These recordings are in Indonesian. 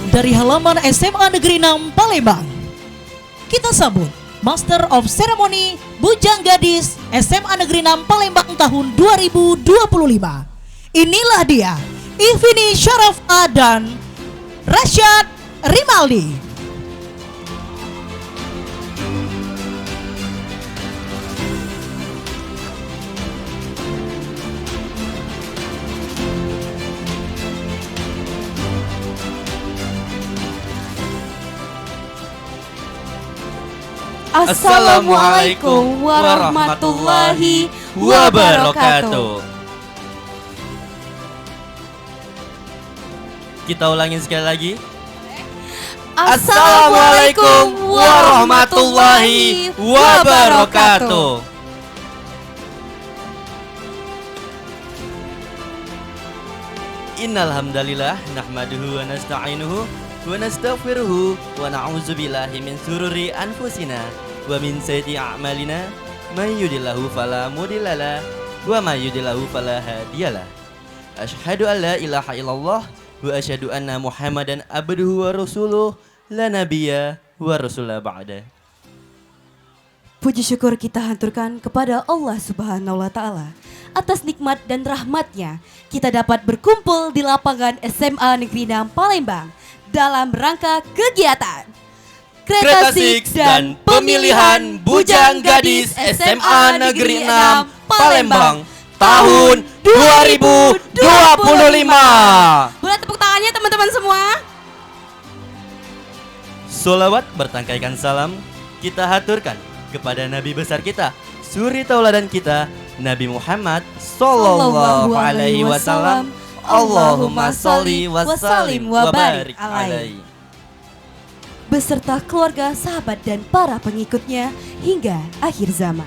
Dari halaman SMA Negeri 6 Palembang, kita sambut Master of Ceremony Bujang Gadis SMA Negeri 6 Palembang tahun 2025. Inilah dia, Ivini Syarafa dan Rashad Rimaldi. Assalamualaikum warahmatullahi wabarakatuh. Kita ulangin sekali lagi. Assalamualaikum warahmatullahi wabarakatuh. Innal hamdalillah nahmaduhu wa nasta'inuhu wa nastaghfiruhu wa na'udzu billahi min sururi anfusina wa min sayyiati a'malina may yuhdihillahu fala mudhillalah wa may yudhlilhu fala hadiyalah. Asyhadu an la ilaha illallah wa asyhadu anna Muhammadan abduhu wa rasuluh la nabiyya wa rasula ba'da. Puji syukur kita haturkan kepada Allah Subhanahu wa taala atas nikmat dan rahmatnya kita dapat berkumpul di lapangan SMA Negeri 6 Palembang dalam rangka kegiatan Kretasik dan pemilihan Bujang Gadis SMA Negeri 6 Palembang tahun 2025. Boleh tepuk tangannya teman-teman semua. Solawat bertangkaikan salam kita haturkan kepada Nabi besar kita, suri tauladan kita, Nabi Muhammad Sallallahu Alaihi Wasallam. Allahumma salli wa sallim wa barik alaihi. Beserta keluarga, sahabat dan para pengikutnya hingga akhir zaman.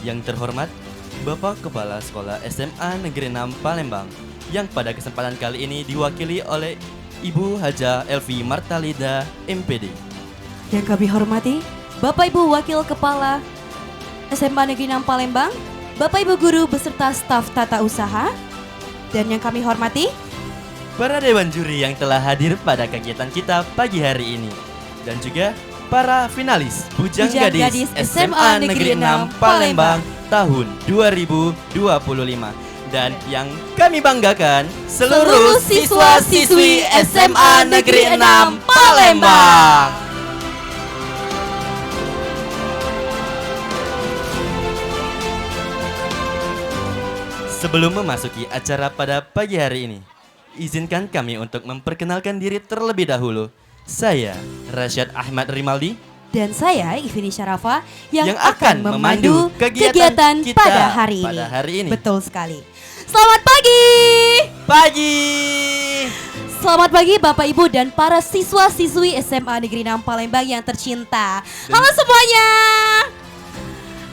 Yang terhormat Bapak Kepala Sekolah SMA Negeri 6 Palembang, yang pada kesempatan kali ini diwakili oleh Ibu Haja Elvi Martalida MPD. Yang kami hormati Bapak Ibu Wakil Kepala SMA Negeri 6 Palembang, Bapak Ibu Guru beserta staf tata usaha. Dan yang kami hormati para dewan juri yang telah hadir pada kegiatan kita pagi hari ini. Dan juga para finalis Bujang Gadis SMA Negeri 6 Palembang tahun 2025. Dan yang kami banggakan, seluruh siswa-siswi SMA Negeri 6 Palembang. Sebelum memasuki acara pada pagi hari ini, izinkan kami untuk memperkenalkan diri terlebih dahulu. Saya Rashad Ahmad Rimaldi. Dan saya Ivini Syarafa yang akan memandu kegiatan kita pada hari ini. Betul sekali. Selamat pagi. Selamat pagi Bapak Ibu dan para siswa-siswi SMA Negeri 6 Palembang yang tercinta. Halo semuanya.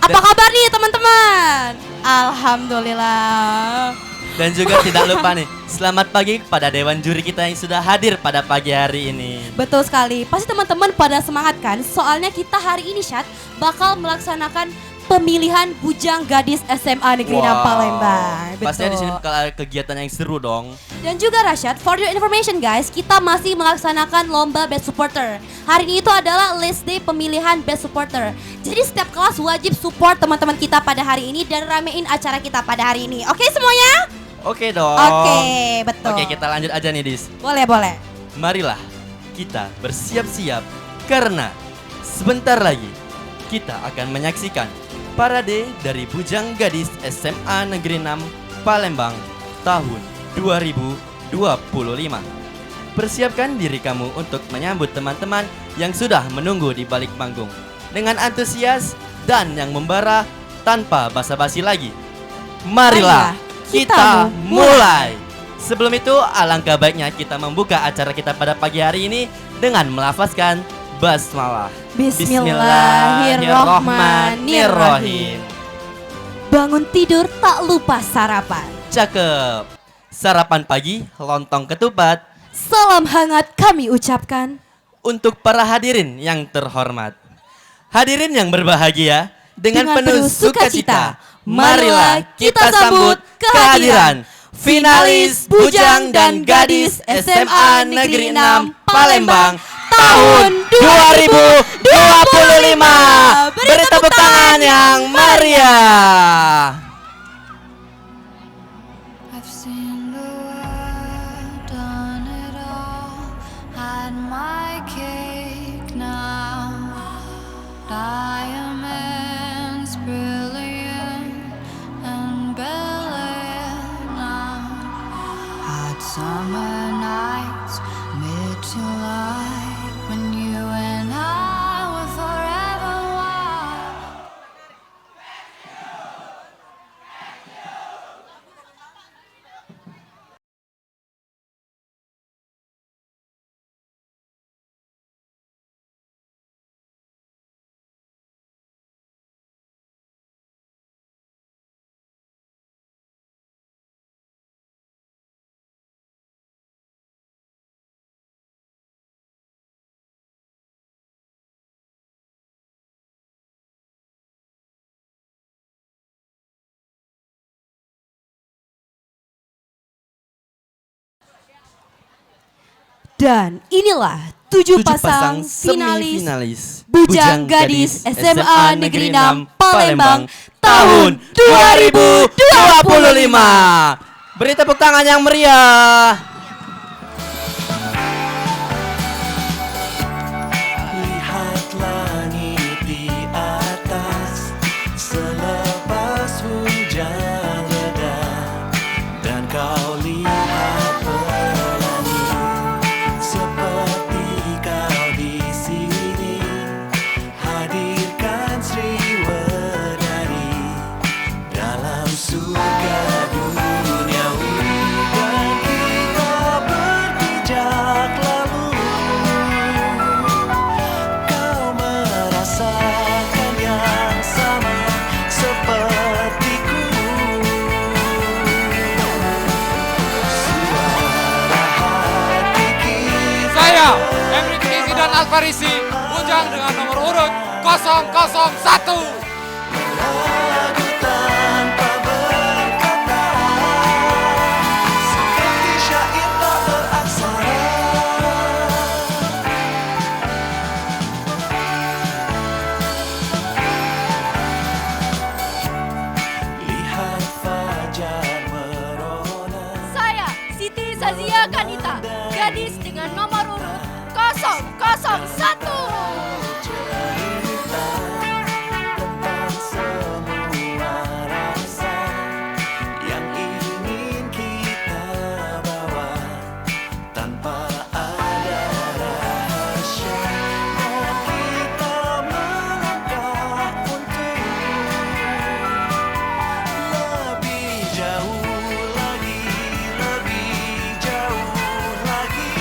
Apa kabar nih teman-teman? Alhamdulillah. Dan juga tidak lupa nih, selamat pagi kepada dewan juri kita yang sudah hadir pada pagi hari ini. Betul sekali, pasti teman-teman pada semangat kan? Soalnya kita hari ini Syad bakal melaksanakan pemilihan Bujang Gadis SMA Negeri 6 Palembang. Pastinya di sini bakal ada kegiatan yang seru dong. Dan juga Rashad, for your information guys, kita masih melaksanakan lomba Best Supporter. Hari ini itu adalah last day pemilihan Best Supporter. Jadi setiap kelas wajib support teman-teman kita pada hari ini dan ramein acara kita pada hari ini. Oke semuanya? Oke dong. Oke, betul. Oke, kita lanjut aja nih Dis. Boleh. Marilah kita bersiap-siap karena sebentar lagi kita akan menyaksikan parade dari Bujang Gadis SMA Negeri 6 Palembang tahun 2025. Persiapkan diri kamu untuk menyambut teman-teman yang sudah menunggu di balik panggung dengan antusias dan yang membara tanpa basa-basi lagi. Marilah kita mulai. Sebelum itu, alangkah baiknya kita membuka acara kita pada pagi hari ini dengan melafazkan basmalah. Bismillahirrahmanirrahim. Bangun tidur tak lupa sarapan. Cakep. Sarapan pagi, lontong ketupat. Salam hangat kami ucapkan. Untuk para hadirin yang terhormat. Hadirin yang berbahagia, dengan penuh sukacita, marilah kita sambut kehadiran finalis Bujang dan Gadis SMA Negeri 6 Palembang tahun 2025. Beri tepuk tangan yang meriah. I've seen the world, done it all, had my cake now. Diamonds brilliant and brilliant now. Hot summer nights, mid-July, when you and I were forever wild. Dan inilah 7 pasang finalis Bujang Gadis SMA Negeri 6 Palembang tahun 2025. Beri tepuk tangan yang meriah. Lihat langit di atas selepas hujan reda, dan kau lihat pelangi seperti kau di sini. Hadirkan Sriwedari dalam surga duniawi, dan kita berpijak lalu. Kau merasakan yang sama sepertiku. Suara hati kita Saya, Emri Kinizi dan Alfarisi, Bujang dengan nomor urut 001. lagu tanpa berkata, seperti syair tak beraksara. Lihat fajar merona. Saya, Siti Sazia Kanita, gadis dengan nomor urut 001. Cerita tentang semua rasa yang ingin kita bawa, tanpa ada rahasia, dan kita melangkah untuk lebih jauh lagi, lebih jauh lagi.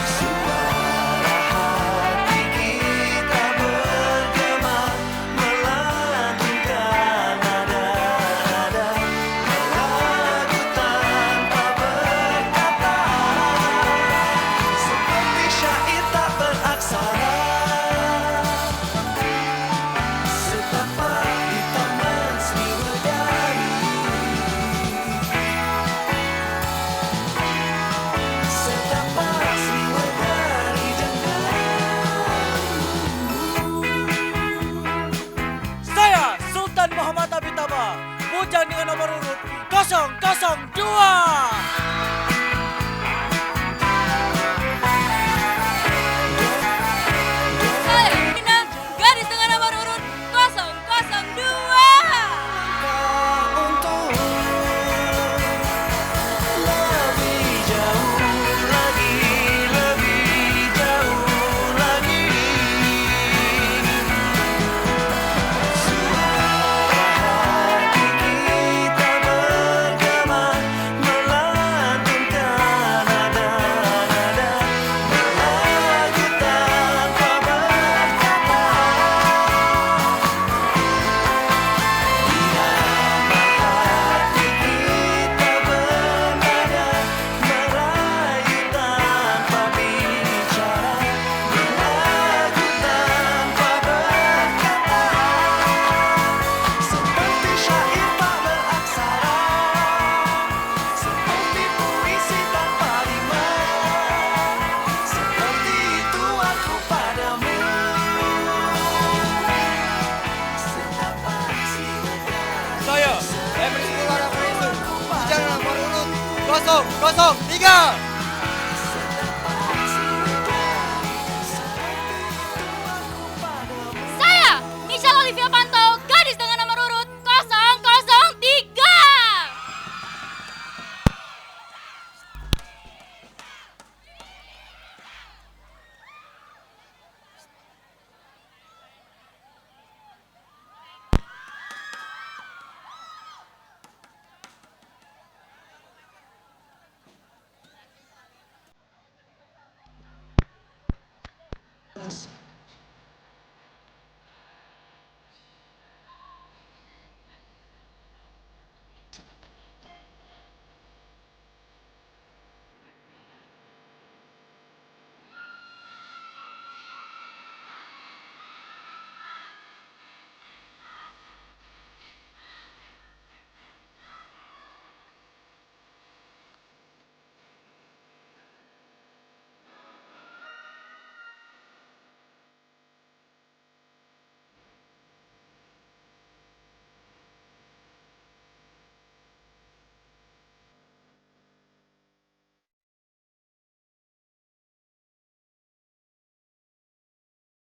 Suara hati kita bergema, melantunkan nada-nada, lagu tanpa berkata, seperti syair tak beraksara. Setapak di taman Sriwedari, setapak Sriwedari jangga. Saya, Sultan Muhammad Abitama, Bujang dengan nomor urut 002. Saya, Nina, gadis dengan nomor urut 002. Untuk lebih jauh lagi, lebih jauh lagi. Suara hati kita bergema, melantunkan Saya, Michelle Olivia Panto, gadis dengan nomor urut 003.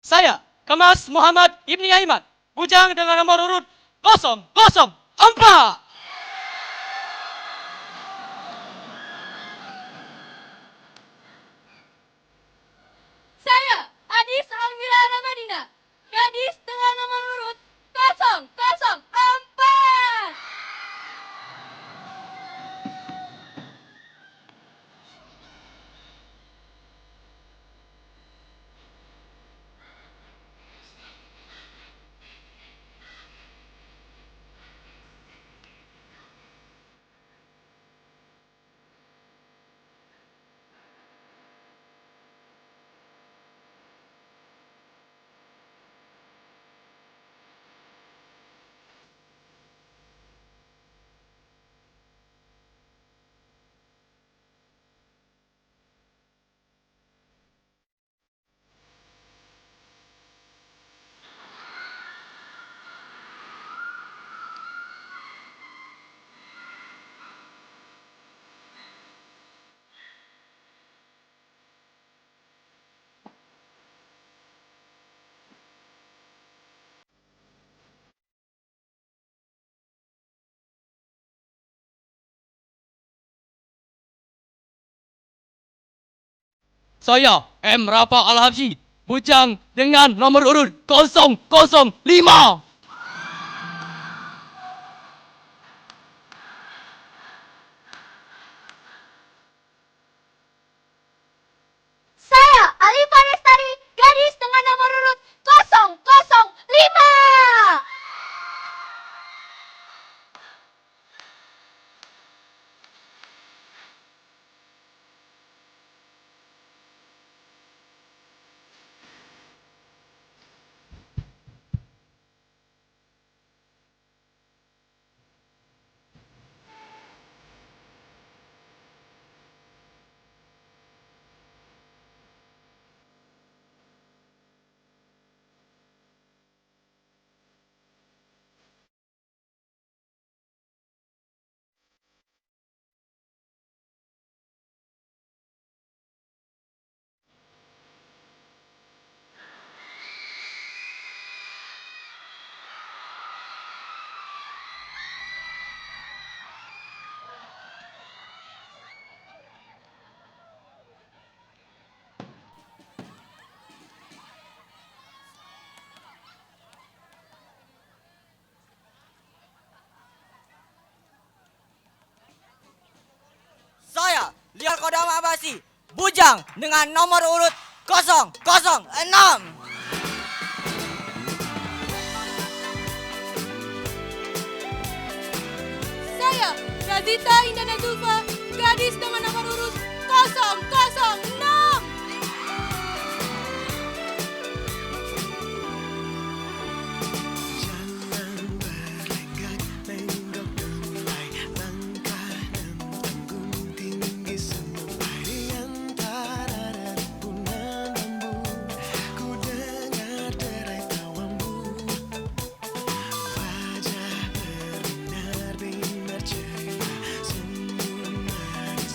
Saya, Kemas Muhammad Ibni Aiman, bujang dengan nomor urut 004. Saya, Adis Almira Ramadina, gadis dengan nomor urut 004. Saya, M. Rafa Al-Habsyi, bujang dengan nomor urut 005. Saya, Alifa Lestari, gadis dengan nomor urut 005. Saya, Lial Kodam Abasi, bujang dengan nomor urut 006. Saya, Razita Indana Zulfa, gadis dengan nomor urut 006. Wajah berbinar ceria, senyum manis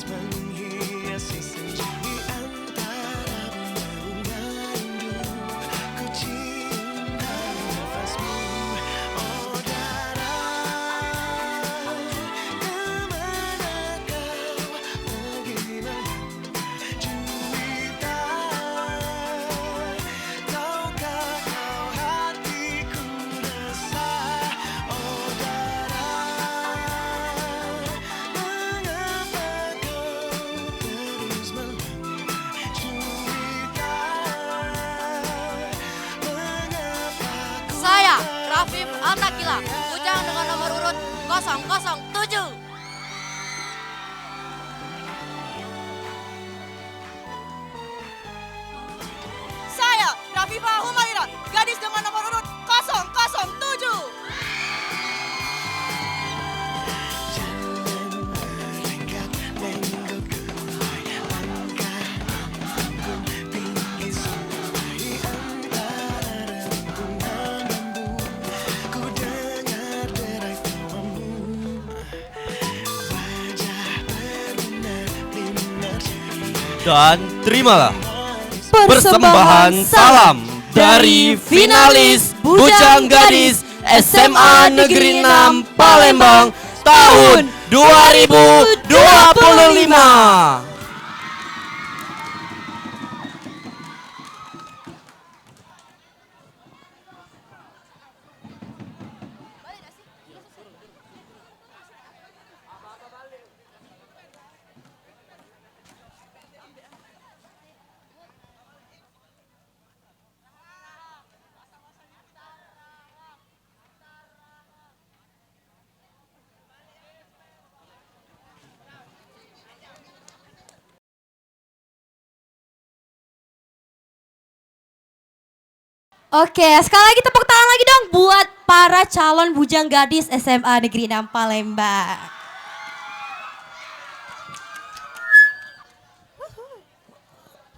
Al-Nakila, Bujang dengan nomor urut 007. Saya Rafifah Humaira, gadis dengan nomor urut 007. Dan terimalah persembahan salam dari finalis Bujang Gadis SMA Negeri 6 Palembang tahun 2025. Oke, sekali lagi tepuk tangan lagi dong buat para calon bujang gadis SMA Negeri 6 Palembang.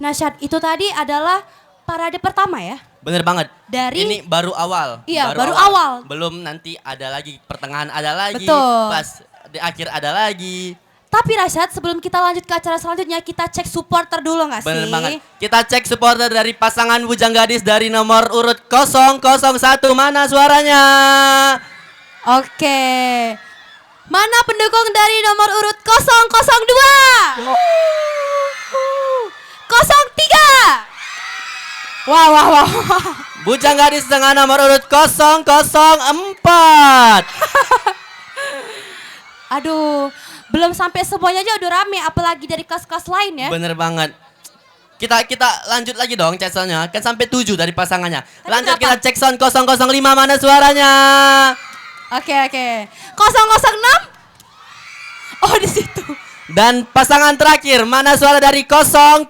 Nah, Syad, itu tadi adalah parade pertama ya? Bener banget. Dari- ini baru awal. Iya, baru awal. Belum nanti ada lagi pertengahan ada lagi. Betul. Pas di akhir ada lagi. Tapi Rasyad, sebelum kita lanjut ke acara selanjutnya, kita cek supporter dulu gak sih? Bener banget. Kita cek supporter dari pasangan Bujang Gadis dari nomor urut 001. Mana suaranya? Oke. Mana pendukung dari nomor urut 002? 03. Wah. Bujang Gadis dengan nomor urut 004. Aduh, belum sampai semuanya aja udah rame, apalagi dari kelas-kelas lain ya. Bener banget. Kita lanjut lagi dong cek soundnya. Kan sampai 7 dari pasangannya. Lanjut berapa? kita cek sound 005. Mana suaranya? Oke. 006? Oh, di situ. Dan pasangan terakhir, mana suara dari 007?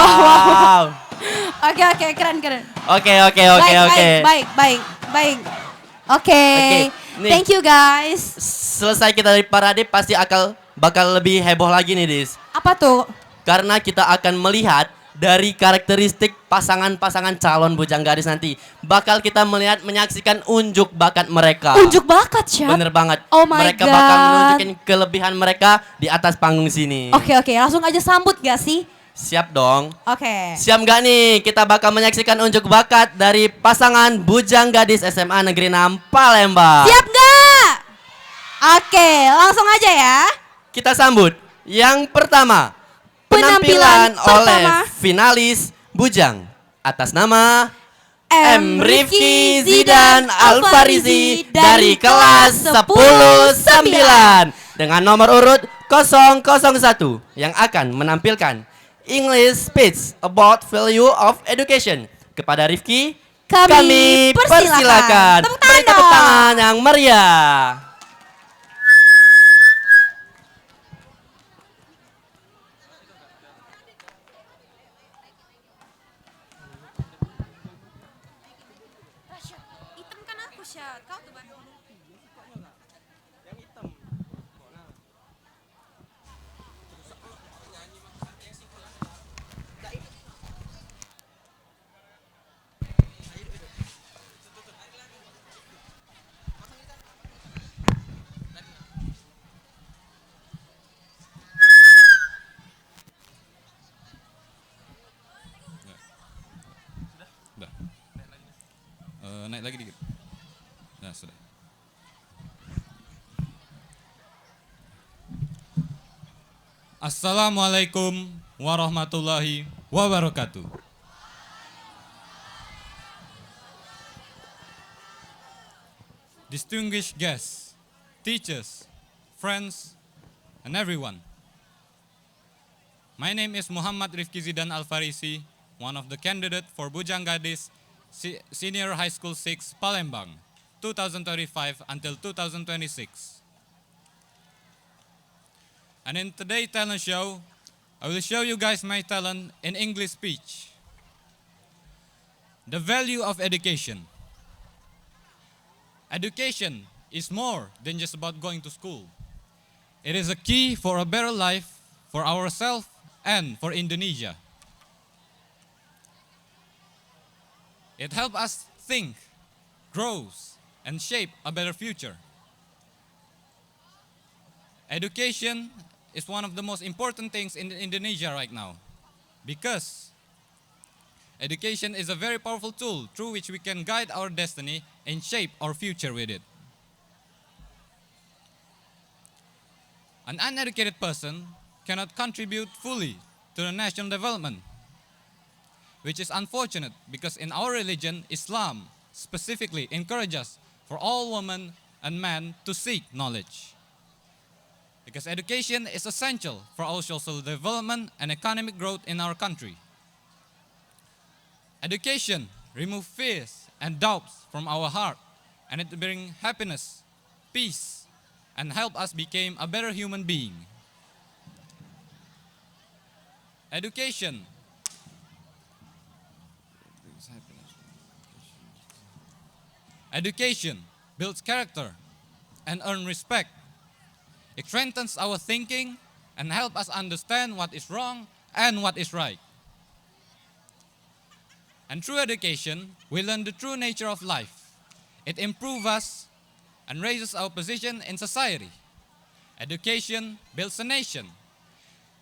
Wow. Oke, keren. Oke. Baik. Oke. Nih. Thank you guys. Selesai kita dari parade pasti bakal lebih heboh lagi nih, Dis. Apa tuh? Karena kita akan melihat dari karakteristik pasangan-pasangan calon Bujang Gadis nanti. Bakal kita menyaksikan unjuk bakat mereka. Unjuk bakat, Syad. Bener banget. Oh my mereka God. bakal menunjukkan kelebihan mereka di atas panggung sini. Oke, langsung aja sambut gak sih? Siap dong. Oke. Siap gak nih? Kita bakal menyaksikan unjuk bakat dari pasangan Bujang Gadis SMA Negeri 6 Palembang. Siap gak? Oke, langsung aja ya. Kita sambut yang pertama. Penampilan oleh pertama. finalis Bujang atas nama M. Rifki Zidan Alfarisi dari kelas 10-9 dengan nomor urut 001 yang akan menampilkan English speech about value of education. Kepada Rifki kami persilakan. Tepuk tangan Beri tepuk dong. tangan yang meriah. Hitam kan aku, Syad. Kau tuh baru. Naik lagi dikit. Nah, sudah. Assalamualaikum warahmatullahi wabarakatuh. Distinguished guests, teachers, friends, and everyone. My name is Muhammad Rifki Zidan Al-Farisi, one of the candidates for Bujang Gadis Senior High School 6 Palembang, 2035 until 2026. And in today's talent show, I will show you guys my talent in English speech. The value of education. Education is more than just about going to school. It is a key for a better life for ourselves and for Indonesia. It helps us think, grow, and shape a better future. Education is one of the most important things in Indonesia right now because education is a very powerful tool through which we can guide our destiny and shape our future with it. An uneducated person cannot contribute fully to the national development, which is unfortunate because in our religion, Islam specifically encourages for all women and men to seek knowledge. Because education is essential for our social development and economic growth in our country. Education removes fears and doubts from our heart, and it brings happiness, peace, and help us become a better human being. Education builds character and earns respect. It strengthens our thinking and helps us understand what is wrong and what is right. And through education, we learn the true nature of life. It improves us and raises our position in society. Education builds a nation.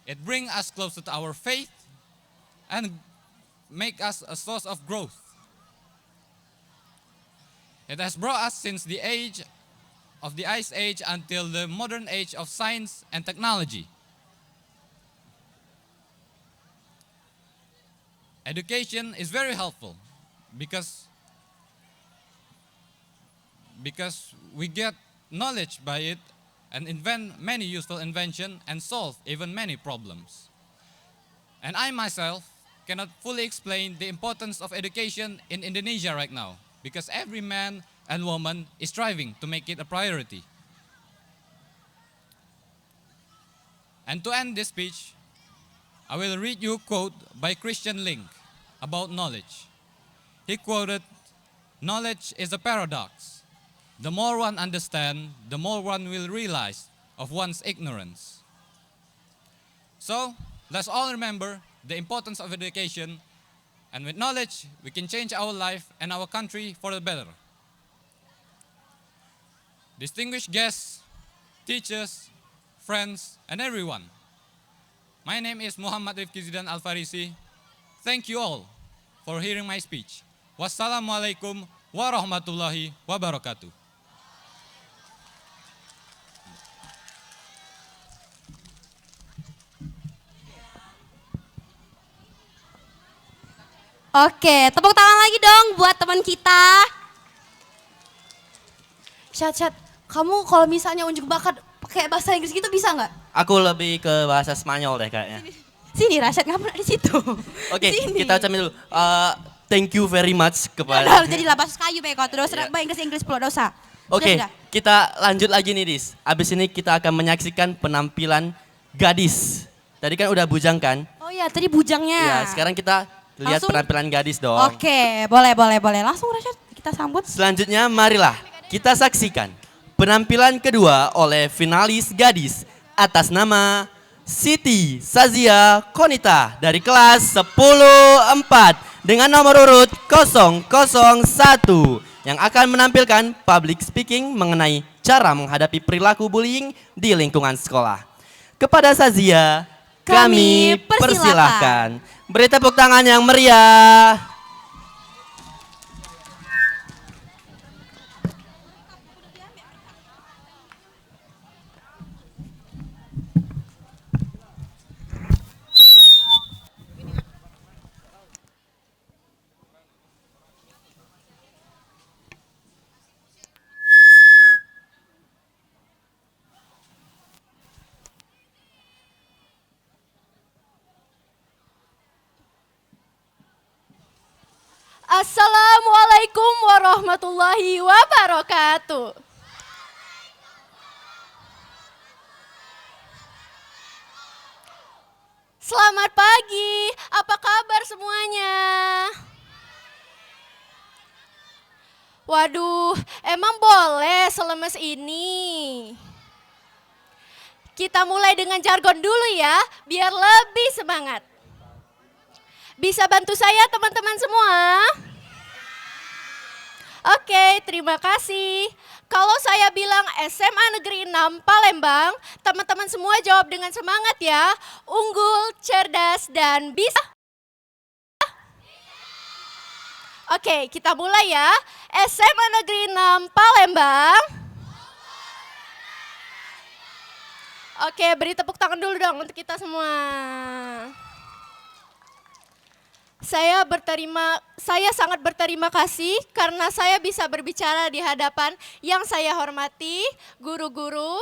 It brings us closer to our faith and makes us a source of growth. It has brought us since the age of the Ice Age until the modern age of science and technology. Education is very helpful because we get knowledge by it and invent many useful inventions and solve even many problems. And I myself cannot fully explain the importance of education in Indonesia right now because every man and woman is striving to make it a priority. And to end this speech, I will read you a quote by Christian Link about knowledge. He quoted, "Knowledge is a paradox. The more one understands, the more one will realize of one's ignorance." So, let's all remember the importance of education, and with knowledge, we can change our life and our country for the better. Distinguished guests, teachers, friends, and everyone, my name is Muhammad Rifki Zidan Al-Farisi. Thank you all for hearing my speech. Wassalamualaikum warahmatullahi wabarakatuh. Oke, tepuk tangan lagi dong buat teman kita. Chat, kamu kalau misalnya unjuk bakat pakai bahasa Inggris gitu bisa nggak? Aku lebih ke bahasa Spanyol deh kayaknya. Sini Rashad, nggak pernah di situ. Oke, Sini. kita ucapin dulu. Thank you very much Udah, kepada... jadilah bahasa kayu Beko, terus Iya. bahasa Inggris pula dosa. Oke, Sudah. kita lanjut lagi nih Dis. Abis ini kita akan menyaksikan penampilan gadis. Tadi kan udah bujang kan? Oh ya, tadi bujangnya. Ya, sekarang kita lihat Langsung? penampilan gadis dong. Oke, boleh. Langsung Rashad, kita sambut. Selanjutnya marilah kita saksikan penampilan kedua oleh finalis gadis atas nama Siti Sazia Konita dari kelas 10-4 dengan nomor urut 001 yang akan menampilkan public speaking mengenai cara menghadapi perilaku bullying di lingkungan sekolah. Kepada Sazia, kami persilahkan. Beri tepuk tangan yang meriah. Assalamualaikum warahmatullahi wabarakatuh. Selamat pagi, apa kabar semuanya? Waduh, emang boleh selemes ini? Kita mulai dengan jargon dulu ya, biar lebih semangat. Bisa bantu saya teman-teman semua? Oke, terima kasih. Kalau saya bilang SMA Negeri 6 Palembang, teman-teman semua jawab dengan semangat ya. Unggul, cerdas, dan bisa. Oke, kita mulai ya. SMA Negeri 6 Palembang. Oke, beri tepuk tangan dulu dong untuk kita semua. Saya sangat berterima kasih karena saya bisa berbicara di hadapan yang saya hormati, guru-guru,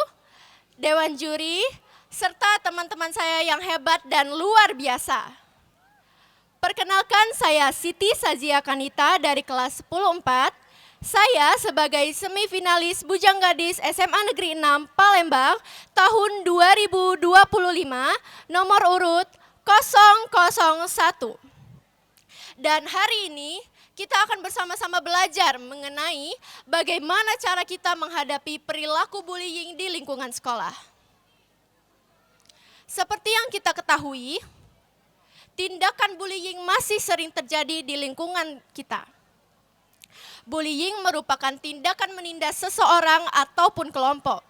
dewan juri, serta teman-teman saya yang hebat dan luar biasa. Perkenalkan, saya Siti Sazia Kanita dari kelas 10-4. Saya sebagai semifinalis Bujang Gadis SMA Negeri 6 Palembang tahun 2025, nomor urut 001. Dan hari ini kita akan bersama-sama belajar mengenai bagaimana cara kita menghadapi perilaku bullying di lingkungan sekolah. Seperti yang kita ketahui, tindakan bullying masih sering terjadi di lingkungan kita. Bullying merupakan tindakan menindas seseorang ataupun kelompok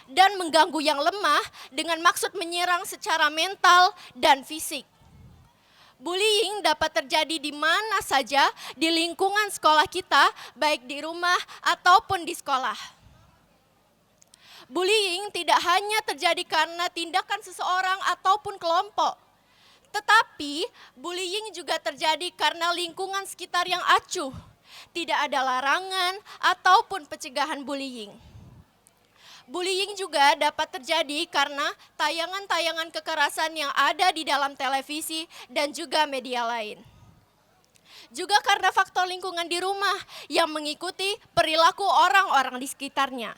dan mengganggu yang lemah dengan maksud menyerang secara mental dan fisik. Bullying dapat terjadi di mana saja di lingkungan sekolah kita, baik di rumah ataupun di sekolah. Bullying tidak hanya terjadi karena tindakan seseorang ataupun kelompok, tetapi bullying juga terjadi karena lingkungan sekitar yang acuh, tidak ada larangan ataupun pencegahan bullying. Bullying juga dapat terjadi karena tayangan-tayangan kekerasan yang ada di dalam televisi dan juga media lain. Juga karena faktor lingkungan di rumah yang mengikuti perilaku orang-orang di sekitarnya.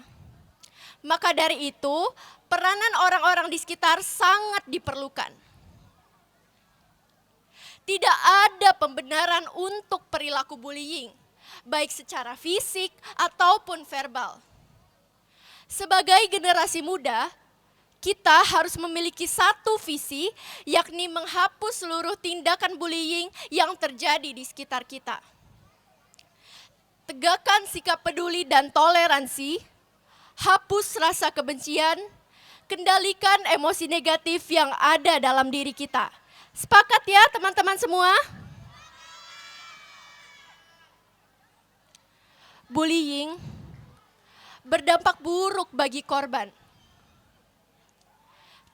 Maka dari itu, peranan orang-orang di sekitar sangat diperlukan. Tidak ada pembenaran untuk perilaku bullying, baik secara fisik ataupun verbal. Sebagai generasi muda, kita harus memiliki satu visi, yakni menghapus seluruh tindakan bullying yang terjadi di sekitar kita. Tegakkan sikap peduli dan toleransi, hapus rasa kebencian, kendalikan emosi negatif yang ada dalam diri kita. Sepakat ya teman-teman semua? Bullying berdampak buruk bagi korban.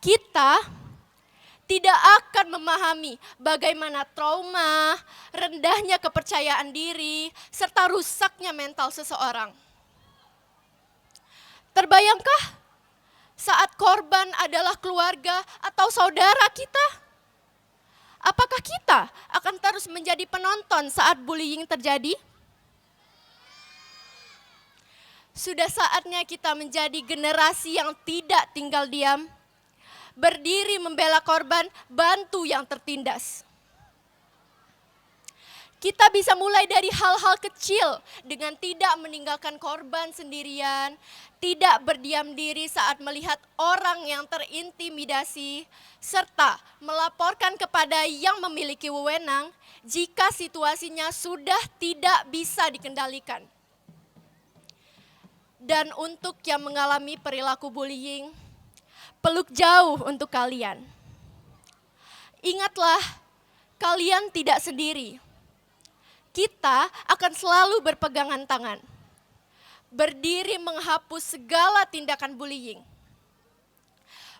Kita tidak akan memahami bagaimana trauma, rendahnya kepercayaan diri, serta rusaknya mental seseorang. Terbayangkah saat korban adalah keluarga atau saudara kita? Apakah kita akan terus menjadi penonton saat bullying terjadi? Sudah saatnya kita menjadi generasi yang tidak tinggal diam, berdiri membela korban, bantu yang tertindas. Kita bisa mulai dari hal-hal kecil dengan tidak meninggalkan korban sendirian, tidak berdiam diri saat melihat orang yang terintimidasi, serta melaporkan kepada yang memiliki wewenang jika situasinya sudah tidak bisa dikendalikan. Dan untuk yang mengalami perilaku bullying, peluk jauh untuk kalian. Ingatlah, kalian tidak sendiri. Kita akan selalu berpegangan tangan, berdiri menghapus segala tindakan bullying.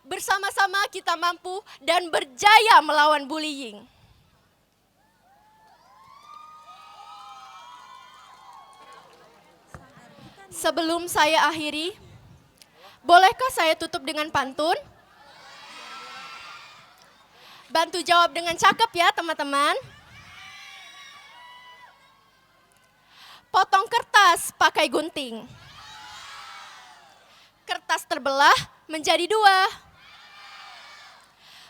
Bersama-sama kita mampu dan berjaya melawan bullying. Sebelum saya akhiri, bolehkah saya tutup dengan pantun? Bantu jawab dengan cakep ya teman-teman. pakai gunting. Kertas terbelah menjadi dua.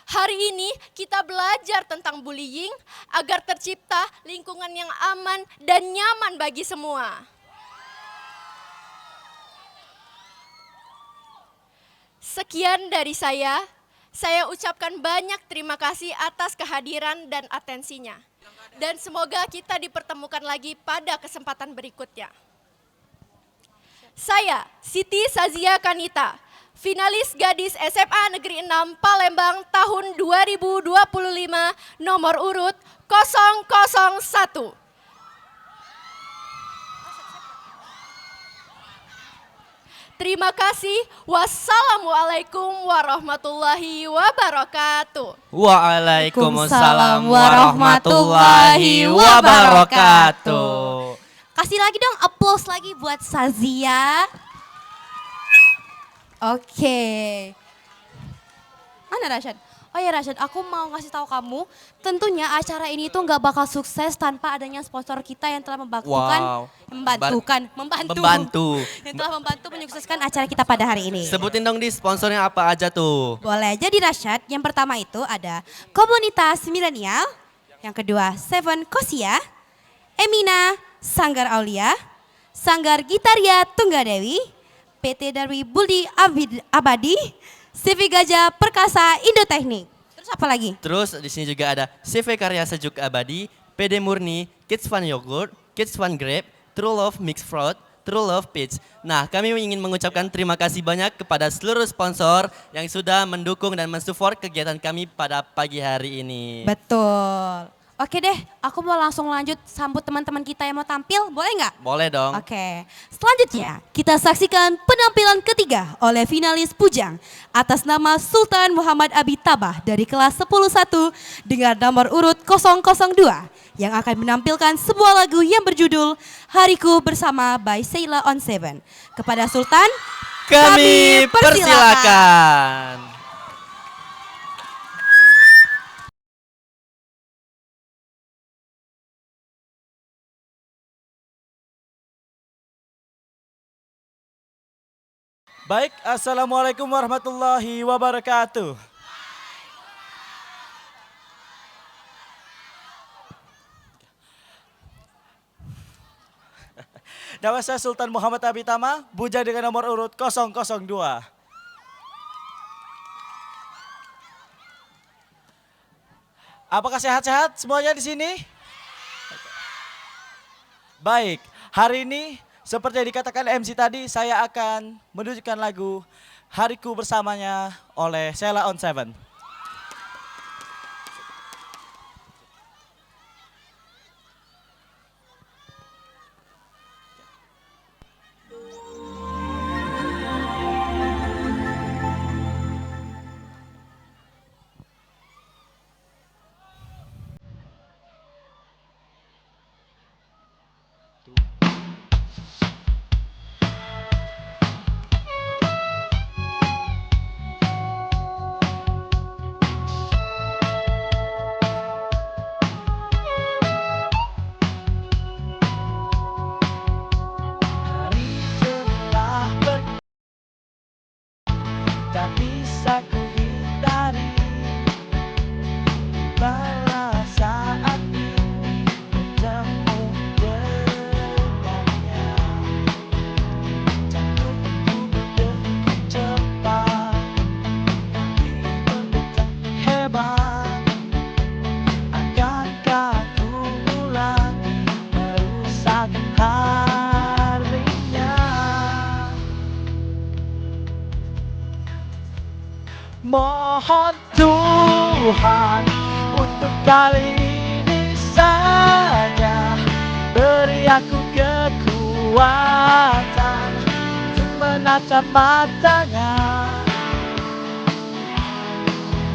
Hari ini kita belajar tentang bullying agar tercipta lingkungan yang aman dan nyaman bagi semua. Sekian dari saya ucapkan banyak terima kasih atas kehadiran dan atensinya. Dan semoga kita dipertemukan lagi pada kesempatan berikutnya. Saya, Siti Sazia Kanita, finalis gadis SMA Negeri 6 Palembang tahun 2025, nomor urut 001. Terima kasih. Wassalamualaikum warahmatullahi wabarakatuh. Waalaikumsalam warahmatullahi wabarakatuh. Kasih lagi dong applause lagi buat Sazia. Oke. Mana Rashad? Oh ya Rashad, aku mau ngasih tahu kamu, tentunya acara ini tuh nggak bakal sukses tanpa adanya sponsor kita yang telah membantu yang telah membantu menyukseskan acara kita pada hari ini. Sebutin dong di sponsornya apa aja tuh. Boleh, jadi Rashad, yang pertama itu ada Komunitas Milenial, yang kedua Seven Kosia, Emina, Sanggar Aulia, Sanggar Gitaria Tunggadewi, PT Darwi Budi Abadi, CV Gajah Perkasa Indoteknik. Terus apa lagi? Terus di sini juga ada CV Karya Sejuk Abadi, PD Murni, Kids Fun Yogurt, Kids Fun Grape, True Love Mixed Fruit, True Love Peach. Nah, kami ingin mengucapkan terima kasih banyak kepada seluruh sponsor yang sudah mendukung dan mensupport kegiatan kami pada pagi hari ini. Betul. Oke deh, aku mau langsung lanjut sambut teman-teman kita yang mau tampil, boleh nggak? Boleh dong. Oke, selanjutnya kita saksikan penampilan ketiga oleh finalis Pujang atas nama Sultan Muhammad Abi Tabah dari kelas 101 dengan nomor urut 002 yang akan menampilkan sebuah lagu yang berjudul Hariku Bersama by Sheila on Seven. Kepada Sultan, Kami persilakan. Baik, Assalamualaikum warahmatullahi wabarakatuh. Nama saya Sultan Muhammad Abi Tama, bujang dengan nomor urut 002. Apakah sehat-sehat semuanya di sini? Baik, hari ini seperti yang dikatakan MC tadi, saya akan menunjukkan lagu Hariku Bersamanya oleh Sheila on Seven. Tak bisa ku hindari malah saat ini bertemu dengannya. Jantungku berdenyut cepat, hati berdetak hebat. Akankah ku ulangi merusak harinya? Mohon Tuhan untuk kali ini saja beri aku kekuatan untuk menatap matanya.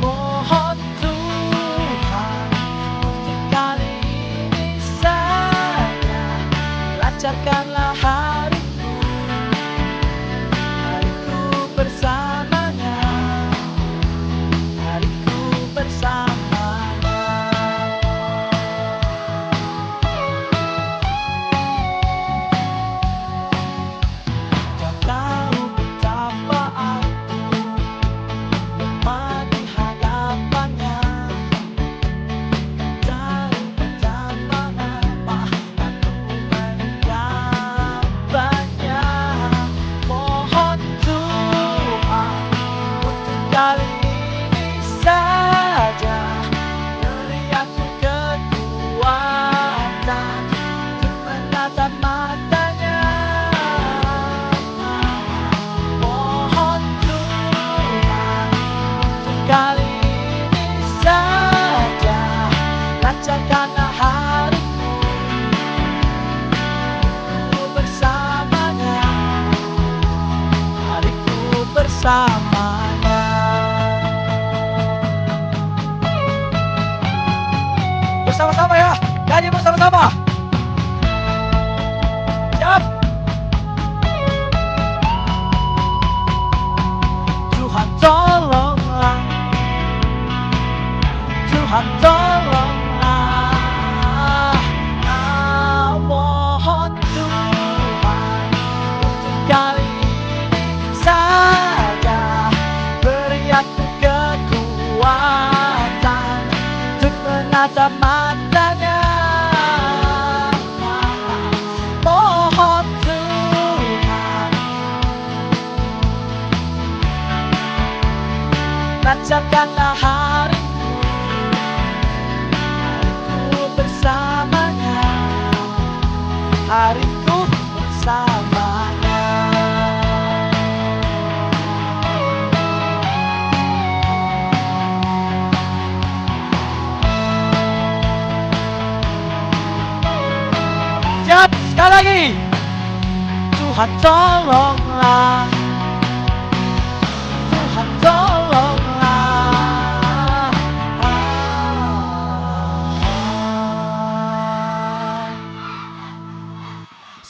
Mohon Tuhan untuk kali ini saja lancarkanlah hariku, hariku bersamanya. Hariku bersamanya. bersamanya. Bersama-sama ya, nyanyi bersama-sama. Siap. Tuhan tolonglah, Tuhan tolonglah, mohon Tuhan untuk kali ini saja beri aku kekuatan untuk menatap matanya. Mohon Tuhan lancarkanlah hariku bersamanya, hariku bersamanya. Siap, sekali lagi. Tuhan tolonglah, Tuhan tolonglah.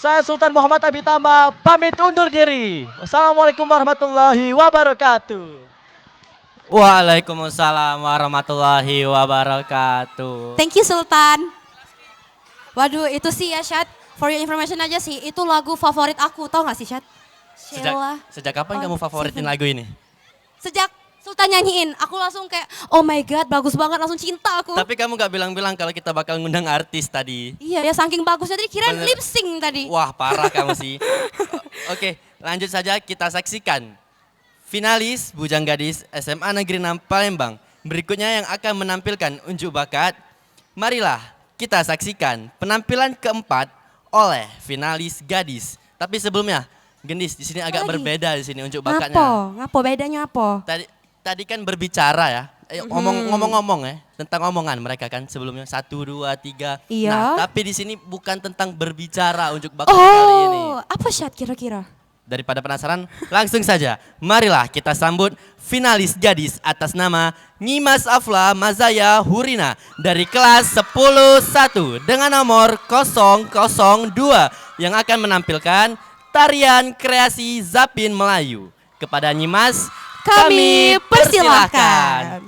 Saya Sultan Muhammad Abitama pamit undur diri. Wassalamualaikum warahmatullahi wabarakatuh. Waalaikumsalam warahmatullahi wabarakatuh. Thank you Sultan. Waduh itu sih ya Syad, for your information aja sih, itu lagu favorit aku, tau gak sih Syad? Sheila. Sejak kapan kamu on favoritin Seven. lagu ini? Sejak Sultan nyanyiin, aku langsung kayak oh my god bagus banget, langsung cinta aku. Tapi kamu gak bilang-bilang kalau kita bakal ngundang artis tadi. Iya ya saking bagusnya tadi kirain Bener. lip sync tadi. Wah parah kamu sih. Oke lanjut saja kita saksikan finalis Bujang Gadis SMA Negeri 6 Palembang. Berikutnya yang akan menampilkan unjuk bakat. Marilah kita saksikan penampilan keempat oleh finalis Gadis. Tapi sebelumnya, Gendis di sini agak Lagi? berbeda di sini unjuk bakatnya. Ngapo bedanya apa? Tadi kan berbicara ya, ngomong-ngomong ya tentang omongan mereka kan sebelumnya 1, 2, 3. Iya. Nah tapi di sini bukan tentang berbicara unjuk bakat kali ini. Oh, apa Syad kira-kira? Daripada penasaran, langsung saja. Marilah kita sambut finalis Gadis atas nama Nyimas Afla Mazaya Hurina dari kelas 10-1 dengan nomor 002 yang akan menampilkan tarian kreasi Zapin Melayu. Kepada Nyimas, kami persilahkan.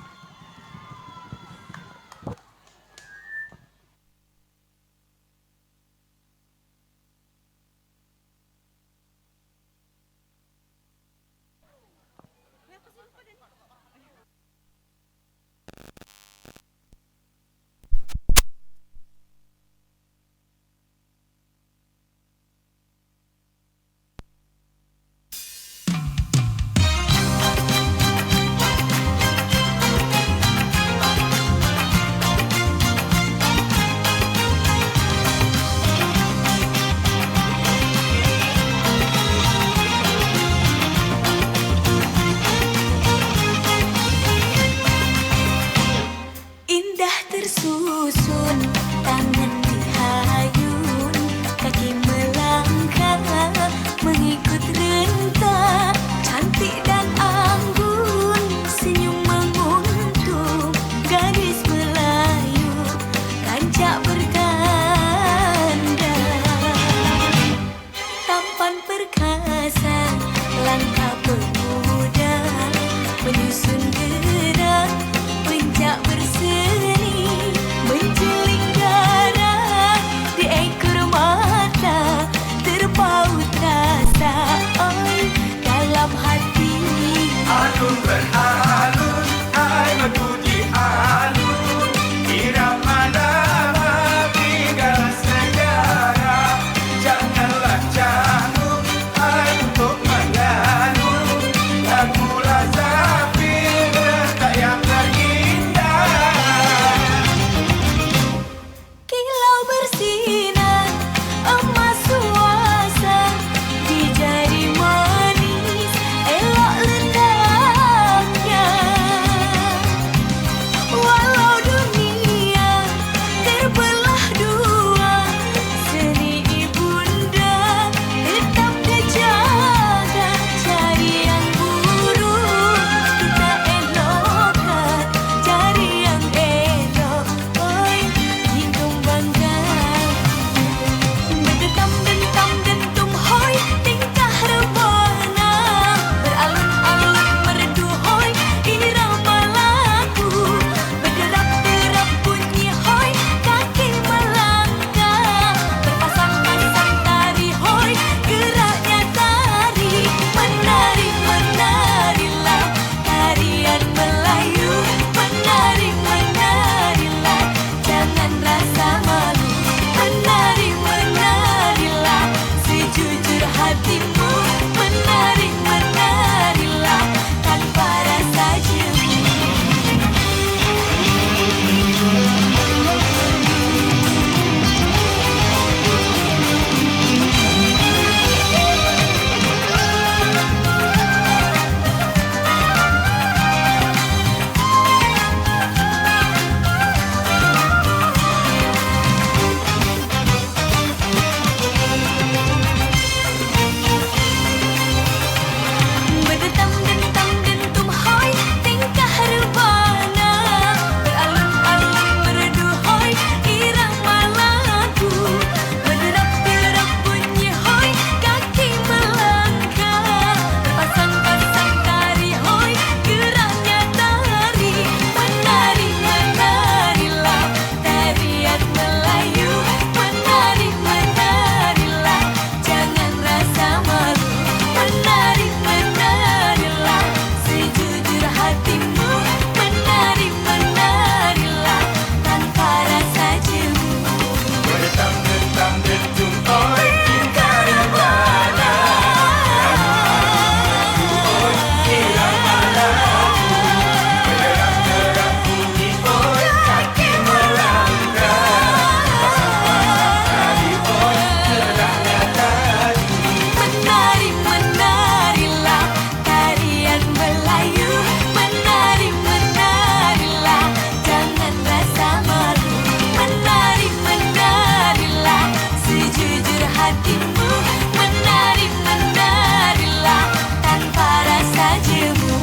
hatimu. Menari, menarilah tanpa rasa jemu.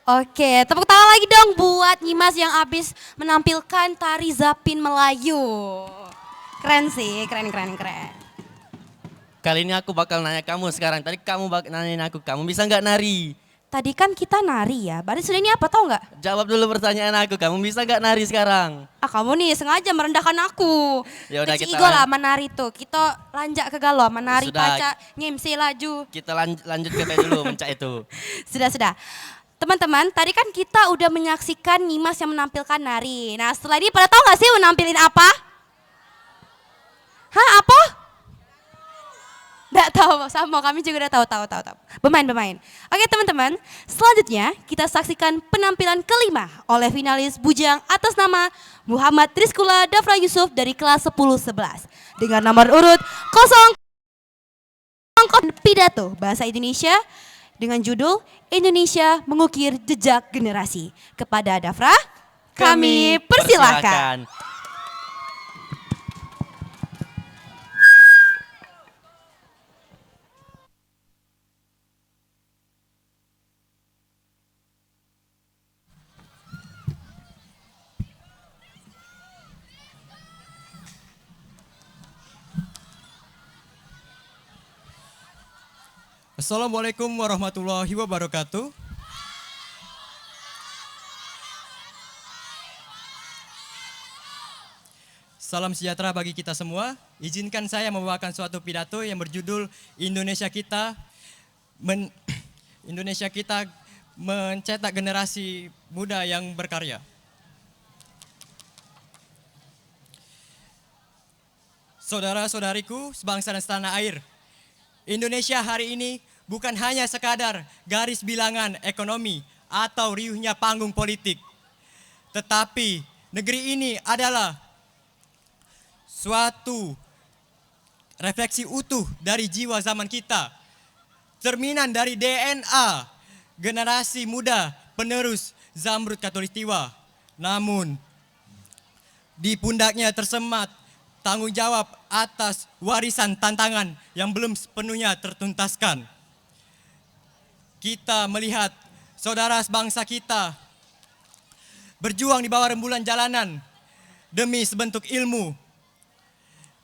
Oke, tepuk tangan lagi dong buat Nyimas yang habis menampilkan tari Zapin Melayu. Keren sih, keren. Kali ini aku bakal nanya kamu sekarang. Tadi kamu nanyain aku, kamu bisa nggak nari? Tadi kan kita nari ya, berarti sudah ini apa tau nggak? Jawab dulu pertanyaan aku, kamu bisa nggak nari sekarang? Ah kamu nih sengaja merendahkan aku. Ya udah, Kecil kita Igo lah menari tuh, kita lanjak ke galau, menari Sudah. paca, ngimsi laju. Kita lanjut ke P dulu, mencak itu. Sudah. Teman-teman, tadi kan kita udah menyaksikan Nyimas yang menampilkan nari. Nah setelah ini pada tahu nggak sih menampilin apa? Hah apa? Nggak tahu, sama kami juga udah tahu. Bermain. Oke teman-teman, selanjutnya kita saksikan penampilan kelima oleh finalis bujang atas nama Muhammad Rizkula Dafra Yusuf dari kelas 10-11. Dengan nomor urut 0 pidato bahasa Indonesia dengan judul Indonesia Mengukir Jejak Generasi. Kepada Dafra, kami persilahkan. Assalamualaikum warahmatullahi wabarakatuh. Salam sejahtera bagi kita semua. Izinkan saya membawakan suatu pidato yang berjudul Indonesia kita mencetak generasi muda yang berkarya. Saudara-saudariku sebangsa dan setanah air, Indonesia hari ini bukan hanya sekadar garis bilangan ekonomi atau riuhnya panggung politik. Tetapi negeri ini adalah suatu refleksi utuh dari jiwa zaman kita. Cerminan dari DNA generasi muda penerus Zamrud Khatulistiwa. Namun di pundaknya tersemat tanggung jawab atas warisan tantangan yang belum sepenuhnya tertuntaskan. Kita melihat saudara sebangsa kita berjuang di bawah rembulan jalanan demi sebentuk ilmu.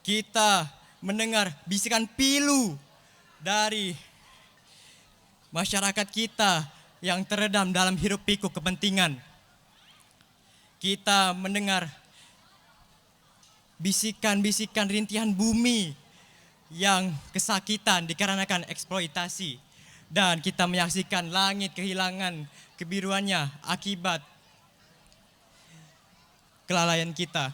Kita mendengar bisikan pilu dari masyarakat kita yang teredam dalam hiruk pikuk kepentingan. Kita mendengar bisikan-bisikan rintihan bumi yang kesakitan dikarenakan eksploitasi. Dan kita menyaksikan langit kehilangan kebiruannya akibat kelalaian kita.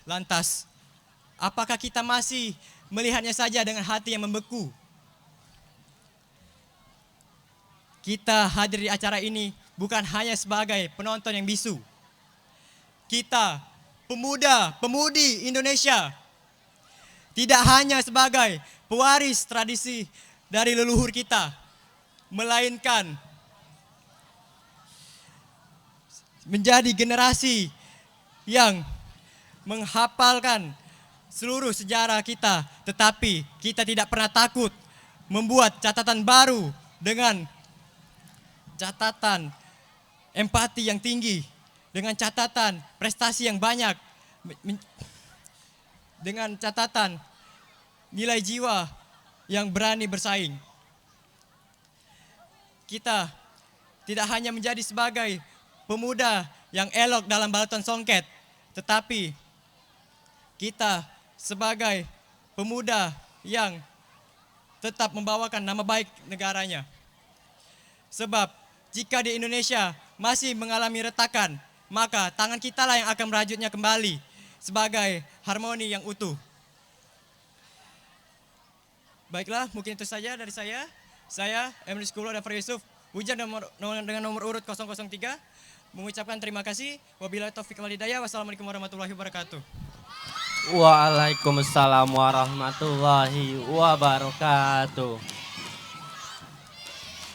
Lantas, apakah kita masih melihatnya saja dengan hati yang membeku? Kita hadir di acara ini bukan hanya sebagai penonton yang bisu. Kita pemuda-pemudi Indonesia tidak hanya sebagai pewaris tradisi dari leluhur kita, melainkan menjadi generasi yang menghafalkan seluruh sejarah kita, tetapi kita tidak pernah takut membuat catatan baru dengan catatan empati yang tinggi, dengan catatan prestasi yang banyak, dengan catatan nilai jiwa yang berani bersaing. Kita tidak hanya menjadi sebagai pemuda yang elok dalam balapan songket, tetapi kita sebagai pemuda yang tetap membawakan nama baik negaranya. Sebab jika di Indonesia masih mengalami retakan, maka tangan kita lah yang akan merajutnya kembali sebagai harmoni yang utuh. Baiklah, mungkin itu saja dari saya. Saya, Emri Skulo Dafra Yusuf, Bujang dengan nomor urut 003, mengucapkan terima kasih. Wabillahi taufiq wal hidayah. Wassalamualaikum warahmatullahi wabarakatuh. Waalaikumsalam warahmatullahi wabarakatuh.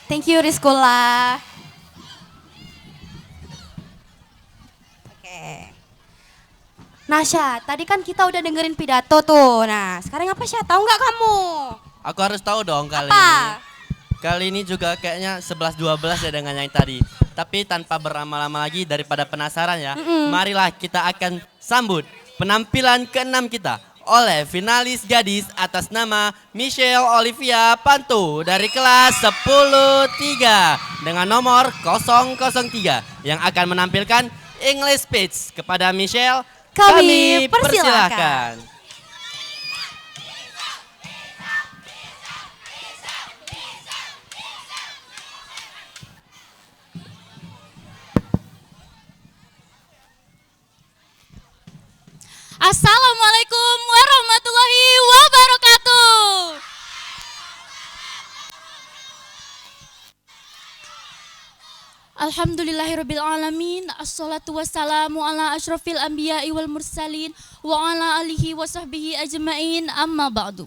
Thank you Rizkula. Oke. Nasya, tadi kan kita udah dengerin pidato tuh. Nah, sekarang apa Syah? Tahu nggak kamu? Aku harus tahu dong kali Apa? ini. Kali ini juga kayaknya 11-12 ya dengan yang tadi. Tapi tanpa berlama-lama lagi daripada penasaran ya. Marilah kita akan sambut penampilan ke-6 kita oleh finalis gadis atas nama Michelle Olivia Panto dari kelas 10-3 dengan nomor 003 yang akan menampilkan English speech. Kepada Michelle Kami persilahkan. Assalamualaikum warahmatullahi wabarakatuh. Alhamdulillahirabbil alamin. Assalatu wassalamu ala asyrafil anbiya'i wal mursalin wa ala alihi wa sahbihi ajma'in, amma ba'du.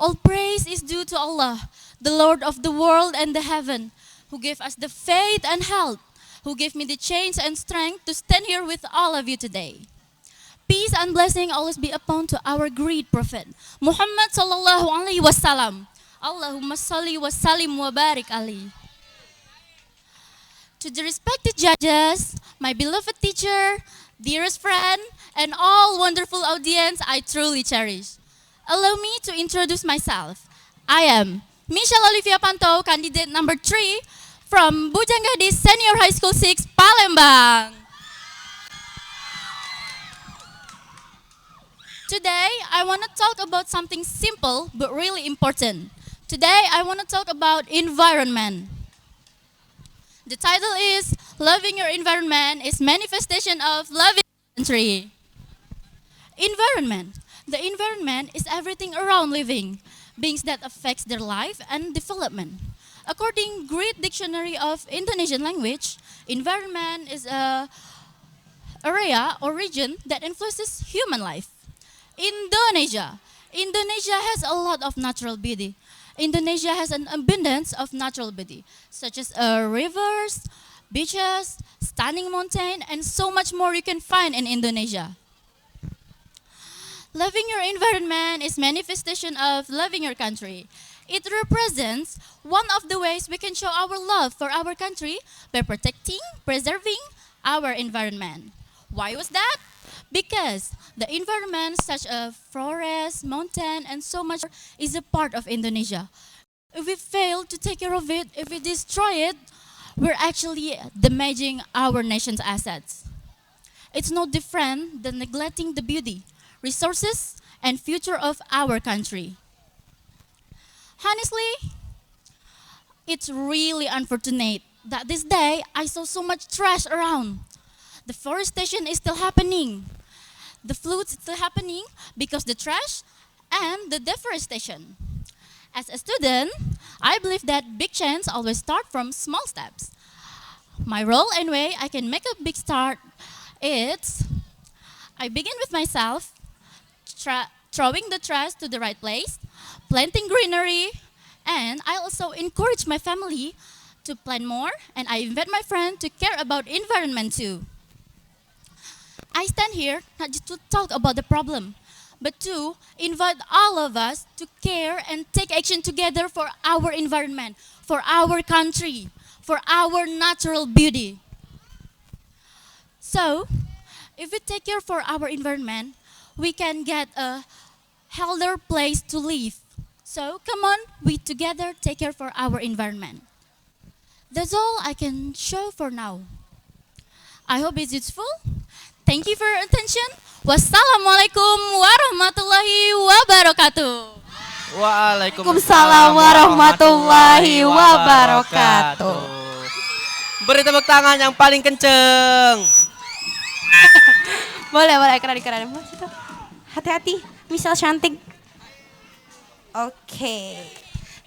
All praise is due to Allah, the Lord of the world and the heaven, who gave us the faith and health, who gave me the change and strength to stand here with all of you today. Peace and blessing always be upon to our great prophet Muhammad sallallahu alaihi wasallam. Allahumma salli wa sallim wa barik alaihi. To the respected judges, my beloved teacher, dearest friend, and all wonderful audience I truly cherish. Allow me to introduce myself. I am Michelle Olivia Panto, candidate number 3 from Bujang Gadis Senior High School 6, Palembang. Today, I want to talk about something simple but really important. Today, I want to talk about environment. The title is Loving Your Environment is Manifestation of Loving Your Country. Environment. The environment is everything around living, beings that affects their life and development. According Great Dictionary of Indonesian Language, environment is a area or region that influences human life. Indonesia. Indonesia has a lot of natural beauty. Indonesia has an abundance of natural beauty, such as rivers, beaches, stunning mountain, and so much more you can find in Indonesia. Loving your environment is manifestation of loving your country. It represents one of the ways we can show our love for our country by protecting, preserving our environment. Why was that? Because the environment such as forest, mountain, and so much is a part of Indonesia. If we fail to take care of it, if we destroy it, we're actually damaging our nation's assets. It's no different than neglecting the beauty, resources, and future of our country. Honestly, it's really unfortunate that this day I saw so much trash around. Deforestation is still happening. The floods is still happening because the trash and the deforestation. As a student, I believe that big change always start from small steps. My role and way I can make a big start is I begin with myself, throwing the trash to the right place, planting greenery, and I also encourage my family to plant more, and I invite my friend to care about environment too. I stand here not just to talk about the problem, but to invite all of us to care and take action together for our environment, for our country, for our natural beauty. So, if we take care for our environment, we can get a healthier place to live. So, come on, we together take care for our environment. That's all I can show for now. I hope it's useful. Thank you for your attention. Wassalamualaikum warahmatullahi wabarakatuh. Waalaikumsalam warahmatullahi wabarakatuh. Beri tepuk tangan yang paling kenceng. Boleh, keren. Hati-hati, Michelle cantik. Oke.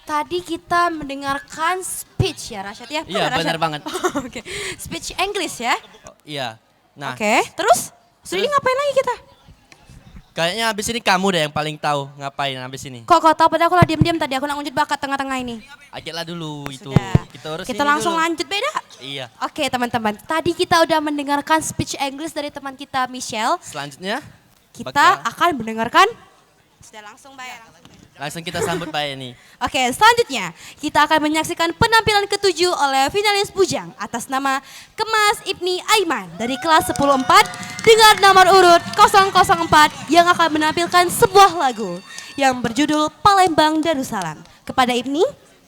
tadi kita mendengarkan speech ya Rashad ya? Iya, Rashad? benar banget. Oke, speech English ya? Iya. Nah, Oke, terus? Ini ngapain lagi kita? kayaknya habis ini kamu deh yang paling tahu ngapain habis ini. Kok kau tahu pada aku lah diam-diam tadi, aku nak ngunjut bakat tengah-tengah ini. Ajaklah dulu itu. Sudah. Kita urus Kita ini langsung dulu. lanjut beda? Iya. Oke teman-teman, tadi kita udah mendengarkan speech English dari teman kita Michelle. Selanjutnya Kita akan mendengarkan. Sudah langsung bayar. langsung kita sambut Pak ini. Oke, selanjutnya kita akan menyaksikan penampilan ketujuh oleh finalis Bujang atas nama Kemas Ibni Aiman dari kelas 10-4 dengan nomor urut 004 yang akan menampilkan sebuah lagu yang berjudul Palembang Darussalam. Kepada Ibni,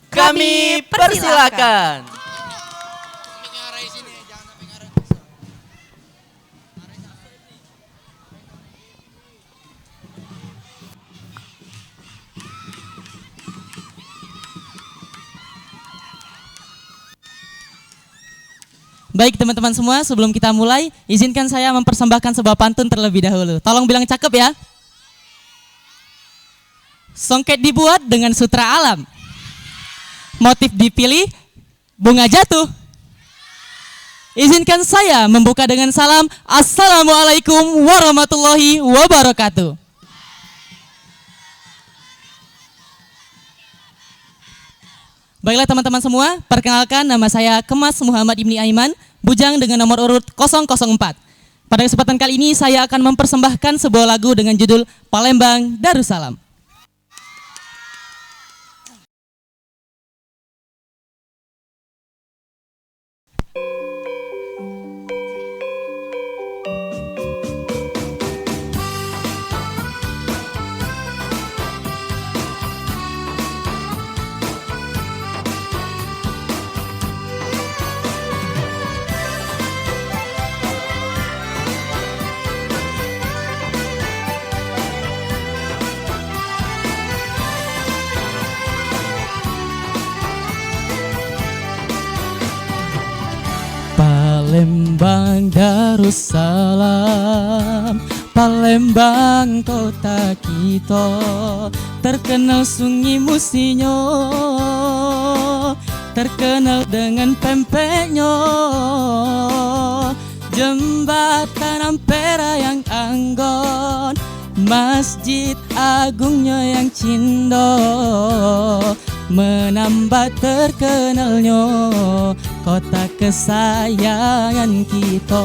Kami persilakan. Baik teman-teman semua, sebelum kita mulai, izinkan saya mempersembahkan sebuah pantun terlebih dahulu. Tolong bilang cakep ya. Songket dibuat dengan sutra alam. Motif dipilih, bunga jatuh. Izinkan saya membuka dengan salam. Assalamualaikum warahmatullahi wabarakatuh. Baiklah teman-teman semua, perkenalkan nama saya Kemas Muhammad Ibni Aiman, Bujang dengan nomor urut 004. Pada kesempatan kali ini saya akan mempersembahkan sebuah lagu dengan judul Palembang Darussalam. Palembang Darussalam, Palembang kota kita, terkenal sungai musinyo, terkenal dengan pempeknya, jembatan Ampera yang anggon, masjid agungnya yang cindo, menambah terkenalnya kota kesayangan kita.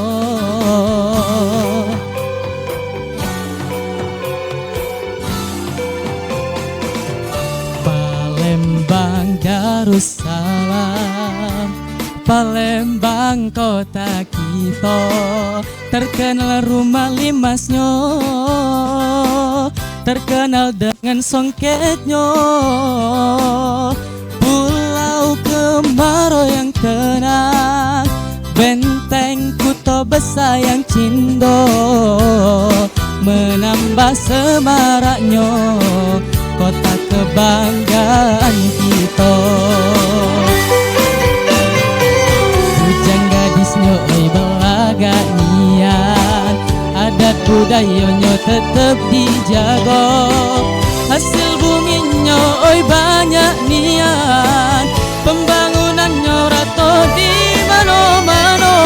Palembang Darussalam, Palembang kota kita, terkenal rumah limasnya, terkenal dengan songketnya, pulau kemarau yang tenang, benteng Kuto Besa yang cindo, menambah semaraknya kota kebanggaan kita. Bujang gadisnya oi belaga nian, adat budayanya tetep dijaga, hasil buminya oi banyak nian, pembangunannya rato di mano-mano.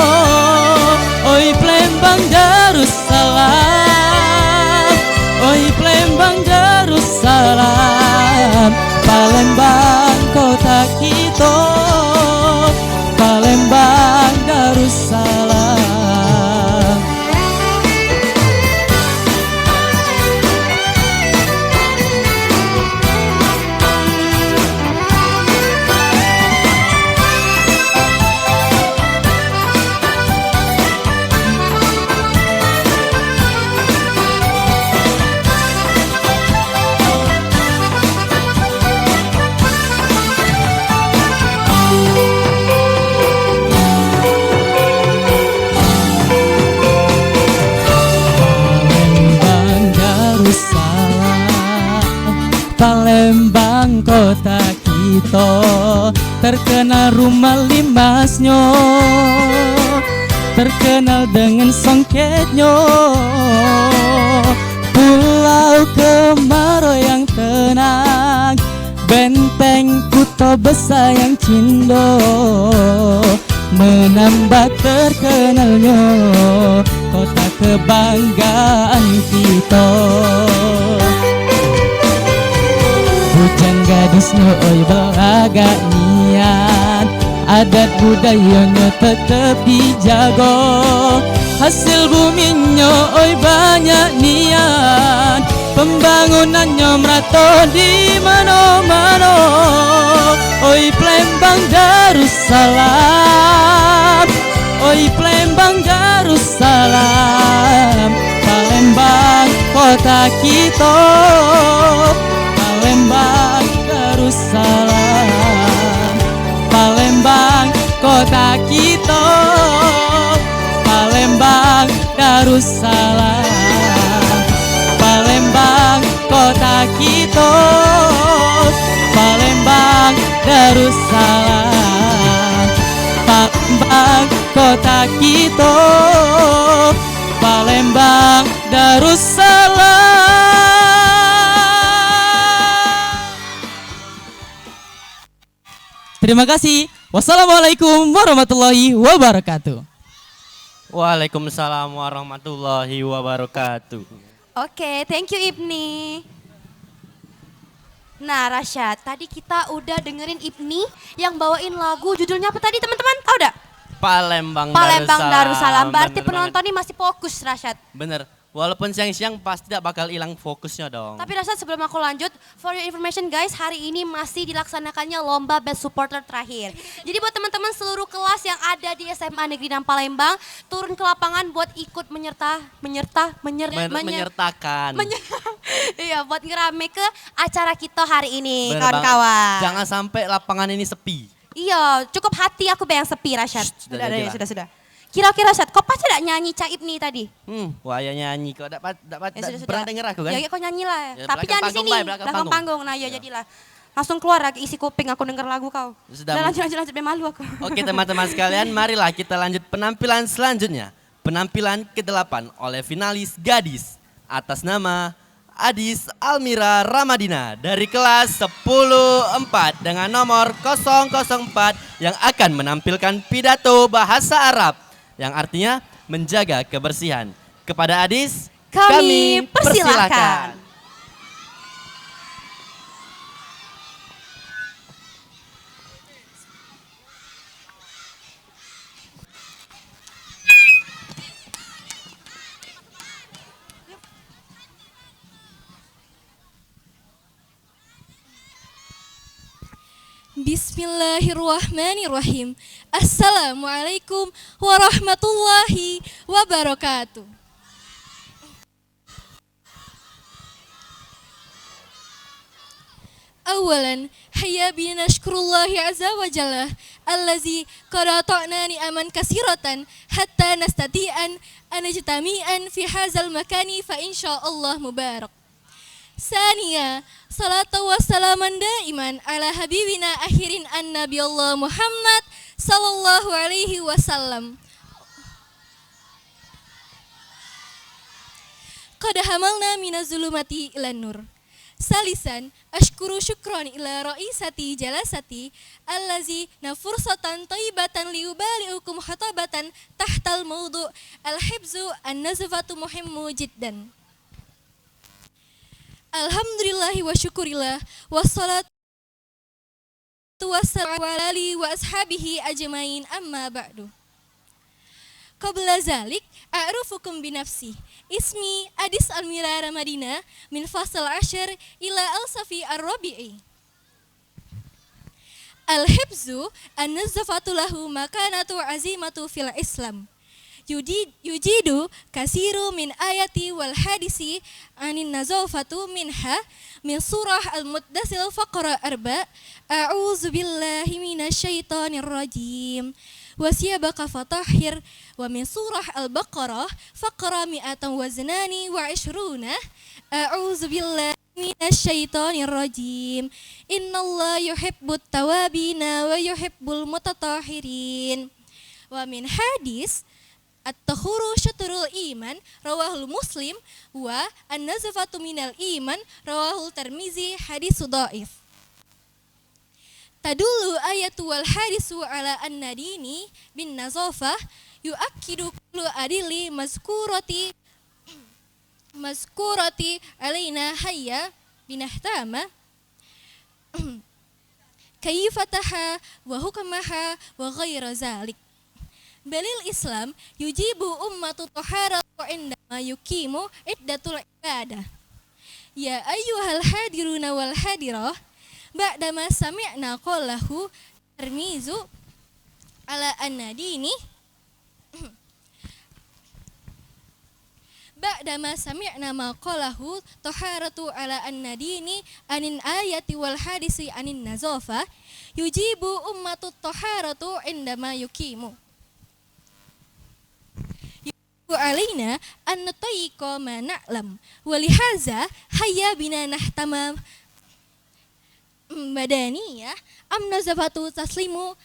Oi Palembang Darussalam, oi Palembang Darussalam, Palembang kota kita, Palembang Darussalam. Palembang kota kita, terkenal rumah limasnya, terkenal dengan songketnya, pulau kemarau yang tenang, Benteng Kuto Besa yang cindo menambah terkenalnya kota kebanggaan kita. Bujang gadis oi belaga niat, adat budayanya tetep dijaga. Hasil buminya oi banyak niat, pembangunannya merata di mana-mana. Oi Palembang Darussalam, oi Palembang Darussalam, Palembang kota kita, Palembang Darussalam, Palembang kota kita, Palembang Darussalam, Palembang kota kita, Palembang Darussalam, Palembang kota kita, Palembang Darussalam. Terima kasih. Wassalamualaikum warahmatullahi wabarakatuh. Waalaikumsalam warahmatullahi wabarakatuh. Oke, thank you Ibni. Nah Rasyad, tadi kita udah dengerin Ibni yang bawain lagu judulnya apa tadi teman-teman? Tahu udah? Palembang Darussalam. Berarti Bener penonton ini masih fokus Rasyad. Bener. Walaupun siang-siang pasti tidak bakal hilang fokusnya dong. Tapi Rasyad sebelum aku lanjut, for your information guys, hari ini masih dilaksanakannya lomba Best Supporter terakhir. Jadi buat teman-teman seluruh kelas yang ada di SMA Negeri 6 Palembang, turun ke lapangan buat ikut menyertakan. Iya, buat ngerame ke acara kita hari ini, Bener banget. kawan-kawan. Jangan sampai lapangan ini sepi. Iya, cukup hati aku yang sepi Rasyad. Sudah, Sudah. Kira-kira Rasyad, kok pas tidak nyanyi Caib nih tadi? Wah ya nyanyi kok dapat pernah denger aku kan? Ya kok nyanyi lah. Ya, Tapi belakang jangan di panggung, sini, Bay, belakang panggung. Nah ya jadilah. Langsung keluar lagi isi kuping aku denger lagu kau. Sudah. Lanjut, malu aku. Oke teman-teman sekalian, marilah kita lanjut penampilan selanjutnya. Penampilan ke-8 oleh finalis gadis atas nama Adis Almira Ramadina dari kelas 10-4 dengan nomor 004 yang akan menampilkan pidato bahasa Arab yang artinya menjaga kebersihan. Kepada Adis, kami persilakan. Bismillahirrahmanirrahim. Assalamualaikum warahmatullahi wabarakatuh. Awalan, hayya bina syukurullahi azza wa jalla allazi qad ata'na ni'aman kasiratan hatta nastati'an anajtami'an fi hadzal makani fa insyaallah mubarak. Saniya, salatu wassalaman daiman ala habibina akhirin an-nabi Allah Muhammad sallallahu alaihi wasallam. Qad hamalna minaz zulumati ilan nur. Salisan, ashkuru syukron ila raisati jalasati allazi nafursatan taibatan liubaliukum khatabatan tahtal mawdu al-hibzu an-nazfatu muhimmu jiddan. Alhamdulillahi wa syukurillah wassalatu wassalamu ala alihi wa ashabihi ajmain amma ba'du. Qabla zalik a'rufukum binafsi. Ismi Adis Almira Ramadina min fasal ashar ila al-safi ar-rabi'i. Al-hibzu an-nazafatu lahu makanatu azimatu fil Islam. Yujidu kasiru min ayati wal hadisi anin nazafatu minha min surah al-muddasil faqra arba a'udzu billahi minasyaitonir rajim wasiyabaka fatahhir wa min surah al-baqarah faqra mi'atan wa zinani wa ishruna a'udzu billahi minasyaitonir rajim innallaha yuhibbut tawabina wa yuhibbul mutatahhirin. Wa min hadis at-takhuru syatrul iman rawahul Muslim wa an-nazafatu minal iman rawahul Tirmizi hadis dhaif. Tadulu ayatu wal hadisu ala anna dini bin nazafah yu'akkidu kullu adili mazkurati alaina hayya binahtama kayfataha wa hukamaha wa ghaira zalik. Balil Islam yujibu ummatu taharatu indama yukimu iddatul ibadah. Ya ayyuhal hadiruna wal hadirah, ba'dama sami'na qawlahu termizu ala anna dini ba'dama sami'na ma qalahu taharatu ala anna dini anin ayati wal hadisi anin nazafa yujibu ummatu taharatu indama yukimu alaina an nutayyiqa ma na'lam walihaza hayya bina nahtama madaniyah am nazafatu taslimu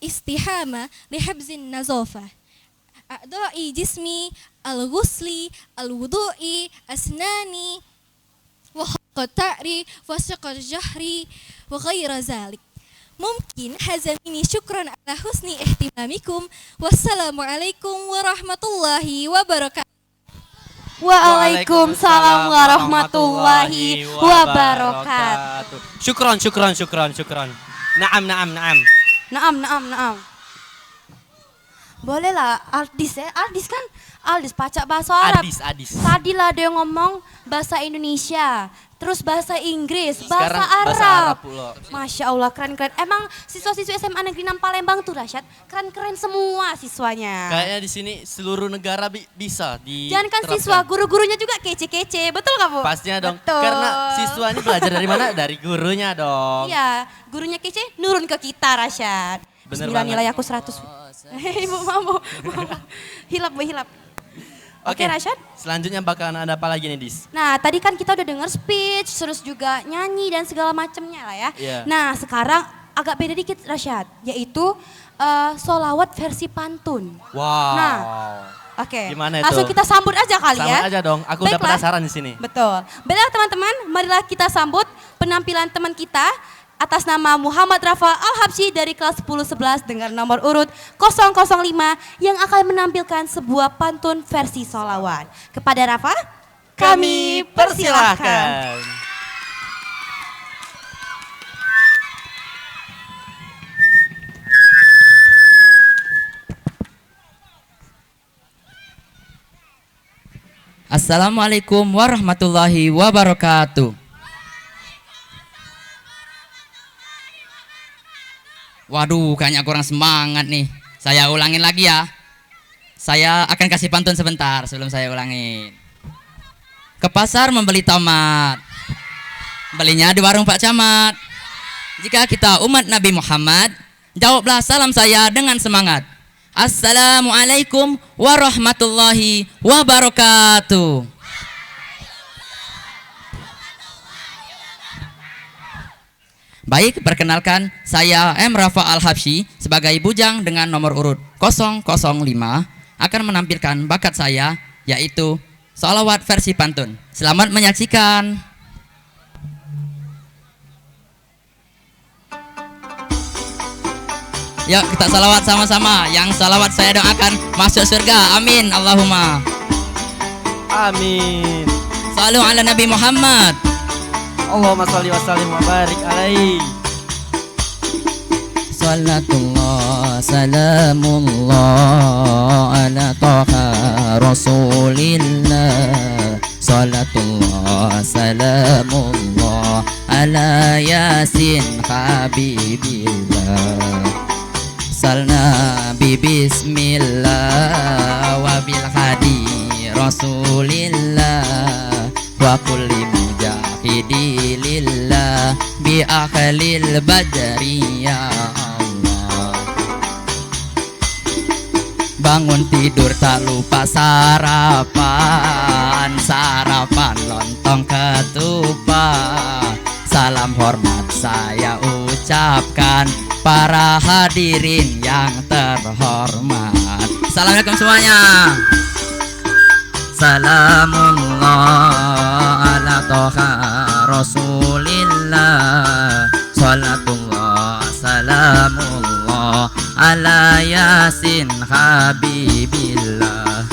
istihama lihibzin nazafah a'dha'i jismi al-ghusli al-wudu'i asnani wa qata'ri wa syaqal jahri wa ghaira zalik. Mungkin hadza minni syukran ala husni ihtimamikum. Wassalamualaikum warahmatullahi wabarakatuh. Waalaikumsalam warahmatullahi wabarakatuh. Syukran. Naam. Naam. Boleh lah, Aldis kan Aldis pacak bahasa Arab. Adis. Tadi lah dia ngomong bahasa Indonesia, terus bahasa Inggris, Sekarang bahasa Arab. pula. Masya Allah, keren-keren. Emang siswa-siswa SMA Negeri 6 Palembang tuh Rasyad, keren-keren semua siswanya. Kayaknya di sini seluruh negara bisa di. Jangan kan siswa, guru-gurunya juga kece-kece, betul nggak Bu? Pastinya dong, Betul. karena siswa ini belajar dari mana? Dari gurunya dong. Iya, gurunya kece, nurun ke kita Rasyad. Bener Bismillah, banget. nilai aku 100. Ibu mau. Hilap. Oke, Rasyad. Selanjutnya bakalan ada apa lagi nih, Dis? Nah, tadi kan kita udah dengar speech, terus juga nyanyi dan segala macamnya lah ya. Iya. Nah, sekarang agak beda dikit Rasyad, yaitu solawat versi pantun. Wow. Nah, oke. Gimana itu? Langsung kita sambut aja kali ya. Sambut aja dong, aku udah Baiklah. penasaran di sini. Betul. Baiklah teman-teman, marilah kita sambut penampilan teman kita atas nama Muhammad Rafa Al-Habsyi dari kelas 10-11 dengan nomor urut 005 yang akan menampilkan sebuah pantun versi solawat. Kepada Rafa, kami persilahkan. Assalamualaikum warahmatullahi wabarakatuh. Waduh, kayaknya kurang semangat nih. Saya ulangin lagi ya. Saya akan kasih pantun sebentar sebelum saya ulangin. Ke pasar membeli tomat, belinya di warung Pak Camat. Jika kita umat Nabi Muhammad, jawablah salam saya dengan semangat. Assalamualaikum warahmatullahi wabarakatuh. Baik, perkenalkan saya M. Rafa Al-Habsyi sebagai bujang dengan nomor urut 005 akan menampilkan bakat saya yaitu sholawat versi pantun. Selamat menyaksikan. Yuk kita salawat sama-sama. Yang salawat saya doakan masuk surga. Amin. Allahumma amin. Salu ala Nabi Muhammad. Allahumma sholli wa sallim wa barik alaihi. Salatullah salamullah ala taha rasulillah. Salatullah salamullah ala yasin habibillah. Salna bismillah wa bil hadi rasulillah wa kulli mujahidi lillah bi akhlil badri ya Allah. Bangun tidur tak lupa sarapan, sarapan lontong ketupat. Salam hormat saya ucapkan para hadirin yang terhormat. Assalamualaikum semuanya. Salamullah ala toha rasulillah. Salatullah salamullah ala yasin habibillah.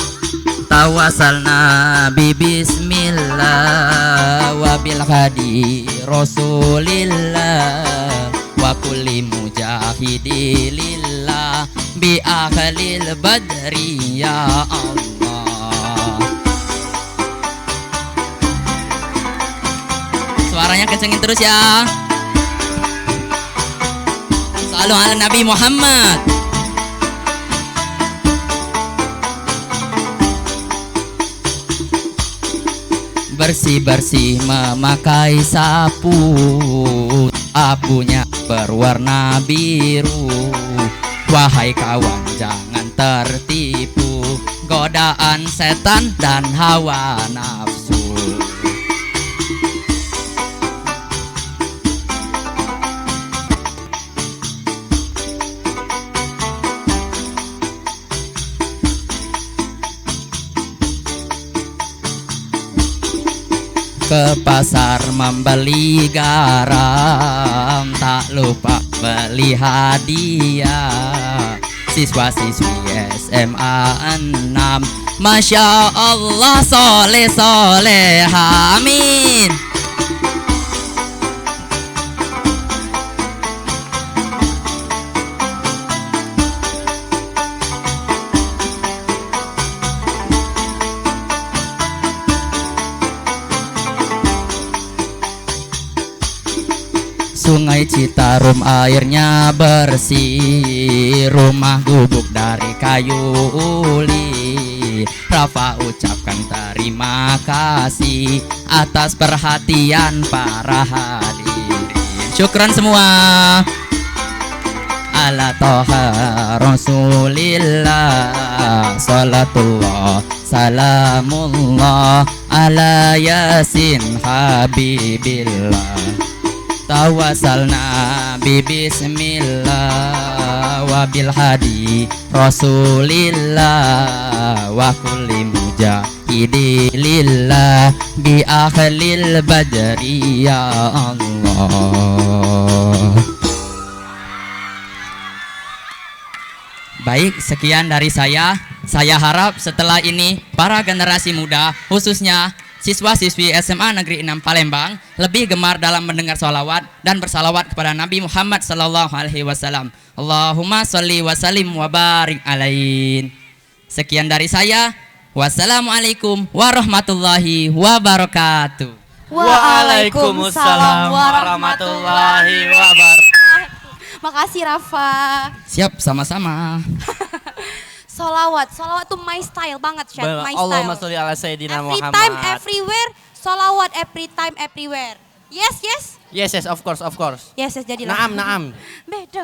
Tawasalna bi bismillah wa bil hadi rasulillah wa kulli mujahidilillah bi ahlil badri ya Allah. Suaranya kencengin terus ya. Salam ala Nabi Muhammad. Bersih-bersih memakai sapu, apunya berwarna biru. Wahai kawan jangan tertipu, godaan setan dan hawa nafsu. Ke pasar membeli garam, tak lupa beli hadiah. Siswa-siswi SMA 6, Masya Allah soleh soleh, amin. Sungai Citarum airnya bersih, rumah gubuk dari kayu uli. Rafa ucapkan terima kasih atas perhatian para hadirin. Syukran semua. Ala toha rasulillah, salatullah salamullah ala yasin habibillah. Tawasalna bi bismillah wa bil hadi rasulillah wa kulli mujahidilillah bi ahlil badri ya Allah. Baik, sekian dari saya. Saya harap setelah ini para generasi muda, khususnya siswa-siswi SMA Negeri 6 Palembang, lebih gemar dalam mendengar sholawat dan bersalawat kepada Nabi Muhammad sallallahu alaihi wasallam. Allahumma sholli wa sallim wa barik alaihi. Sekian dari saya. Wassalamualaikum warahmatullahi wabarakatuh. Waalaikumsalam warahmatullahi wabarakatuh. Makasih Rafa. Siap, sama-sama. Solawat tuh my style banget, Chef. My style. Allahumma sholli ala Sayyidina Every Muhammad. time, everywhere, solawat every time, everywhere. Yes, yes. Yes, of course. Yes, jadilah. Naam. Beda.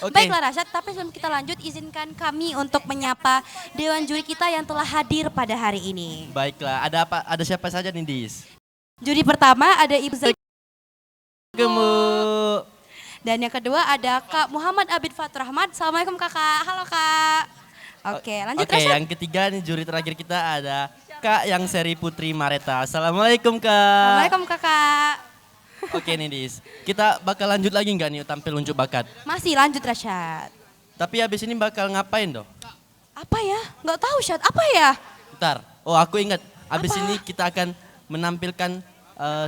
Oke. Baiklah Rasyad, tapi sebelum kita lanjut, izinkan kami untuk menyapa Dewan Juri kita yang telah hadir pada hari ini. Baiklah, ada apa? Ada siapa saja nih, Dis? Juri pertama ada Ibu Gemu. Dan yang kedua ada Kak Muhammad Abid Fatur Rahmat. Assalamualaikum Kakak. Halo Kak. Oke, lanjut Oke, Rasyad. yang ketiga nih juri terakhir kita ada Kak Yang Seri Putri Mareta. Assalamualaikum Kak. Assalamualaikum Kakak. Oke nih Dis, kita bakal lanjut lagi nggak nih tampil unjuk bakat? Masih lanjut Rasyad. Tapi habis ini bakal ngapain dong? Apa ya? Nggak tahu Syad, apa ya? Bentar, oh aku ingat, habis ini kita akan menampilkan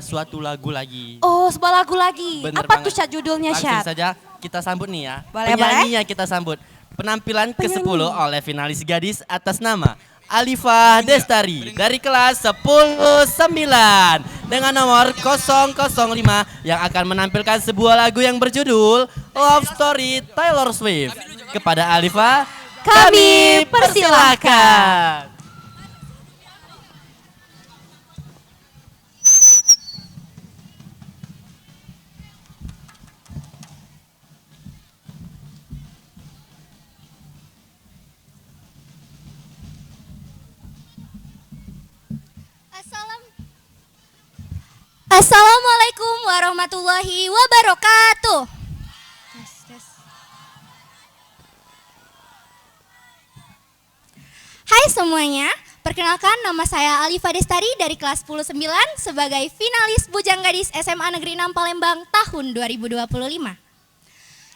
suatu lagu lagi. Oh, sebuah lagu lagi. Bener Apa banget. tuh Syad judulnya Langsung Syad? saja kita sambut nih ya. Boleh, Penyanyinya kita sambut. Penampilan ke-10 oleh finalis gadis atas nama Alifah Destari dari kelas 10-9 dengan nomor 005 yang akan menampilkan sebuah lagu yang berjudul Love Story Taylor Swift. Kepada Alifah kami persilahkan. Assalamualaikum warahmatullahi wabarakatuh. Hai semuanya, perkenalkan nama saya Alifah Destari dari kelas 10-9 sebagai finalis Bujang Gadis SMA Negeri 6 Palembang tahun 2025.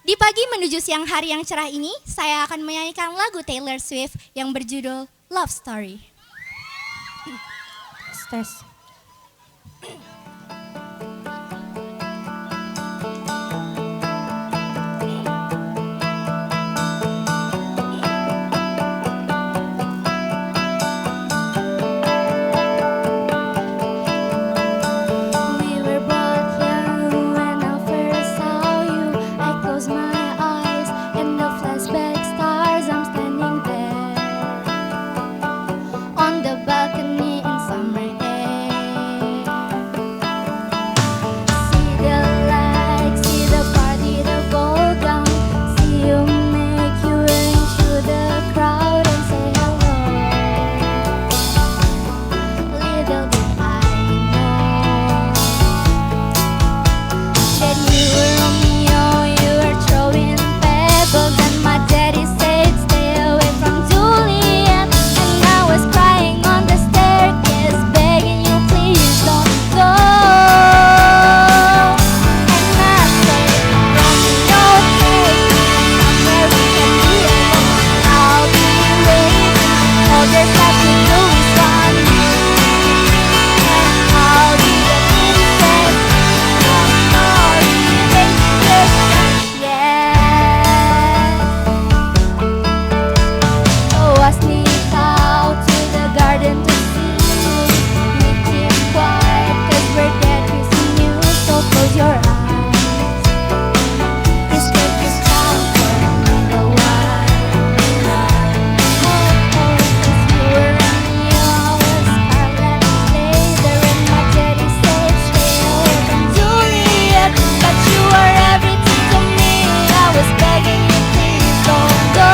Di pagi menuju siang hari yang cerah ini, saya akan menyanyikan lagu Taylor Swift yang berjudul Love Story. Tes. We were both young when I first saw you. I close my eyes and the flashback stars. I'm standing there on the balcony in summer air. See the lights, see the party, the ball gown. See you make your way through the crowd and say hello. Little did I know that you were Romeo, you were throwing pebbles, and my daddy said stay away from Juliet. And I was crying on the staircase, begging you please don't go. And I said, Romeo, take me somewhere we can be alone. I'll be waiting, all there's left to do is run. And I'll be the princess. Oh, I sneak out to the garden to see you. We keep quiet 'cause we're dead missing you. So close your eyes. This trip is time for a little while. Oh, 'cause you were Romeo, I was Scarlet. Later in my daddy said stay away from Juliet, but you were everything to me. I was begging you, please don't go.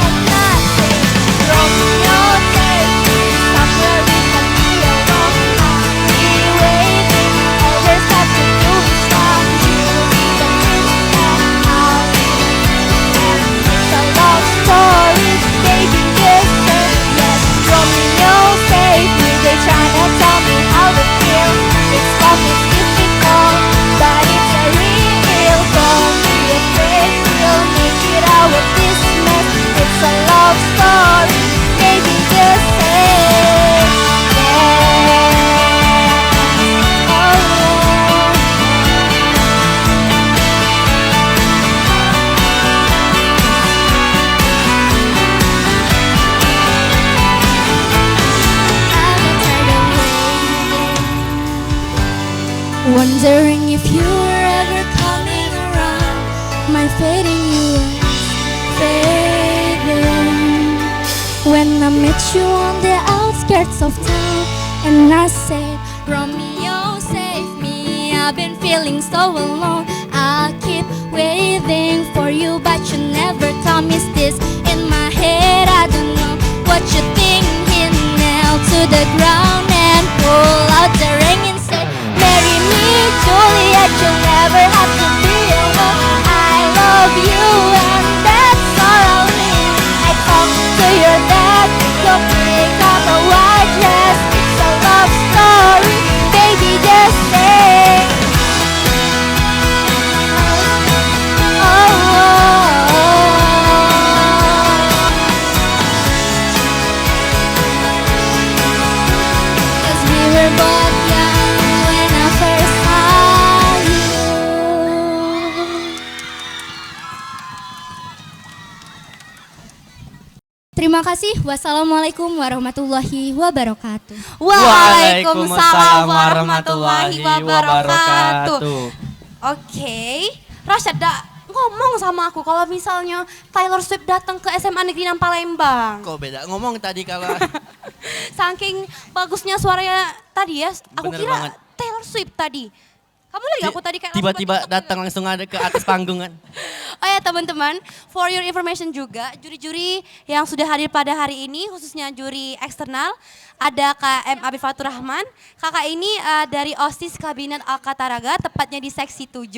And I said, Romeo, take me somewhere we can be alone. I'll be waiting, all there's left to do is run. You be the prince and I'll be the princess. It's a love story, baby, just say yes. Romeo, save me, they tryna tell me how to feel. It's love is difficult, but it's a real. Don't be afraid, we'll make it out of this mess. It's a love story, baby, just say yes. Oh. Wondering if you were ever coming around. My fate in you was fading when I met you on the outskirts of town, and I said, Romeo, save me. I've been feeling so alone. I'll keep waiting for you, but you never told me this. In my head, I don't know what you're thinking. Nail to the ground and pull out the ring and say, marry me, Juliet. You'll never have to be alone. I love you, and that's all I'll need. I talk to your dad, you'll pick up a white dress. It's a love story, baby, just say. Cause we were both young when I first saw you. Terima kasih. Wassalamualaikum warahmatullahi wabarakatuh. Waalaikumsalam warahmatullahi wabarakatuh. Oke, Rasyada ngomong sama aku kalau misalnya Taylor Swift datang ke SMA Negeri 6 Palembang. Kok beda ngomong tadi kalau Saking bagusnya suaranya tadi ya, aku Bener kira banget. Taylor Swift tadi. Kamu lihat aku tadi kayak tiba-tiba datang langsung ada ke atas panggung kan. Oh ya teman-teman, for your information juga, juri-juri yang sudah hadir pada hari ini, khususnya juri eksternal, ada Kak M. Abi Fatur Rahman. Kakak ini dari OSIS Kabinet Alkataraga, tepatnya di seksi 7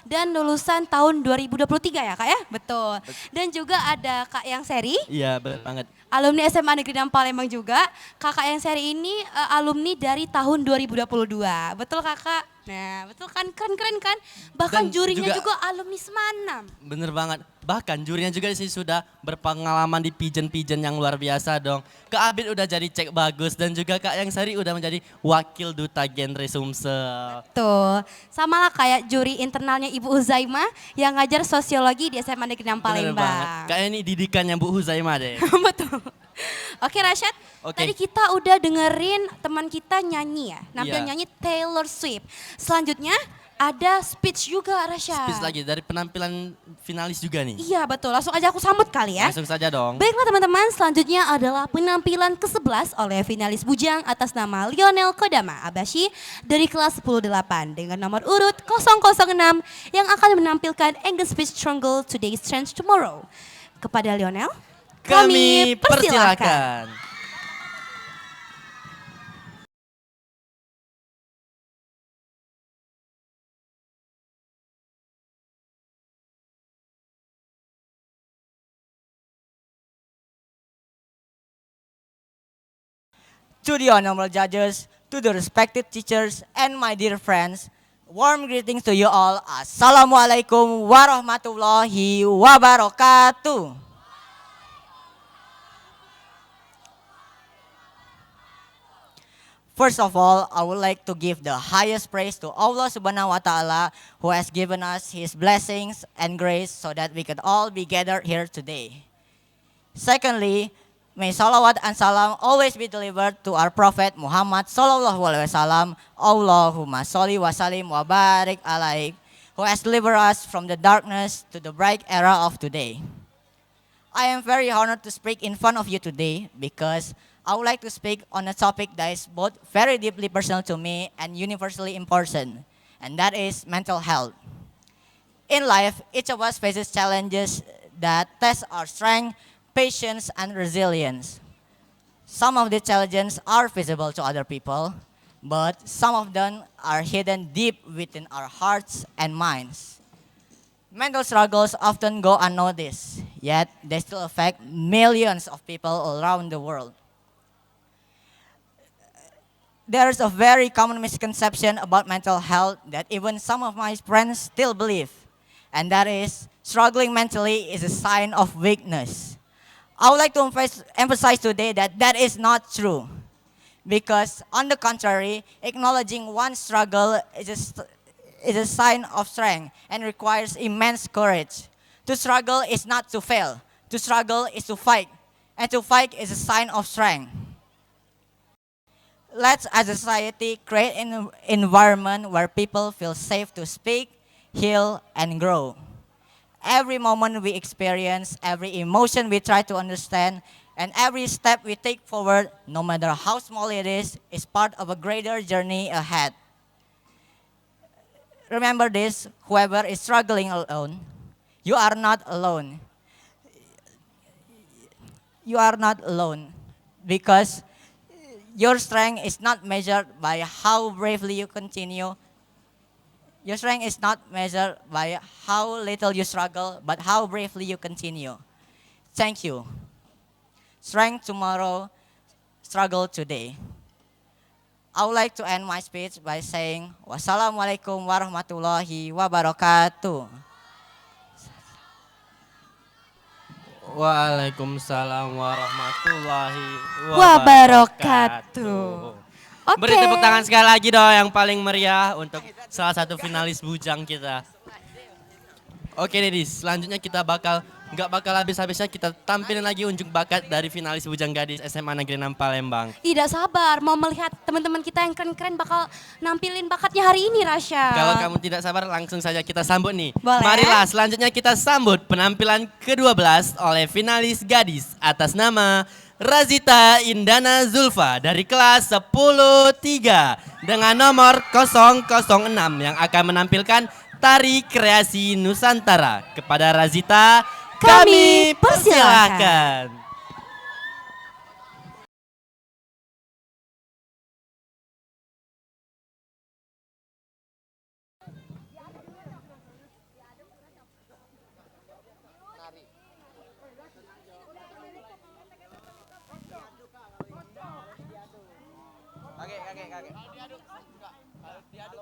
dan lulusan tahun 2023 ya Kak ya? Betul. Dan juga ada Kak Yang Seri. Iya benar banget. Alumni SMA Negeri 6 Palembang juga. Kakak Yang Seri ini alumni dari tahun 2022. Betul Kakak? Nah, betul kan, keren kan? Bahkan Dan jurinya juga- juga alumni Semanam. Bener banget. Bahkan jurinya juga sih sudah berpengalaman di pigeon-pigeon yang luar biasa dong. Kak Abid udah jadi cek bagus dan juga Kak Yang Sari udah menjadi wakil duta genre Sumsel. Tuh, sama lah kayak juri internalnya Ibu Uzaima yang ngajar sosiologi di SMA Negeri 6 Bener banget. Palembang. Kayaknya ini didikannya Bu Huzaimah deh. Betul. Oke Rashad, Oke. tadi kita udah dengerin teman kita nyanyi ya, nampil Iya. nyanyi Taylor Swift. Selanjutnya ada speech juga Rashad. Speech lagi dari penampilan finalis juga nih. Iya betul, langsung aja aku sambut kali ya. Langsung saja dong. Baiklah teman-teman, selanjutnya adalah penampilan ke-11 oleh finalis Bujang atas nama Lionel Kodama Abashi dari kelas 10-8 dengan nomor urut 006 yang akan menampilkan English Speech Struggle Today's Strange Tomorrow. Kepada Lionel, kami persilakan. To the honorable judges, to the respected teachers, and my dear friends, warm greetings to you all. Assalamualaikum warahmatullahi wabarakatuh. First of all, I would like to give the highest praise to Allah Subhanahu wa Ta'ala who has given us His blessings and grace so that we could all be gathered here today. Secondly, may salawat and salam always be delivered to our Prophet Muhammad Sallallahu Alaihi Wasallam. Allahumma salli wa salim wa barik alaih, who has delivered us from the darkness to the bright era of today. I am very honored to speak in front of you today because I would like to speak on a topic that is both very deeply personal to me and universally important, and that is mental health. In life, each of us faces challenges that test our strength, patience, and resilience. Some of the challenges are visible to other people, but some of them are hidden deep within our hearts and minds. Mental struggles often go unnoticed, yet they still affect millions of people around the world. There is a very common misconception about mental health that even some of my friends still believe, and that is struggling mentally is a sign of weakness. I would like to emphasize today that that is not true, because on the contrary, acknowledging one's struggle is a sign of strength and requires immense courage. To struggle is not to fail. To struggle is to fight, and to fight is a sign of strength. Let's, as a society, create an environment where people feel safe to speak, heal, and grow. Every moment we experience, every emotion we try to understand, and every step we take forward, no matter how small it is part of a greater journey ahead. Remember this, whoever is struggling alone, you are not alone. You are not alone, because your strength is not measured by how bravely you continue. Your strength is not measured by how little you struggle, but how bravely you continue. Thank you. Strength tomorrow, struggle today. I would like to end my speech by saying, Wassalamualaikum warahmatullahi wabarakatuh. Waalaikumsalam warahmatullahi Wabarakatuh. Oke. Beri tepuk tangan sekali lagi dong yang paling meriah untuk salah satu finalis Bujang kita. Oke Dedis, selanjutnya kita nggak bakal habis-habisnya kita tampilin lagi unjuk bakat dari finalis Bujang Gadis SMA Negeri 6 Palembang. Tidak sabar mau melihat teman-teman kita yang keren-keren bakal nampilin bakatnya hari ini Rasya. Kalau kamu tidak sabar langsung saja kita sambut nih. Boleh. Marilah selanjutnya kita sambut penampilan ke-12 oleh finalis gadis atas nama Razita Indana Zulfa dari kelas 10-3 dengan nomor 006 yang akan menampilkan Tari Kreasi Nusantara. Kepada Razita kami persilakan. Laju.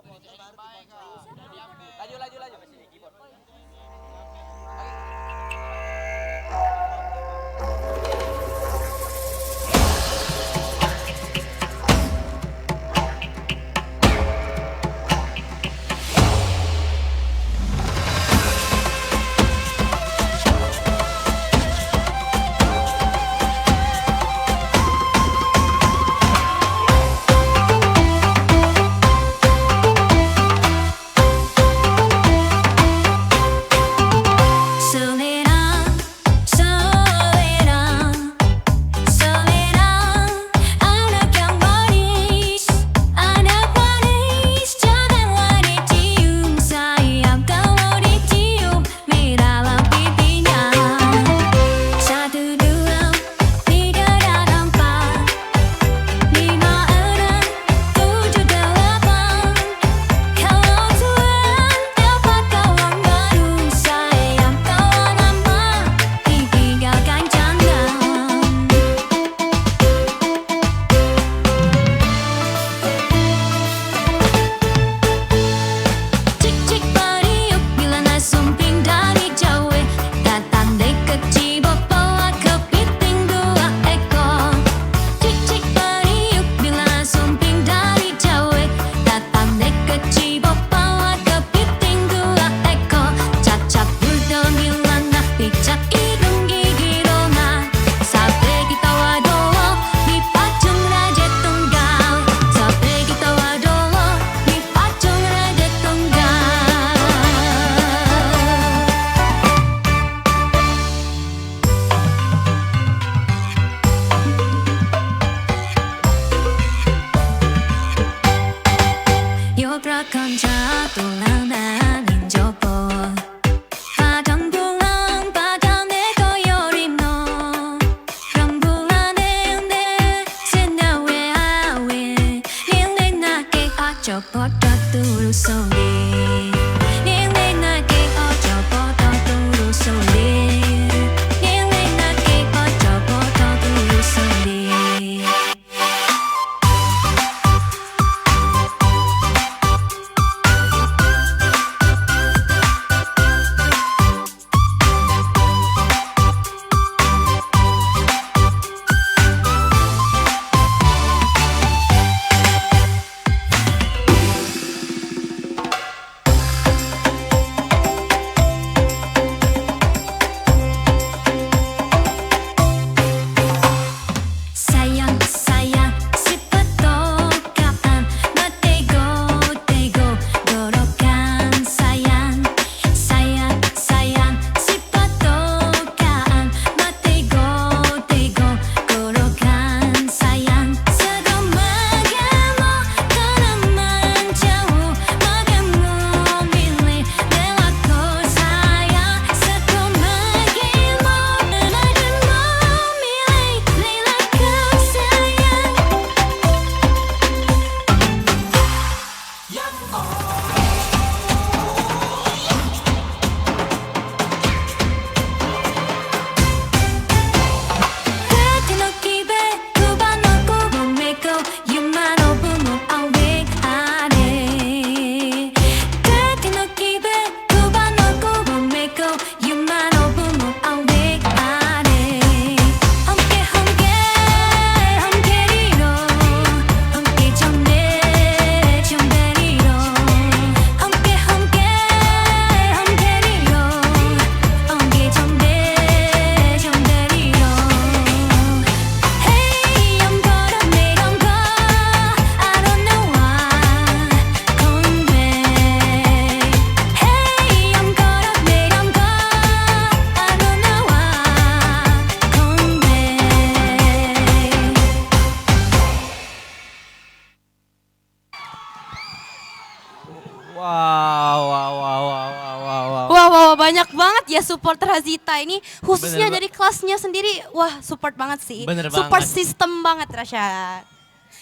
Wow, banyak banget ya supporter Hazita ini, khususnya Bener, dari kelasnya sendiri. Wah, support banget sih. Bener Support banget. system banget Rasyad.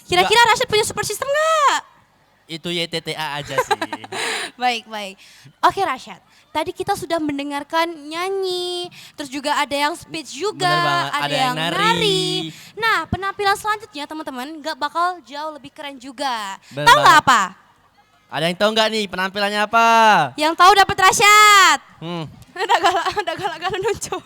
Kira-kira Rasyad punya support system nggak? Itu YTTA aja sih. Baik. Oke Rasyad, tadi kita sudah mendengarkan nyanyi, terus juga ada yang speech juga, Bener banget, ada yang nari. Nah, penampilan selanjutnya teman-teman nggak bakal jauh lebih keren juga. Bener Tahu nggak banget. apa? Ada yang tahu nggak nih penampilannya apa? Yang tahu dapat rasyat. Udah galak-galak nunjuk.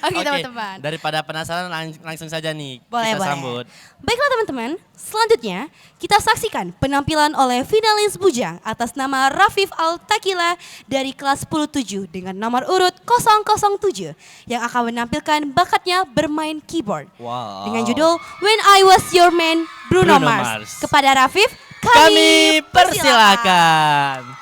Oke Oke, teman-teman. daripada penasaran langsung saja nih Boleh, kita boleh. sambut. Baiklah teman-teman, selanjutnya kita saksikan penampilan oleh finalis Bujang atas nama Rafif Al-Takila dari kelas 10-7 dengan nomor urut 007 yang akan menampilkan bakatnya bermain keyboard. Wow. Dengan judul When I Was Your Man Bruno, Bruno Mars. Mars. Kepada Rafif, Kami persilakan.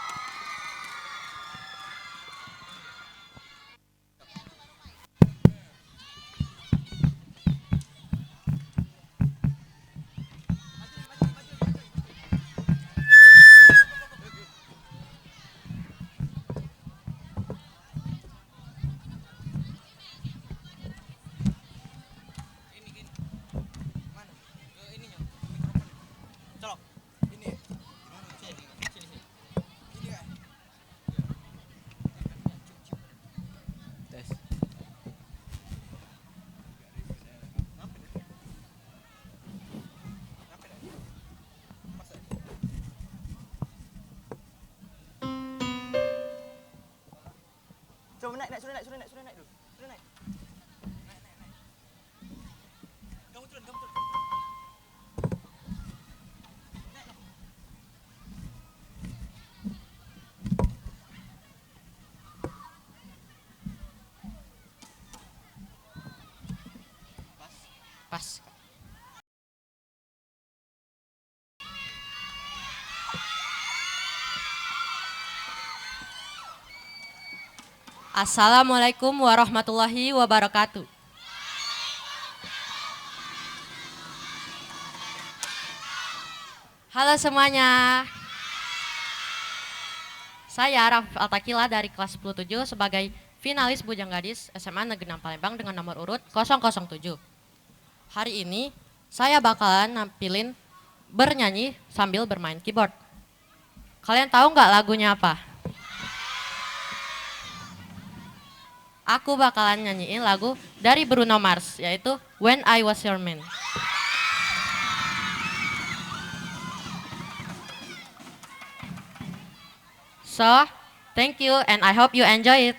Coba naik, suruh naik dulu. Suruh naik. Kamu turun. Pas. Assalamualaikum warahmatullahi wabarakatuh. Halo semuanya. Saya Rafif Al-Takila dari kelas 10-7 sebagai finalis Bujang Gadis SMA Negeri 6 Palembang dengan nomor urut 007. Hari ini saya bakalan nampilin bernyanyi sambil bermain keyboard. Kalian tahu nggak lagunya apa? Aku bakalan nyanyiin lagu dari Bruno Mars, yaitu When I Was Your Man. So, thank you and I hope you enjoy it.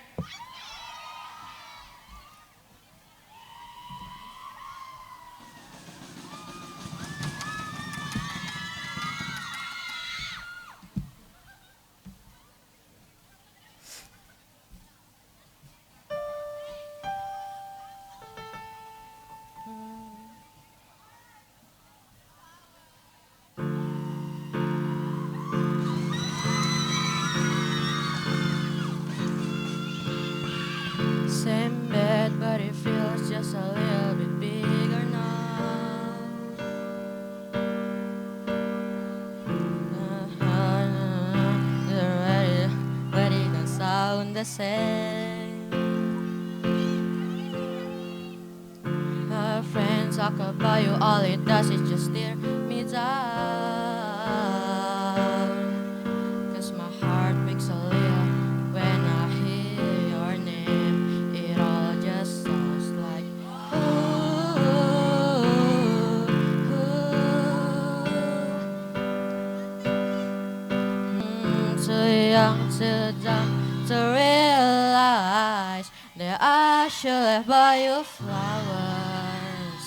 Same bed, but it feels just a little bit bigger now. But it don't sound the same. My friends talk about you, all it does is just tear me down. 'Cause my heart breaks a little when I hear your name. It all just sounds like too young, too dumb to realize that I should have bought you flowers.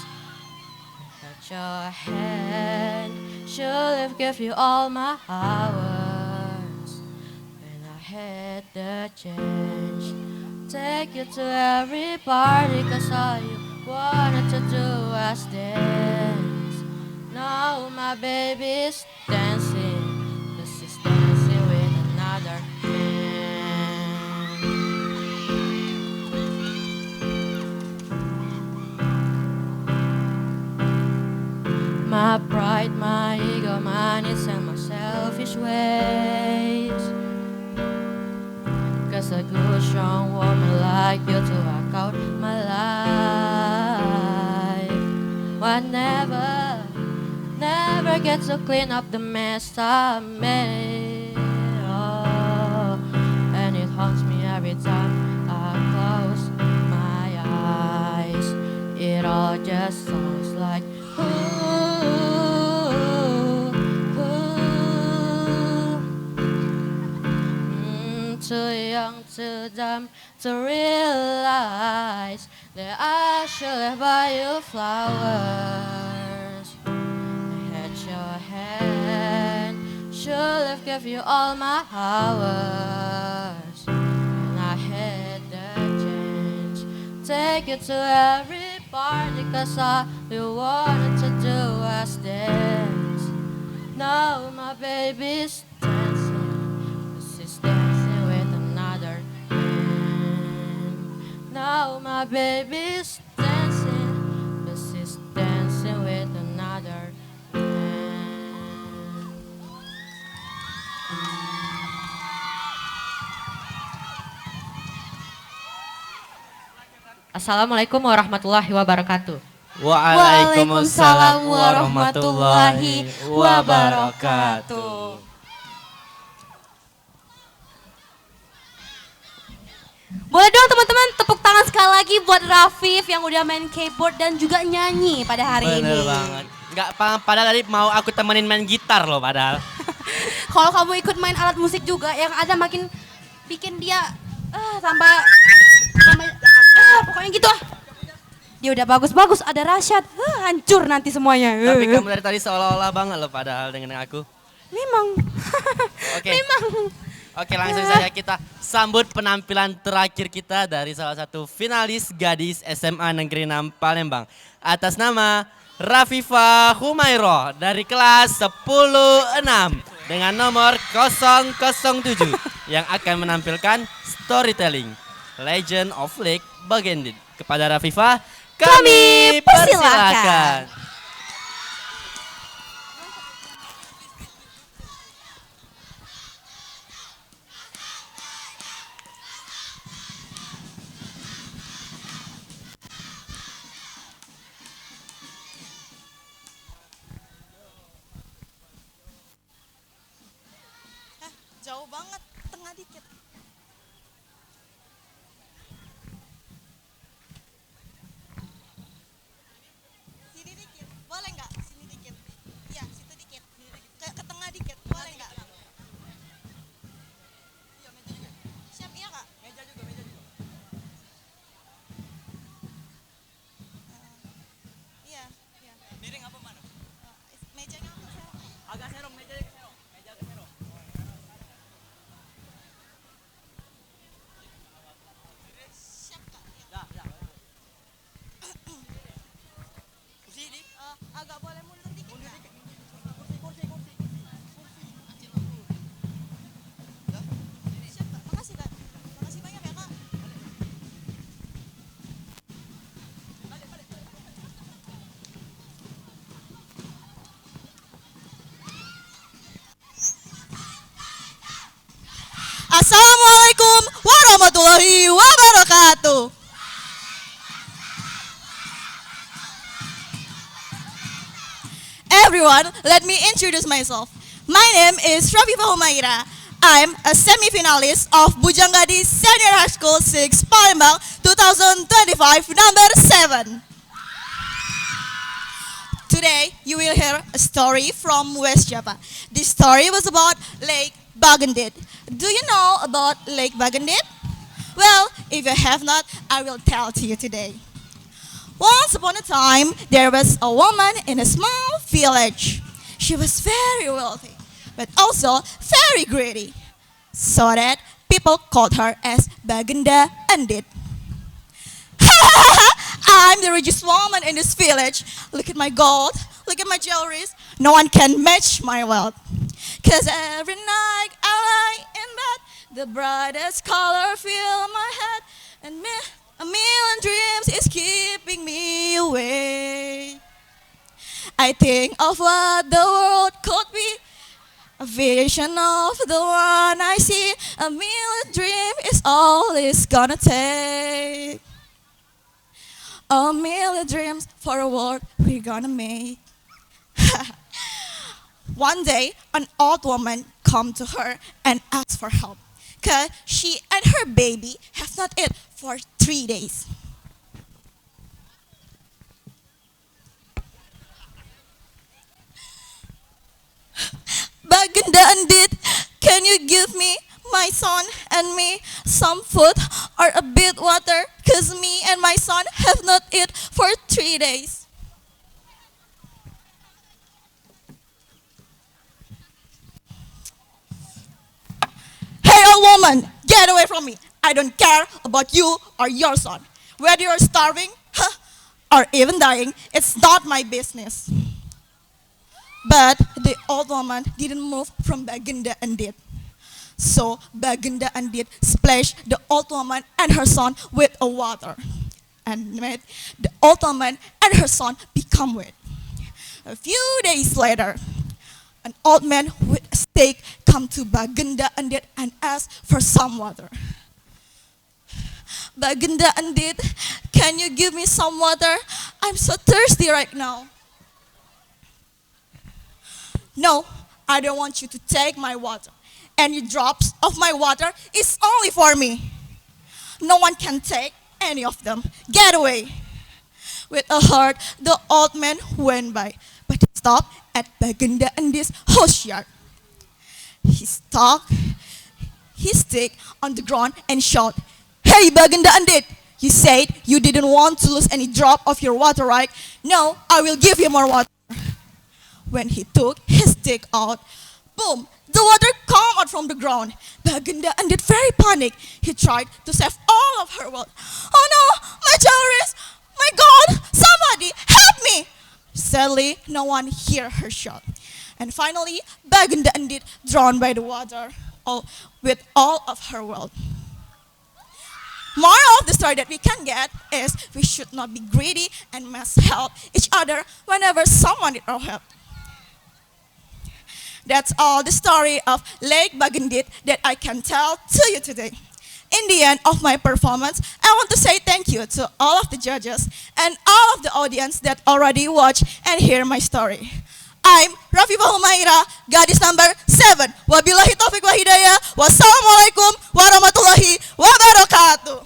That your hand should have give you all my hours. When I had the chance, take you to every party, 'cause all you wanted to do was dance. Now my baby's dancing, 'cause she's dancing with another man. My pride, my ego, my needs and my selfish ways. 'Cause a good strong woman like you to walk out my life. But never get to clean up the mess I made. Oh, and it haunts me every time I close my eyes. It all just sounds like ooh, ooh. young, too dumb to realize that I should have bought you flowers. I had your hand, should have give you all my hours. And I had the chance, take you to every party, cause all you wanted to do was dance. Now my baby's dancing, she's dancing with another man. Now my baby's dancing, but she's dancing with another man. Assalamualaikum warahmatullahi wabarakatuh. Waalaikumsalam warahmatullahi wabarakatuh. Boleh dong teman-teman tepuk tangan sekali lagi buat Rafif yang udah main keyboard dan juga nyanyi pada hari ini. Bener banget. Enggak, padahal tadi mau aku temenin main gitar loh padahal. Kalau kamu ikut main alat musik juga yang ada makin bikin dia tambah pokoknya gitu ah. Dia udah bagus-bagus, ada Rashad, hancur nanti semuanya. Tapi kamu dari tadi seolah-olah banget loh padahal dengan aku. Memang. Oke. Oke, langsung saja kita sambut penampilan terakhir kita dari salah satu finalis gadis SMA Negeri 6 Palembang. Atas nama Rafifah Humairah dari kelas 10-6 dengan nomor 007 yang akan menampilkan storytelling Legend of Lake Bagendit. Kepada Rafifah, kami persilakan. Jauh banget, tengah dikit. Sini dikit, boleh nggak? Sini dikit. Iya, situ dikit. Ke tengah dikit, boleh nggak? Iya, meja juga. Siap, iya kak? Meja juga. Iya. Miring apa mana? Mejanya apa? Agak serong, meja agak serong. Agak boleh mundur dikit nggak? Kursi. Siap kak, makasih kak. Makasih banyak ya kak. Assalamualaikum warahmatullahi wabarakatuh. Everyone, let me introduce myself. My name is Rafifah Humairah. I'm a semi-finalist of Bujanggadi Senior High School 6 Palembang 2025 number 7. Today, you will hear a story from West Java. This story was about Lake Bagendit. Do you know about Lake Bagendit? Well, if you have not, I will tell to you today. Once upon a time, there was a woman in a small village. She was very wealthy, but also very greedy, so that people called her as Bagenda Andit. I'm the richest woman in this village. Look at my gold, look at my jewelries. No one can match my wealth. Cause every night I lie in bed, the brightest color fill my head, and a million dreams is keeping me awake. I think of what the world could be, a vision of the one I see. A million dream is all it's gonna take. A million dreams for a world we're gonna make. One day, an old woman come to her and ask for help, cause she and her baby have not eaten for 3 days. Bagenda Andit, can you give me my son and me some food or a bit water, cause me and my son have not eat for 3 days. Hey old woman, get away from me. I don't care about you or your son. Whether you're starving or even dying, it's not my business. But the old woman didn't move from Baginda Andit. So Baginda Andit splashed the old woman and her son with a water and made the old woman and her son become wet. A few days later, an old man with a stake come to Baginda Andit and asked for some water. Baginda Andit, can you give me some water? I'm so thirsty right now. No, I don't want you to take my water. Any drops of my water is only for me. No one can take any of them. Get away. With a heart, the old man went by, but he stopped at Baginda Andit's house yard. He stuck his stick on the ground and shouted, "Hey Baginda Andit, you said you didn't want to lose any drop of your water, right? No, I will give you more water." When he took his stick out, boom, the water came out from the ground. Baginda Andit very panicked. He tried to save all of her wealth. "Oh no, my jewelries! My God, somebody help me!" Sadly, no one heard her shout. And finally, Baginda Andit drowned by the water with all of her wealth. Moral of the story that we can get is we should not be greedy and must help each other whenever someone needs our help. That's all the story of Lake Bagindit that I can tell to you today. In the end of my performance, I want to say thank you to all of the judges and all of the audience that already watch and hear my story. I'm Rafifah Humaira, gadis number 7. Wabillahi taufiq wa hidayah. Wassalamualaikum warahmatullahi wabarakatuh.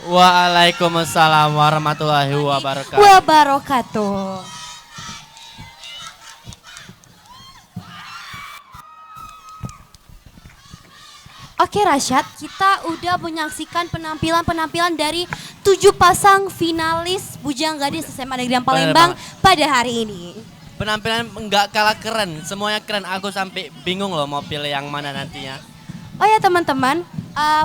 Waalaikumsalam warahmatullahi wabarakatuh. Oke Rashad, kita udah menyaksikan penampilan-penampilan dari 7 pasang finalis Bujang Gadis SMA Negeri Palembang pada hari ini. Penampilan nggak kalah keren, semuanya keren. Aku sampai bingung loh mau pilih yang mana nantinya. Oh ya teman-teman,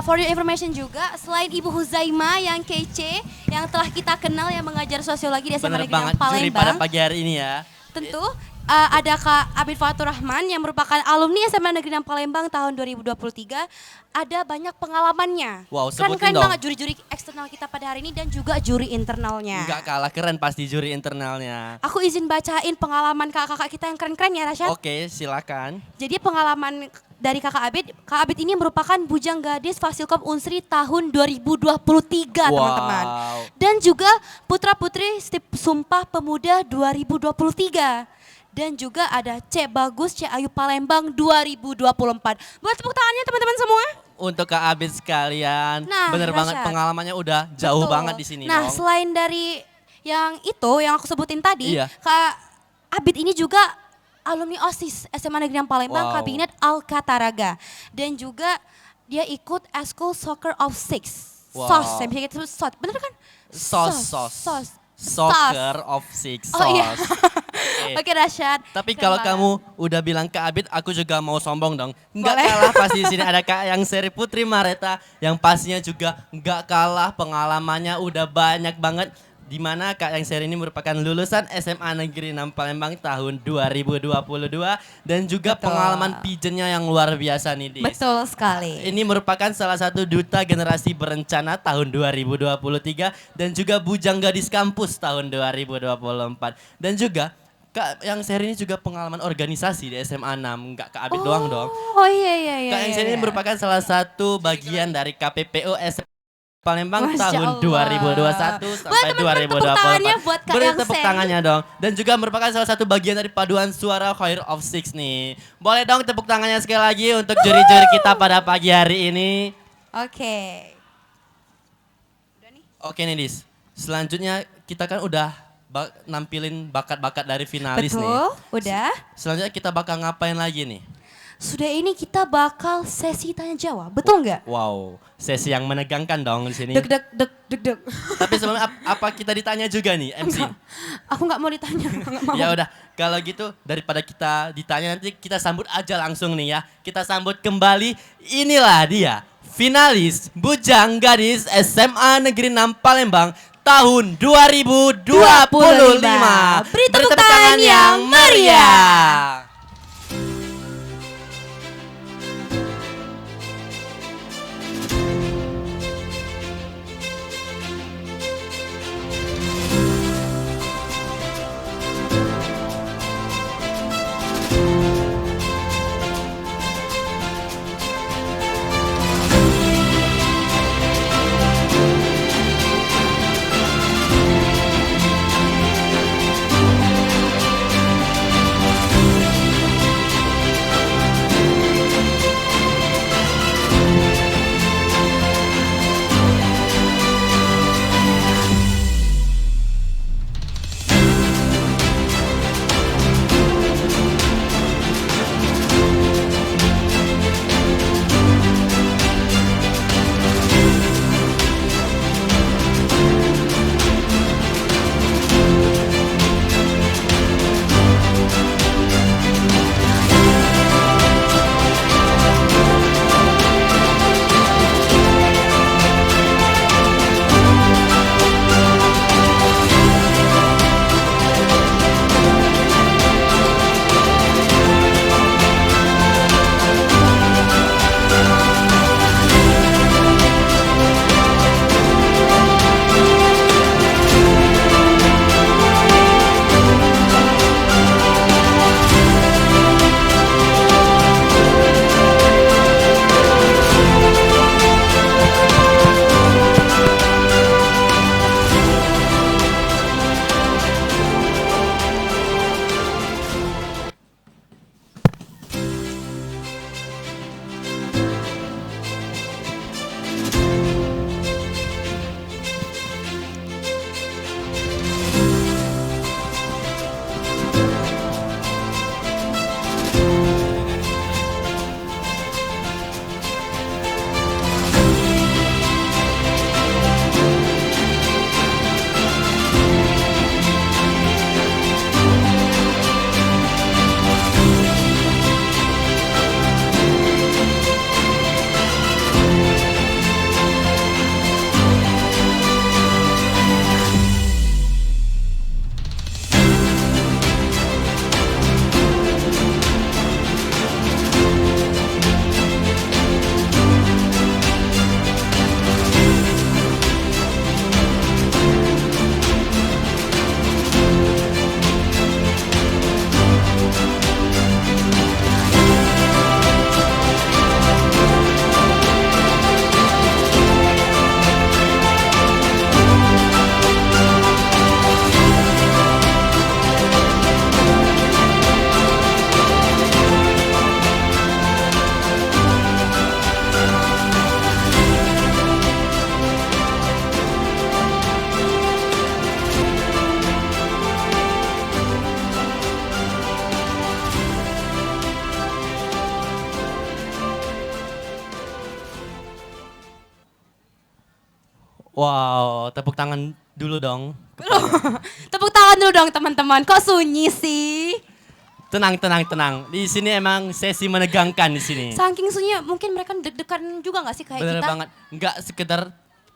for your information juga, selain Ibu Huzaima yang kece, yang telah kita kenal yang mengajar sosiologi di SMA Bener Negeri banget, juri pada Palembang. pagi hari ini ya. Tentu ada Kak Abid Fatur Rahman yang merupakan alumni SMA Negeri Palembang tahun 2023. Ada banyak pengalamannya. Wow, Keren sebutin dong. banget juri-juri eksternal kita pada hari ini dan juga juri internalnya. Nggak kalah keren pasti juri internalnya. Aku izin bacain pengalaman kakak-kakak kita yang keren-keren ya Rasyad. Oke, silakan. Jadi pengalaman dari Kak Abid ini merupakan Bujang Gadis Fasilkom Unsri tahun 2023 teman-teman. Dan juga Putra Putri Sumpah Pemuda 2023. Dan juga ada C Bagus, C Ayu Palembang 2024. Buat tepuk tangannya teman-teman semua. Untuk Kak Abid sekalian, Nah, bener banget Rasyad. pengalamannya udah jauh Betul. banget di sini. Nah dong. selain dari yang itu yang aku sebutin tadi, Iya. Kak Abid ini juga alumni OSIS SMA Negeri Palembang, Wow. Kabinet Alkataraga. Dan juga dia ikut School Soccer of Six. Wow. SOS, saya bisa gitu, SOS, bener kan? Sos. Soccer of Six. Oh iya. Oke. Oke Rasyad. Tapi Keren kalau banget. kamu udah bilang ke Abid, aku juga mau sombong dong. Nggak Boleh. kalah pasti di sini ada Kak yang Seri Putri Mareta yang pastinya juga nggak kalah pengalamannya udah banyak banget. Di mana Kak yang Seri ini merupakan lulusan SMA Negeri 6 Palembang tahun 2022 dan juga pengalaman pijennya yang luar biasa nih, Dis. Betul sekali. Ini merupakan salah satu duta generasi berencana tahun 2023 dan juga Bujang Gadis Kampus tahun 2024. Dan juga Kak yang Seri ini juga pengalaman organisasi di SMA 6, nggak Kak Abid doang dong. Oh iya. Kak yang Seri ini merupakan salah satu bagian dari KPPO SMA Palembang Masya tahun Allah. 2021 sampai Boleh teman-teman tepuk 2024. tangannya buat Kak Beri yang tepuk Seri. tangannya dong. Dan juga merupakan salah satu bagian dari paduan suara Choir of Six nih. Boleh dong tepuk tangannya sekali lagi untuk juri-juri kita pada pagi hari ini. Oke. Oke nih Dis, selanjutnya kita kan udah nampilin bakat-bakat dari finalis nih. Betul, udah. Selanjutnya kita bakal ngapain lagi nih? sudah ini kita bakal sesi tanya jawab, betul nggak? Wow, sesi yang menegangkan dong di sini. Deg deg deg deg deg. Tapi sebelumnya apa kita ditanya juga nih MC? Aku nggak mau ditanya, nggak mau. Ya udah, kalau gitu daripada kita ditanya nanti kita sambut aja langsung nih ya. Kita sambut kembali, inilah dia finalis Bujang Gadis SMA Negeri 6 Palembang tahun 2025. Beri tepuk tangan yang meriah. Wow, tepuk tangan dulu dong. Tepuk tangan dulu dong teman-teman. Kok sunyi sih? Tenang, tenang, tenang. Di sini emang sesi menegangkan di sini. Saking sunyi mungkin mereka deg-degan juga gak sih kayak Bener kita? banget. Enggak sekedar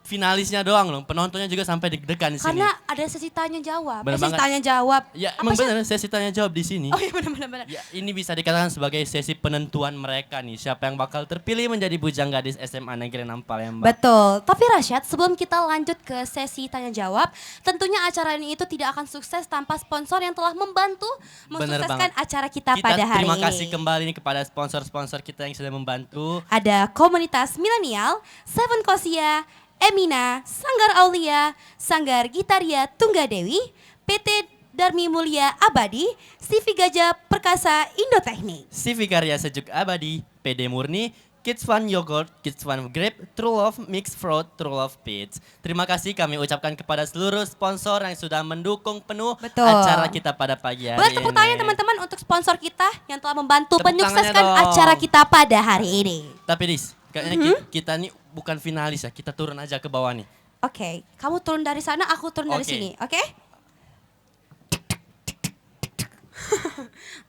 finalisnya doang loh. Penontonnya juga sampai deg-degan di sini. Karena ada sesi tanya jawab. Bener Sesi banget. tanya jawab. Ya Apa emang sih? bener sesi tanya jawab di sini. Oh iya benar-benar. Ya, ini bisa dikatakan sebagai sesi penentuan mereka nih. Siapa yang bakal terpilih menjadi Bujang Gadis SMA Negeri 6 Palembang. Betul. Tapi Rasyad, sebelum kita lanjut ke sesi tanya jawab, tentunya acara ini itu tidak akan sukses tanpa sponsor yang telah membantu Bener mensukseskan banget. acara kita, pada hari terima ini. kasih kembali nih kepada sponsor-sponsor kita yang sudah membantu. Ada Komunitas Milenial, Seven Kosia, Emina, Sanggar Aulia, Sanggar Gitaria Tunggadewi, PT Darmi Mulia Abadi, CV Gajah Perkasa Indoteknik. CV Karya Sejuk Abadi, PD Murni, Kids Fun Yogurt, Kids Fun Grape, True Love Mixed Fruit, True Love Peach. Terima kasih kami ucapkan kepada seluruh sponsor yang sudah mendukung penuh Betul. acara kita pada pagi hari Boleh ini. tepuk tangannya teman-teman untuk sponsor kita yang telah membantu Tepuk menyukseskan tangannya dong. acara kita pada hari ini. Tapi Dis, kayaknya kita nih bukan finalis ya, kita turun aja ke bawah nih. Oke, kamu turun dari sana, aku turun dari Oke. sini, oke?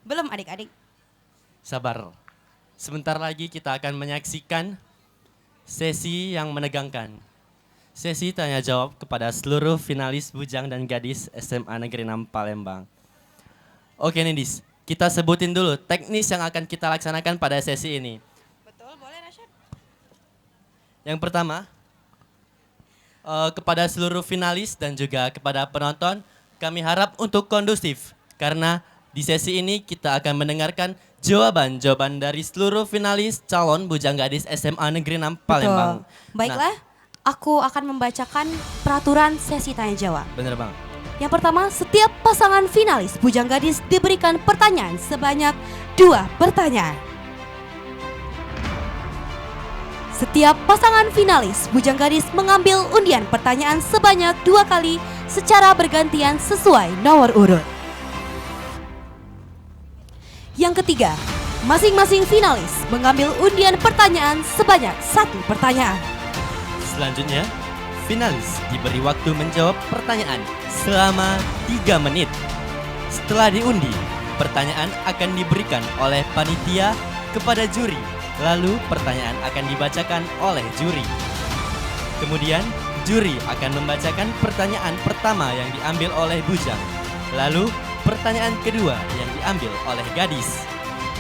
Belum adik-adik. Sabar. Sebentar lagi kita akan menyaksikan sesi yang menegangkan. Sesi tanya jawab kepada seluruh finalis bujang dan gadis SMA Negeri 6 Palembang. Oke nih Dis, kita sebutin dulu teknis yang akan kita laksanakan pada sesi ini. Betul, boleh Rashad. Yang pertama, kepada seluruh finalis dan juga kepada penonton, kami harap untuk kondusif. Karena di sesi ini kita akan mendengarkan jawaban-jawaban dari seluruh finalis calon bujang gadis SMA Negeri 6 Palembang. Betul. Baiklah, aku akan membacakan peraturan sesi tanya jawab. Bener bang. Yang pertama, setiap pasangan finalis bujang gadis diberikan pertanyaan sebanyak 2 pertanyaan. Setiap pasangan finalis bujang gadis mengambil undian pertanyaan sebanyak 2 kali secara bergantian sesuai nomor urut. Yang ketiga, masing-masing finalis mengambil undian pertanyaan sebanyak 1 pertanyaan. Selanjutnya, finalis diberi waktu menjawab pertanyaan selama 3 menit. Setelah diundi, pertanyaan akan diberikan oleh panitia kepada juri. Lalu pertanyaan akan dibacakan oleh juri. Kemudian, juri akan membacakan pertanyaan pertama yang diambil oleh bujang. Lalu, pertanyaan kedua yang diambil oleh gadis.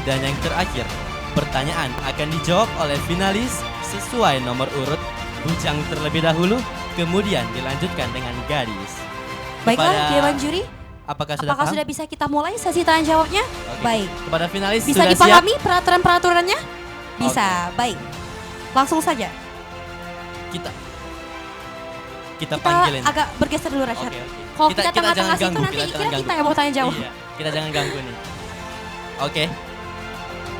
Dan yang terakhir, pertanyaan akan dijawab oleh finalis sesuai nomor urut bujang terlebih dahulu, kemudian dilanjutkan dengan gadis. Baiklah, Kepada- Dewan Juri, Apakah sudah apakah paham? sudah bisa kita mulai sesi tanya jawabnya? Oke. Baik. Kepada finalis Bisa sudah dipahami siap? peraturan-peraturannya? Bisa, baik. Langsung saja. Kita Kita panggilin. agak bergeser dulu Rashad. Oke, oke. Kalau Kita- kita kita tengah-tengah jangan situ ganggu, nanti kita kira jangan kita ganggu. yang mau tanya jawab. Iya, kita jangan ganggu nih. Oke.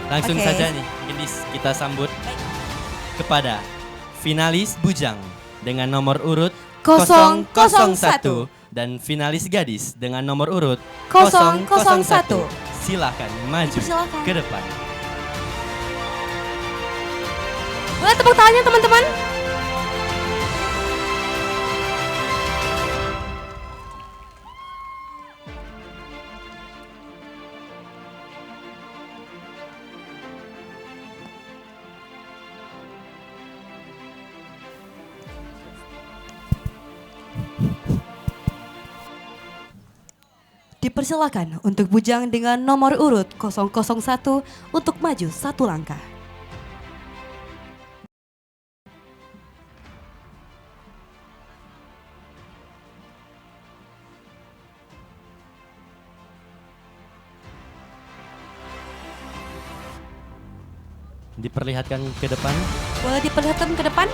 Langsung Oke. saja nih, Gendis, kita sambut kepada finalis bujang dengan nomor urut 001 dan finalis gadis dengan nomor urut 001. Silakan maju Dipersilakan. ke depan. Boleh tepuk tangannya teman-teman? Dipersilakan untuk bujang dengan nomor urut 001 untuk maju 1 langkah. Diperlihatkan ke depan. Boleh diperlihatkan ke depan?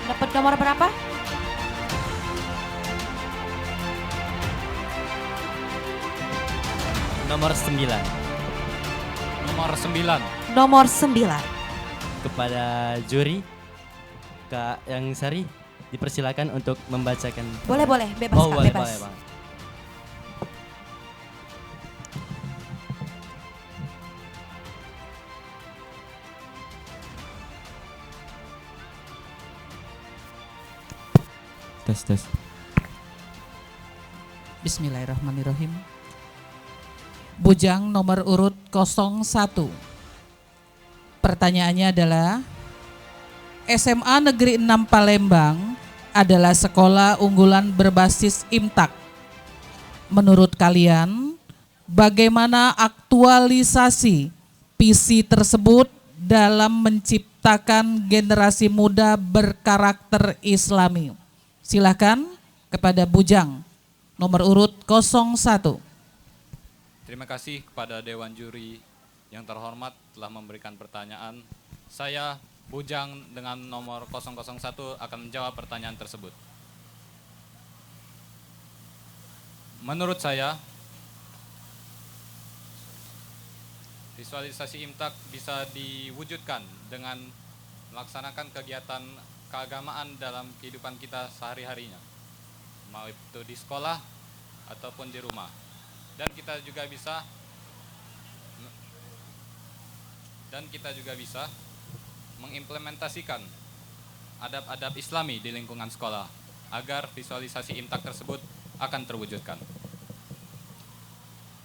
Dapat nomor berapa? Nomor 9. Nomor 9. Nomor 9. Kepada juri, Kak Yang Sari, dipersilakan untuk membacakan. Boleh, boleh. Bebas, Oh, Kak, boleh, bebas. boleh, Bang. Tes. Bismillahirrahmanirrahim. Bujang nomor urut 01. Pertanyaannya adalah, SMA Negeri 6 Palembang adalah sekolah unggulan berbasis IMTAK. Menurut kalian, bagaimana aktualisasi visi tersebut dalam menciptakan generasi muda berkarakter Islami? Silakan kepada bujang nomor urut 01. Terima kasih kepada Dewan Juri yang terhormat telah memberikan pertanyaan. Saya, bujang dengan nomor 001 akan menjawab pertanyaan tersebut. Menurut saya, Visualisasi imtak bisa diwujudkan dengan melaksanakan kegiatan keagamaan dalam kehidupan kita sehari-harinya, mau itu di sekolah ataupun di rumah. Dan kita juga bisa mengimplementasikan adab-adab Islami di lingkungan sekolah agar visualisasi imtak tersebut akan terwujudkan.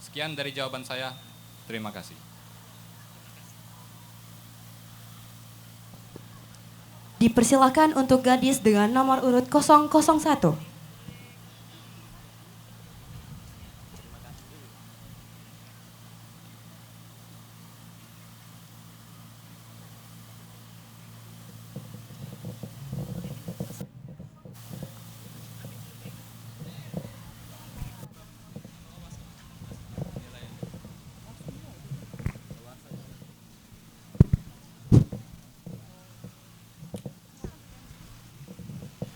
Sekian dari jawaban saya. Terima kasih. Dipersilakan untuk gadis dengan nomor urut 001.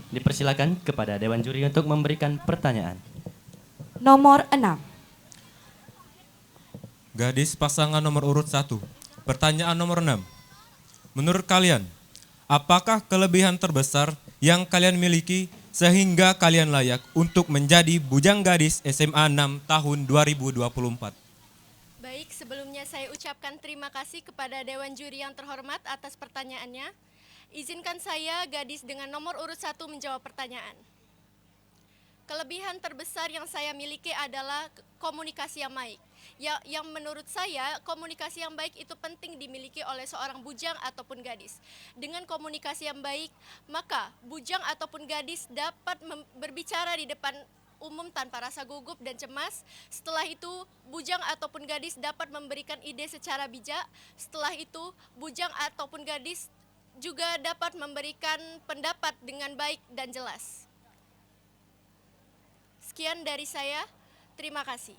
Dipersilakan kepada Dewan Juri untuk memberikan pertanyaan. Nomor 6. Gadis pasangan nomor urut 1. Pertanyaan nomor 6. Menurut kalian, apakah kelebihan terbesar yang kalian miliki sehingga kalian layak untuk menjadi bujang gadis SMA 6 tahun 2024? Baik, sebelumnya saya ucapkan terima kasih kepada Dewan Juri yang terhormat atas pertanyaannya. Izinkan saya, gadis dengan nomor urut 1, menjawab pertanyaan. Kelebihan terbesar yang saya miliki adalah komunikasi yang baik. Yang menurut saya, komunikasi yang baik itu penting dimiliki oleh seorang bujang ataupun gadis. Dengan komunikasi yang baik, maka bujang ataupun gadis dapat berbicara di depan umum tanpa rasa gugup dan cemas. Setelah itu, bujang ataupun gadis dapat memberikan ide secara bijak. Setelah itu, bujang ataupun gadis juga dapat memberikan pendapat dengan baik dan jelas. Sekian dari saya, terima kasih.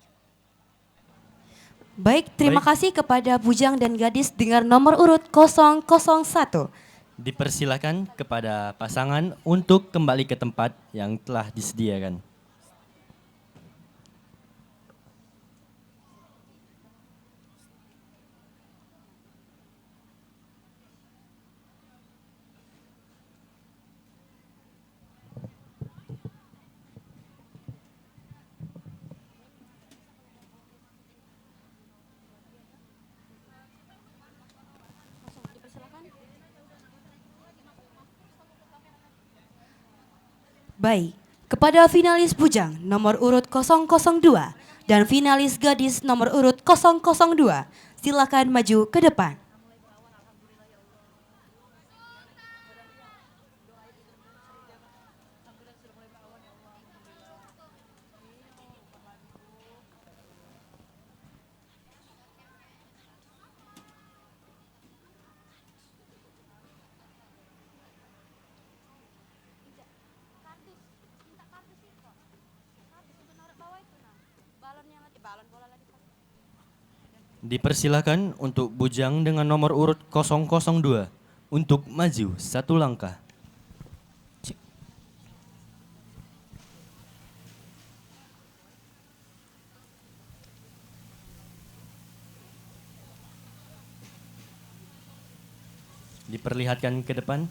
Baik, terima kasih kepada bujang dan gadis dengan nomor urut 001. Dipersilakan kepada pasangan untuk kembali ke tempat yang telah disediakan. Baik, kepada finalis bujang nomor urut 002 dan finalis gadis nomor urut 002, silakan maju ke depan. Dipersilakan untuk bujang dengan nomor urut 002 untuk maju satu langkah. Diperlihatkan ke depan.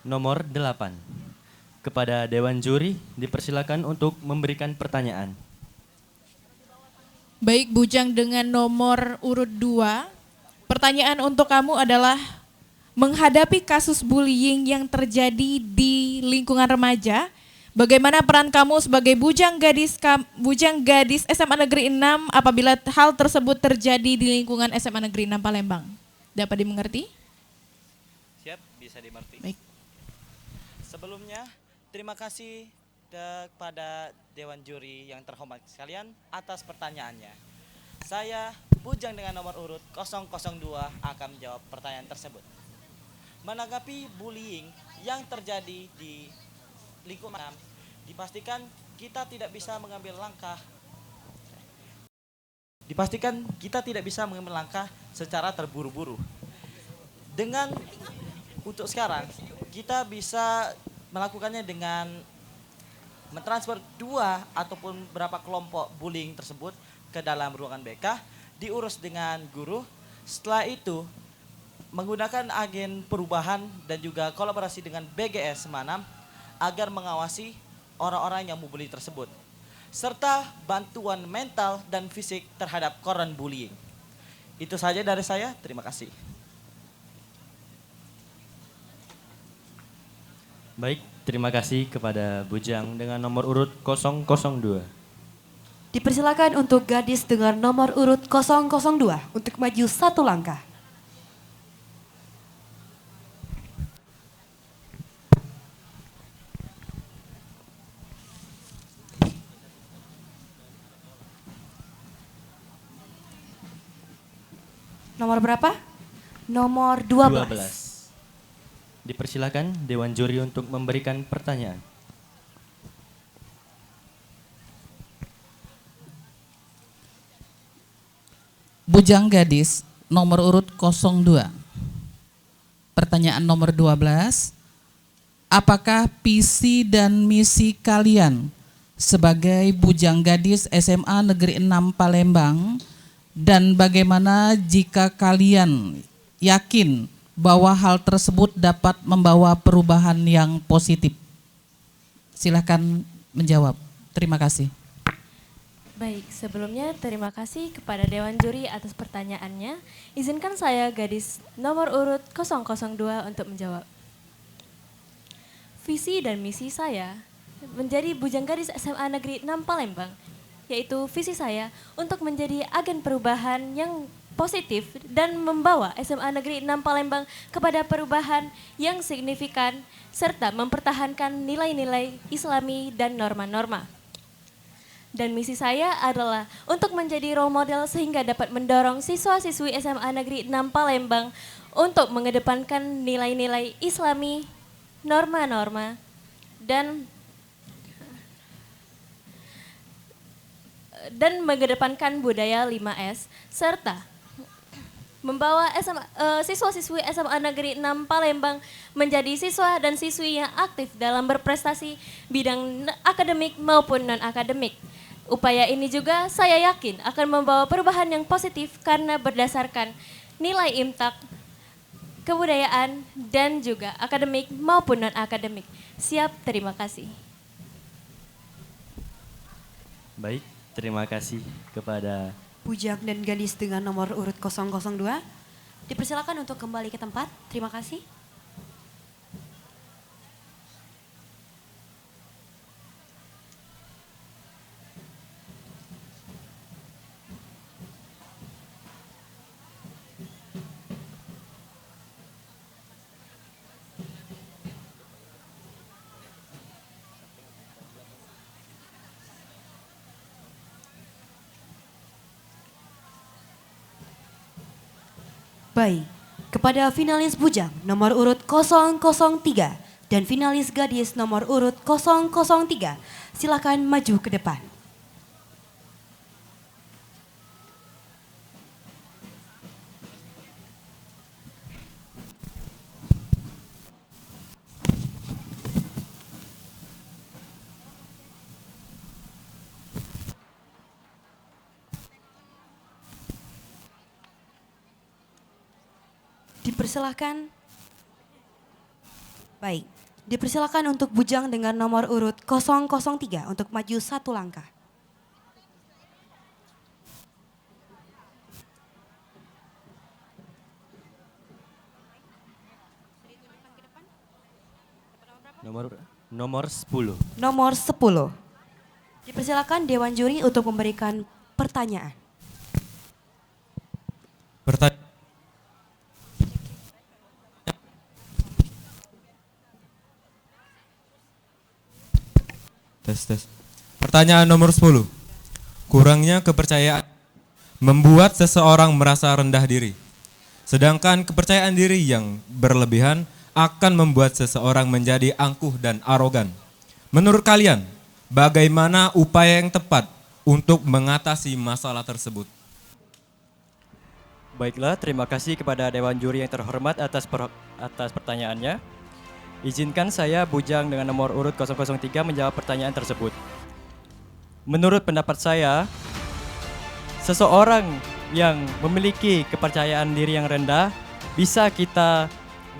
Nomor 8. Kepada Dewan Juri dipersilakan untuk memberikan pertanyaan. Baik, bujang dengan nomor urut 2. Pertanyaan untuk kamu adalah menghadapi kasus bullying yang terjadi di lingkungan remaja. Bagaimana peran kamu sebagai bujang gadis SMA Negeri 6 apabila hal tersebut terjadi di lingkungan SMA Negeri 6 Palembang? Dapat dimengerti? Siap, bisa dimengerti. Baik. Sebelumnya, terima kasih kepada Dewan Juri yang terhormat sekalian atas pertanyaannya. Saya, bujang dengan nomor urut 002, akan menjawab pertanyaan tersebut. Menanggapi bullying yang terjadi di lingkungan, dipastikan kita tidak bisa mengambil langkah secara terburu-buru. Dengan untuk sekarang, kita bisa melakukannya dengan mentransfer 2 ataupun berapa kelompok bullying tersebut ke dalam ruangan BK, diurus dengan guru. Setelah itu menggunakan agen perubahan dan juga kolaborasi dengan BGS Semanam agar mengawasi orang-orang yang membuli tersebut, serta bantuan mental dan fisik terhadap korban bullying. Itu saja dari saya, terima kasih. Baik, terima kasih kepada Bujang dengan nomor urut 002. Dipersilakan untuk gadis dengan nomor urut 002 untuk maju 1 langkah. Nomor berapa? Nomor 12. Dipersilakan Dewan Juri untuk memberikan pertanyaan. Bujang gadis nomor urut 02. Pertanyaan nomor 12. Apakah visi dan misi kalian sebagai bujang gadis SMA Negeri 6 Palembang, dan bagaimana jika kalian yakin bahwa hal tersebut dapat membawa perubahan yang positif? Silakan menjawab. Terima kasih. Baik, sebelumnya terima kasih kepada Dewan Juri atas pertanyaannya. Izinkan saya gadis nomor urut 002 untuk menjawab. Visi dan misi saya menjadi bujang gadis SMA Negeri 6 Palembang, yaitu visi saya untuk menjadi agen perubahan yang positif dan membawa SMA Negeri 6 Palembang kepada perubahan yang signifikan serta mempertahankan nilai-nilai Islami dan norma-norma. Dan misi saya adalah untuk menjadi role model sehingga dapat mendorong siswa-siswi SMA Negeri 6 Palembang untuk mengedepankan nilai-nilai Islami, norma-norma, dan mengedepankan budaya 5S, serta membawa siswa-siswi SMA Negeri 6 Palembang menjadi siswa dan siswi yang aktif dalam berprestasi bidang akademik maupun non-akademik. Upaya ini juga saya yakin akan membawa perubahan yang positif karena berdasarkan nilai imtak, kebudayaan, dan juga akademik maupun non-akademik. Siap, terima kasih. Baik, terima kasih kepada Bujang dan gadis dengan nomor urut 002. Dipersilakan untuk kembali ke tempat. Terima kasih. Baik, kepada finalis bujang nomor urut 003 dan finalis gadis nomor urut 003, silakan maju ke depan. Dipersilakan. Baik, dipersilakan untuk bujang dengan nomor urut 003 untuk maju 1 langkah. nomor 10. Nomor 10. Dipersilakan Dewan Juri untuk memberikan pertanyaan. Tes. Pertanyaan nomor 10. Kurangnya kepercayaan membuat seseorang merasa rendah diri. Sedangkan kepercayaan diri yang berlebihan akan membuat seseorang menjadi angkuh dan arogan. Menurut kalian, bagaimana upaya yang tepat untuk mengatasi masalah tersebut? Baiklah, terima kasih kepada Dewan Juri yang terhormat atas pertanyaannya. Izinkan saya bujang dengan nomor urut 003 menjawab pertanyaan tersebut. Menurut pendapat saya, seseorang yang memiliki kepercayaan diri yang rendah, bisa kita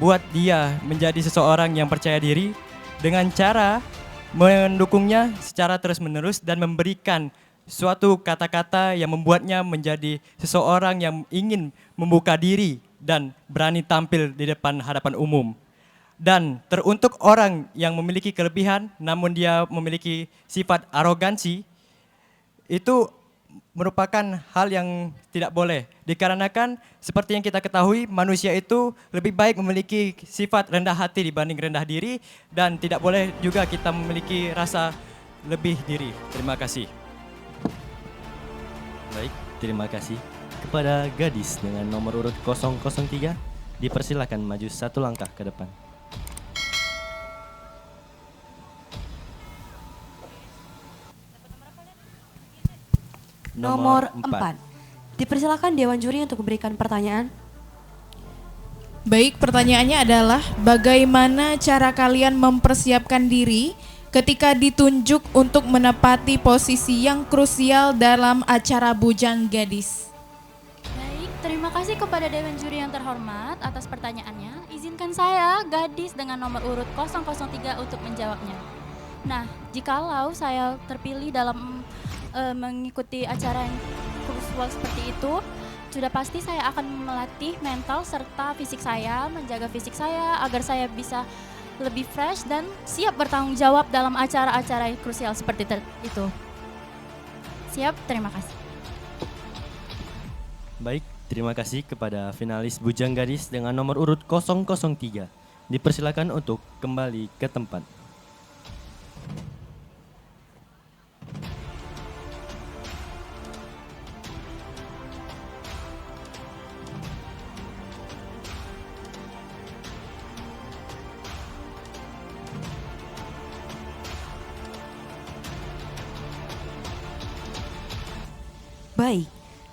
buat dia menjadi seseorang yang percaya diri dengan cara mendukungnya secara terus-menerus dan memberikan suatu kata-kata yang membuatnya menjadi seseorang yang ingin membuka diri dan berani tampil di depan hadapan umum. Dan teruntuk orang yang memiliki kelebihan namun dia memiliki sifat arogansi, itu merupakan hal yang tidak boleh. Dikarenakan seperti yang kita ketahui, manusia itu lebih baik memiliki sifat rendah hati dibanding rendah diri, dan tidak boleh juga kita memiliki rasa lebih diri. Terima kasih. Baik, terima kasih. Kepada gadis dengan nomor urut 003, dipersilakan maju satu langkah ke depan. Nomor 4. Dipersilakan Dewan Juri untuk memberikan pertanyaan. Baik, pertanyaannya adalah bagaimana cara kalian mempersiapkan diri ketika ditunjuk untuk menepati posisi yang krusial dalam acara Bujang Gadis? Baik, terima kasih kepada Dewan Juri yang terhormat atas pertanyaannya. Izinkan saya, gadis dengan nomor urut 003 untuk menjawabnya. Nah, jikalau saya terpilih dalam mengikuti acara yang krusial seperti itu, sudah pasti saya akan melatih mental serta fisik saya, menjaga fisik saya agar saya bisa lebih fresh dan siap bertanggung jawab dalam acara-acara krusial seperti itu. Siap, terima kasih. Baik, terima kasih kepada finalis Bujang Gadis dengan nomor urut 003. Dipersilakan untuk kembali ke tempat. Baik,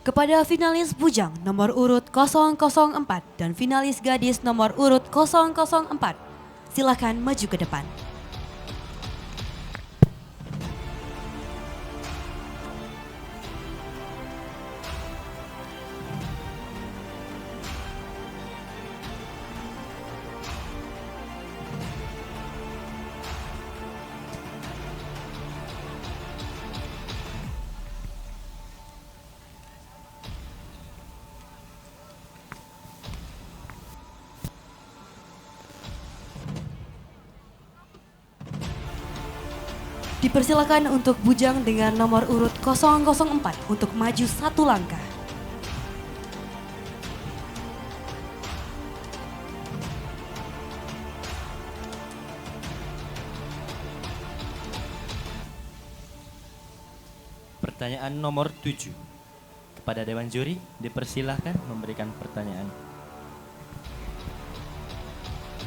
kepada finalis Bujang nomor urut 004 dan finalis gadis nomor urut 004, silakan maju ke depan. Dipersilakan untuk Bujang dengan nomor urut 004 untuk maju satu langkah. Pertanyaan nomor 7. Kepada Dewan Juri, dipersilahkan memberikan pertanyaan.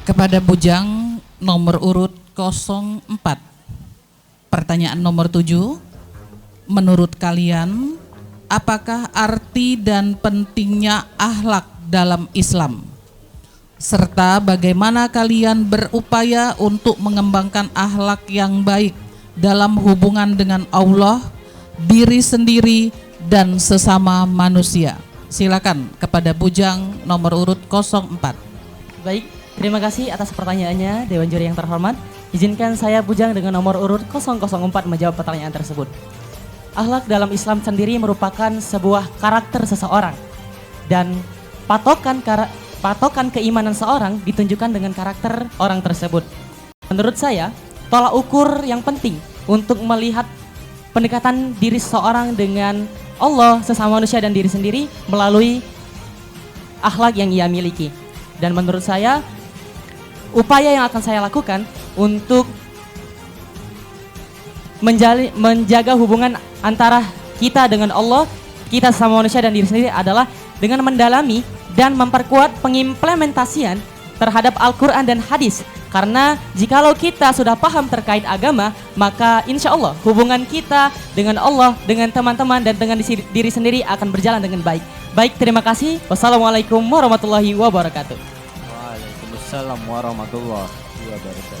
Kepada Bujang nomor urut 04. Pertanyaan nomor 7. Menurut kalian, apakah arti dan pentingnya akhlak dalam Islam? Serta bagaimana kalian berupaya untuk mengembangkan akhlak yang baik dalam hubungan dengan Allah, diri sendiri, dan sesama manusia? Silakan kepada Bujang nomor urut 04. Baik, terima kasih atas pertanyaannya Dewan Juri yang terhormat. Izinkan saya Bujang dengan nomor urut 004 menjawab pertanyaan tersebut. Akhlak dalam Islam sendiri merupakan sebuah karakter seseorang, dan patokan keimanan seorang ditunjukkan dengan karakter orang tersebut. Menurut saya, tolak ukur yang penting untuk melihat pendekatan diri seseorang dengan Allah, sesama manusia, dan diri sendiri melalui akhlak yang ia miliki. Dan menurut saya, upaya yang akan saya lakukan untuk menjaga hubungan antara kita dengan Allah, kita sama manusia dan diri sendiri adalah dengan mendalami dan memperkuat pengimplementasian terhadap Al-Quran dan hadis. Karena jikalau kita sudah paham terkait agama, maka insya Allah hubungan kita dengan Allah, dengan teman-teman, dan dengan diri sendiri akan berjalan dengan baik. Baik, terima kasih. Wassalamualaikum warahmatullahi wabarakatuh. Waalaikumsalam warahmatullahi wabarakatuh.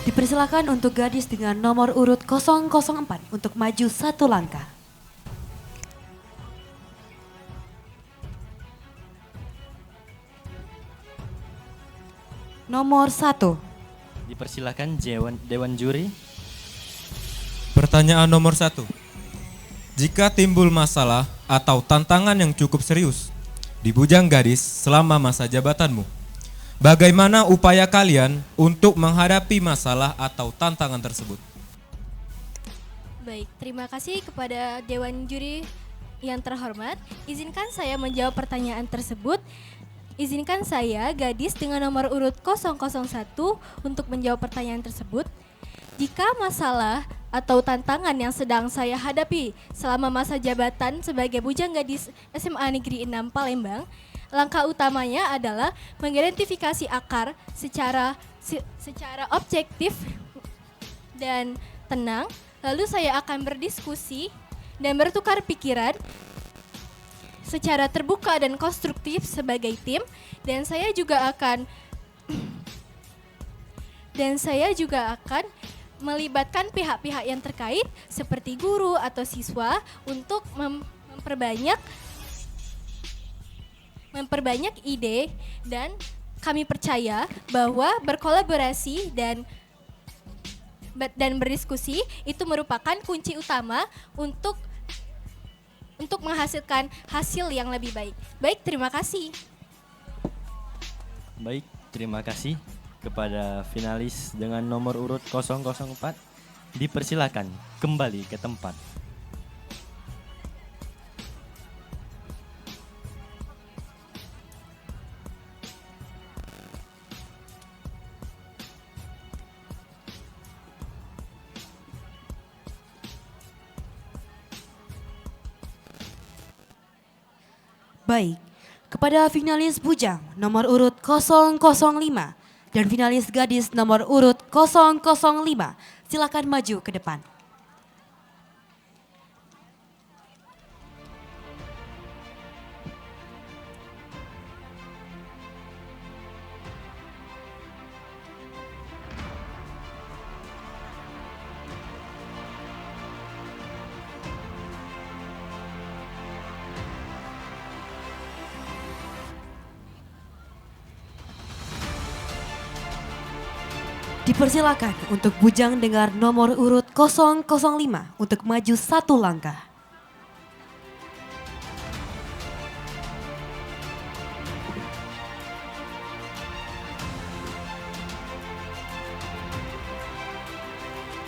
Dipersilakan untuk gadis dengan nomor urut 004 untuk maju satu langkah. nomor 1. Dipersilakan Dewan Juri. Pertanyaan nomor 1. Jika timbul masalah atau tantangan yang cukup serius di Bujang Gadis selama masa jabatanmu, bagaimana upaya kalian untuk menghadapi masalah atau tantangan tersebut? Baik, terima kasih kepada Dewan Juri yang terhormat. Izinkan saya menjawab pertanyaan tersebut. Izinkan saya, gadis dengan nomor urut 001, untuk menjawab pertanyaan tersebut. Jika masalah atau tantangan yang sedang saya hadapi selama masa jabatan sebagai bujang gadis SMA Negeri 6 Palembang, langkah utamanya adalah mengidentifikasi akar secara objektif dan tenang. Lalu saya akan berdiskusi dan bertukar pikiran secara terbuka dan konstruktif sebagai tim, dan saya juga akan melibatkan pihak-pihak yang terkait seperti guru atau siswa untuk memperbanyak ide, dan kami percaya bahwa berkolaborasi dan berdiskusi itu merupakan kunci utama untuk menghasilkan hasil yang lebih baik. Baik, terima kasih. Baik, terima kasih kepada finalis dengan nomor urut 004. Dipersilakan kembali ke tempat. Baik, kepada finalis bujang nomor urut 005 dan finalis gadis nomor urut 005, silakan maju ke depan. Dipersilakan untuk bujang dengan nomor urut 005 untuk maju 1 langkah.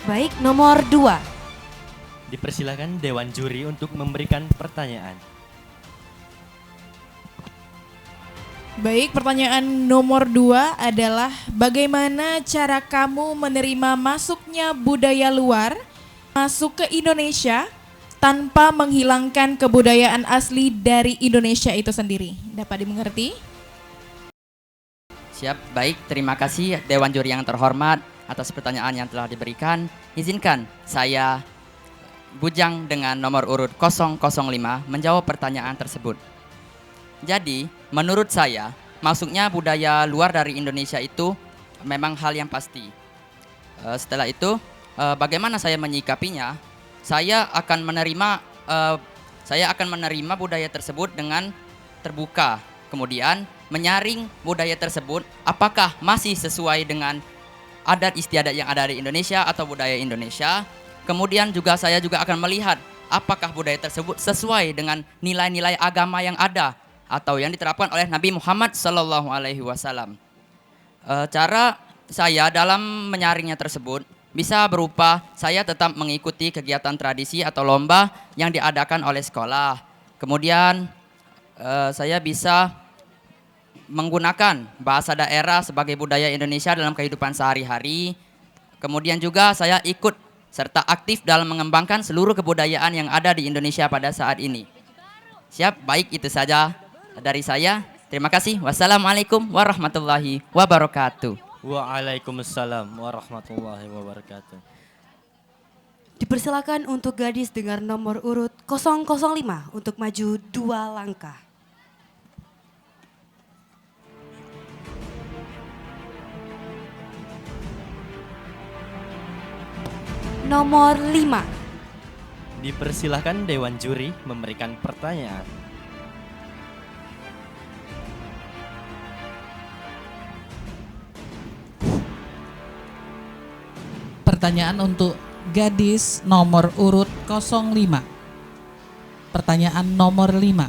Baik, nomor 2. Dipersilakan Dewan Juri untuk memberikan pertanyaan. Baik, pertanyaan nomor 2 adalah bagaimana cara kamu menerima masuknya budaya luar masuk ke Indonesia tanpa menghilangkan kebudayaan asli dari Indonesia itu sendiri? Dapat dimengerti? Siap, baik. Terima kasih Dewan Juri yang terhormat atas pertanyaan yang telah diberikan. Izinkan saya, bujang dengan nomor urut 005, menjawab pertanyaan tersebut. Jadi, menurut saya, masuknya budaya luar dari Indonesia itu memang hal yang pasti. Setelah itu, bagaimana saya menyikapinya? Saya akan menerima budaya tersebut dengan terbuka. Kemudian, menyaring budaya tersebut apakah masih sesuai dengan adat istiadat yang ada di Indonesia atau budaya Indonesia. Kemudian juga saya juga akan melihat apakah budaya tersebut sesuai dengan nilai-nilai agama yang ada atau yang diterapkan oleh Nabi Muhammad SAW. Cara saya dalam menyaringnya tersebut bisa berupa saya tetap mengikuti kegiatan tradisi atau lomba yang diadakan oleh sekolah. Kemudian saya bisa menggunakan bahasa daerah sebagai budaya Indonesia dalam kehidupan sehari-hari. Kemudian juga saya ikut serta aktif dalam mengembangkan seluruh kebudayaan yang ada di Indonesia pada saat ini. Siap, baik, itu saja dari saya. Terima kasih. Wassalamualaikum warahmatullahi wabarakatuh. Waalaikumsalam warahmatullahi wabarakatuh. Dipersilakan untuk gadis dengan nomor urut 005 untuk maju 2 langkah. Nomor 5. Dipersilahkan Dewan Juri memberikan pertanyaan. Pertanyaan untuk gadis nomor urut 05. Pertanyaan nomor 5.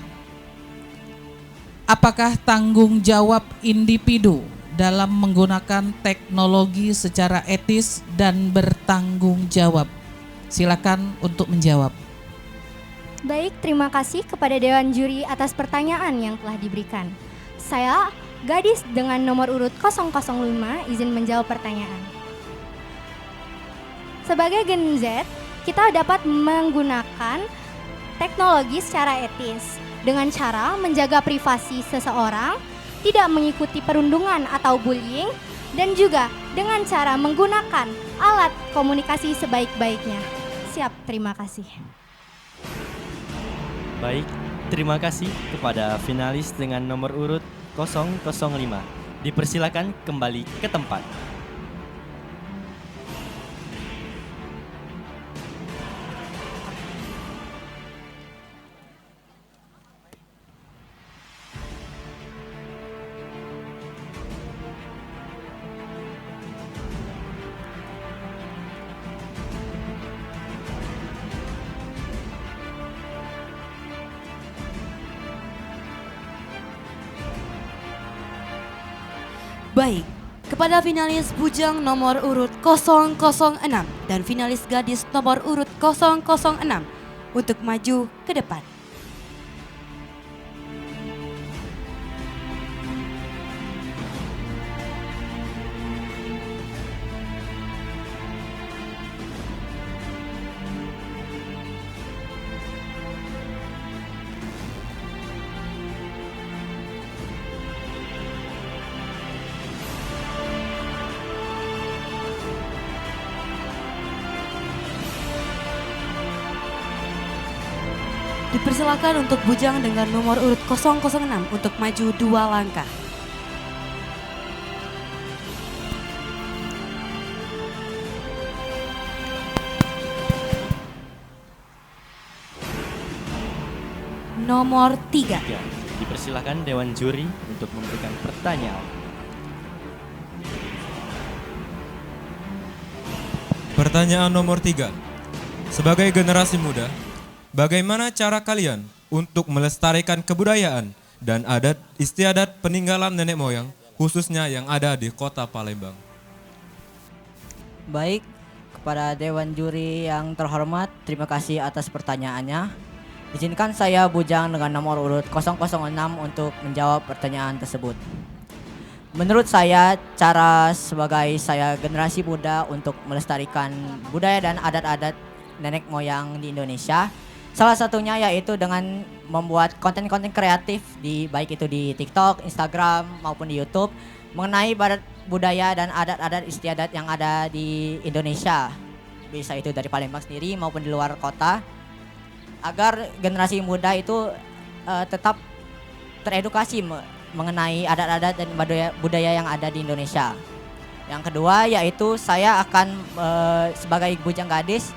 Apakah tanggung jawab individu dalam menggunakan teknologi secara etis dan bertanggung jawab? Silakan untuk menjawab. Baik, terima kasih kepada Dewan Juri atas pertanyaan yang telah diberikan. Saya, gadis dengan nomor urut 005, izin menjawab pertanyaan. Sebagai Gen Z, kita dapat menggunakan teknologi secara etis dengan cara menjaga privasi seseorang, tidak mengikuti perundungan atau bullying, dan juga dengan cara menggunakan alat komunikasi sebaik-baiknya. Siap, terima kasih. Baik, terima kasih kepada finalis dengan nomor urut 005. Dipersilakan kembali ke tempat. Baik, kepada finalis bujang nomor urut 006 dan finalis gadis nomor urut 006 untuk maju ke depan. Dipersilakan untuk bujang dengan nomor urut 006 untuk maju 2 langkah. Nomor 3. Dipersilakan Dewan Juri untuk memberikan pertanyaan. Pertanyaan nomor 3. Sebagai generasi muda, bagaimana cara kalian untuk melestarikan kebudayaan dan adat istiadat peninggalan nenek moyang, khususnya yang ada di kota Palembang? Baik, kepada Dewan Juri yang terhormat, terima kasih atas pertanyaannya. Izinkan saya bujang dengan nomor urut 006 untuk menjawab pertanyaan tersebut. Menurut saya, cara sebagai saya generasi muda untuk melestarikan budaya dan adat-adat nenek moyang di Indonesia, salah satunya yaitu dengan membuat konten-konten kreatif baik itu di TikTok, Instagram maupun di YouTube mengenai budaya dan adat-adat istiadat yang ada di Indonesia. Bisa itu dari Palembang sendiri maupun di luar kota, agar generasi muda itu tetap teredukasi mengenai adat-adat dan budaya yang ada di Indonesia. Yang kedua yaitu saya akan sebagai bujang gadis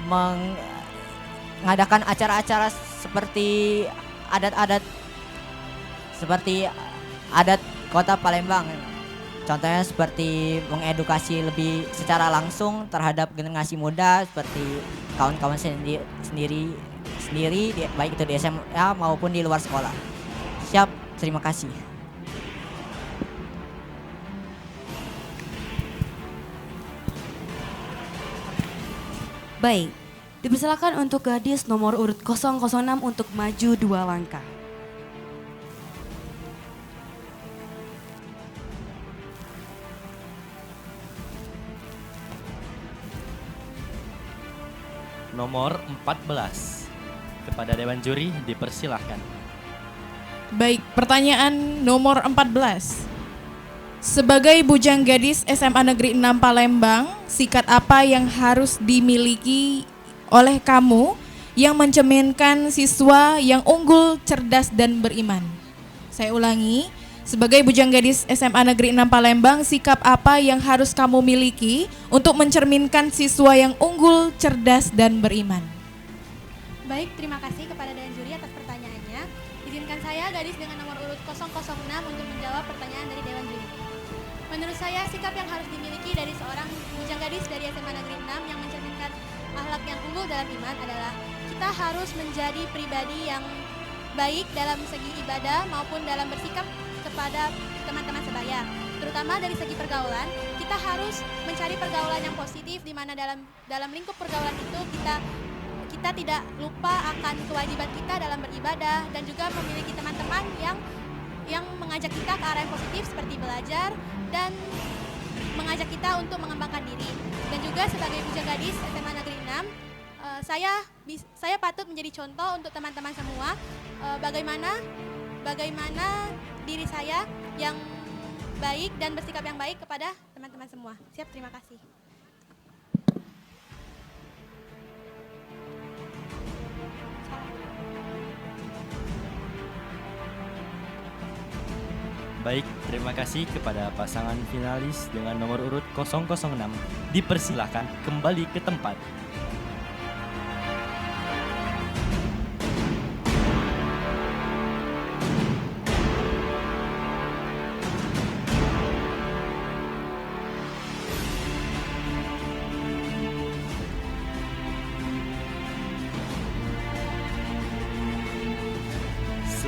mengadakan acara-acara seperti adat-adat seperti adat kota Palembang. Contohnya seperti mengedukasi lebih secara langsung terhadap generasi muda seperti kawan-kawan sendiri baik itu di SMA maupun di luar sekolah. Siap, terima kasih. Baik, dipersilakan untuk gadis nomor urut 006 untuk maju 2 langkah. Nomor 14. Kepada Dewan Juri dipersilahkan. Baik, pertanyaan nomor 14. Sebagai bujang gadis SMA Negeri 6 Palembang, sikat apa yang harus dimiliki oleh kamu yang mencerminkan siswa yang unggul, cerdas, dan beriman? Saya ulangi, sebagai bujang gadis SMA Negeri 6 Palembang, sikap apa yang harus kamu miliki untuk mencerminkan siswa yang unggul, cerdas, dan beriman? Baik, terima kasih kepada Dewan Juri atas pertanyaannya. Izinkan saya gadis dengan nomor urut 006 untuk menjawab pertanyaan dari Dewan Juri. Menurut saya, sikap yang harus dimiliki dari seorang bujang gadis dari SMA Negeri 6 yang mencerminkan akhlak yang unggul dalam iman adalah kita harus menjadi pribadi yang baik dalam segi ibadah maupun dalam bersikap kepada teman-teman sebaya. Terutama dari segi pergaulan, kita harus mencari pergaulan yang positif di mana dalam lingkup pergaulan itu kita tidak lupa akan kewajiban kita dalam beribadah dan juga memiliki teman-teman yang mengajak kita ke arah yang positif seperti belajar dan mengajak kita untuk mengembangkan diri. Dan juga sebagai bujang gadis SMA Negeri 6, saya patut menjadi contoh untuk teman-teman semua bagaimana diri saya yang baik dan bersikap yang baik kepada teman-teman semua. Siap, terima kasih. Baik, terima kasih kepada pasangan finalis dengan nomor urut 006. Dipersilahkan kembali ke tempat.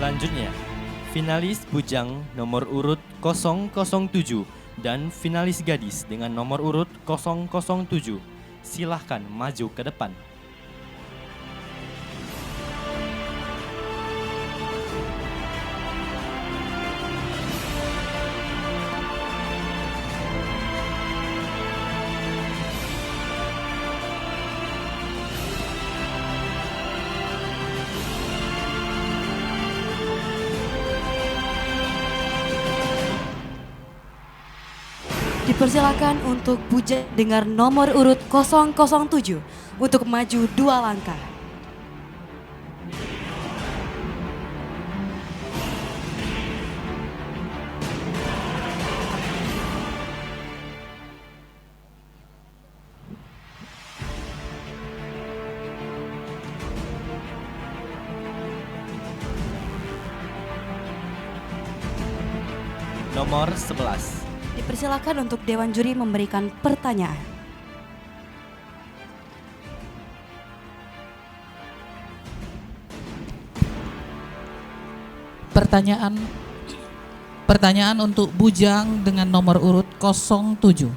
Selanjutnya, finalis bujang nomor urut 007 dan finalis gadis dengan nomor urut 007. Silahkan maju ke depan. Dipersilakan untuk bujang dengan nomor urut 007 untuk maju 2 langkah. Nomor 11. Dipersilakan untuk Dewan Juri memberikan pertanyaan. Pertanyaan untuk bujang dengan nomor urut 07.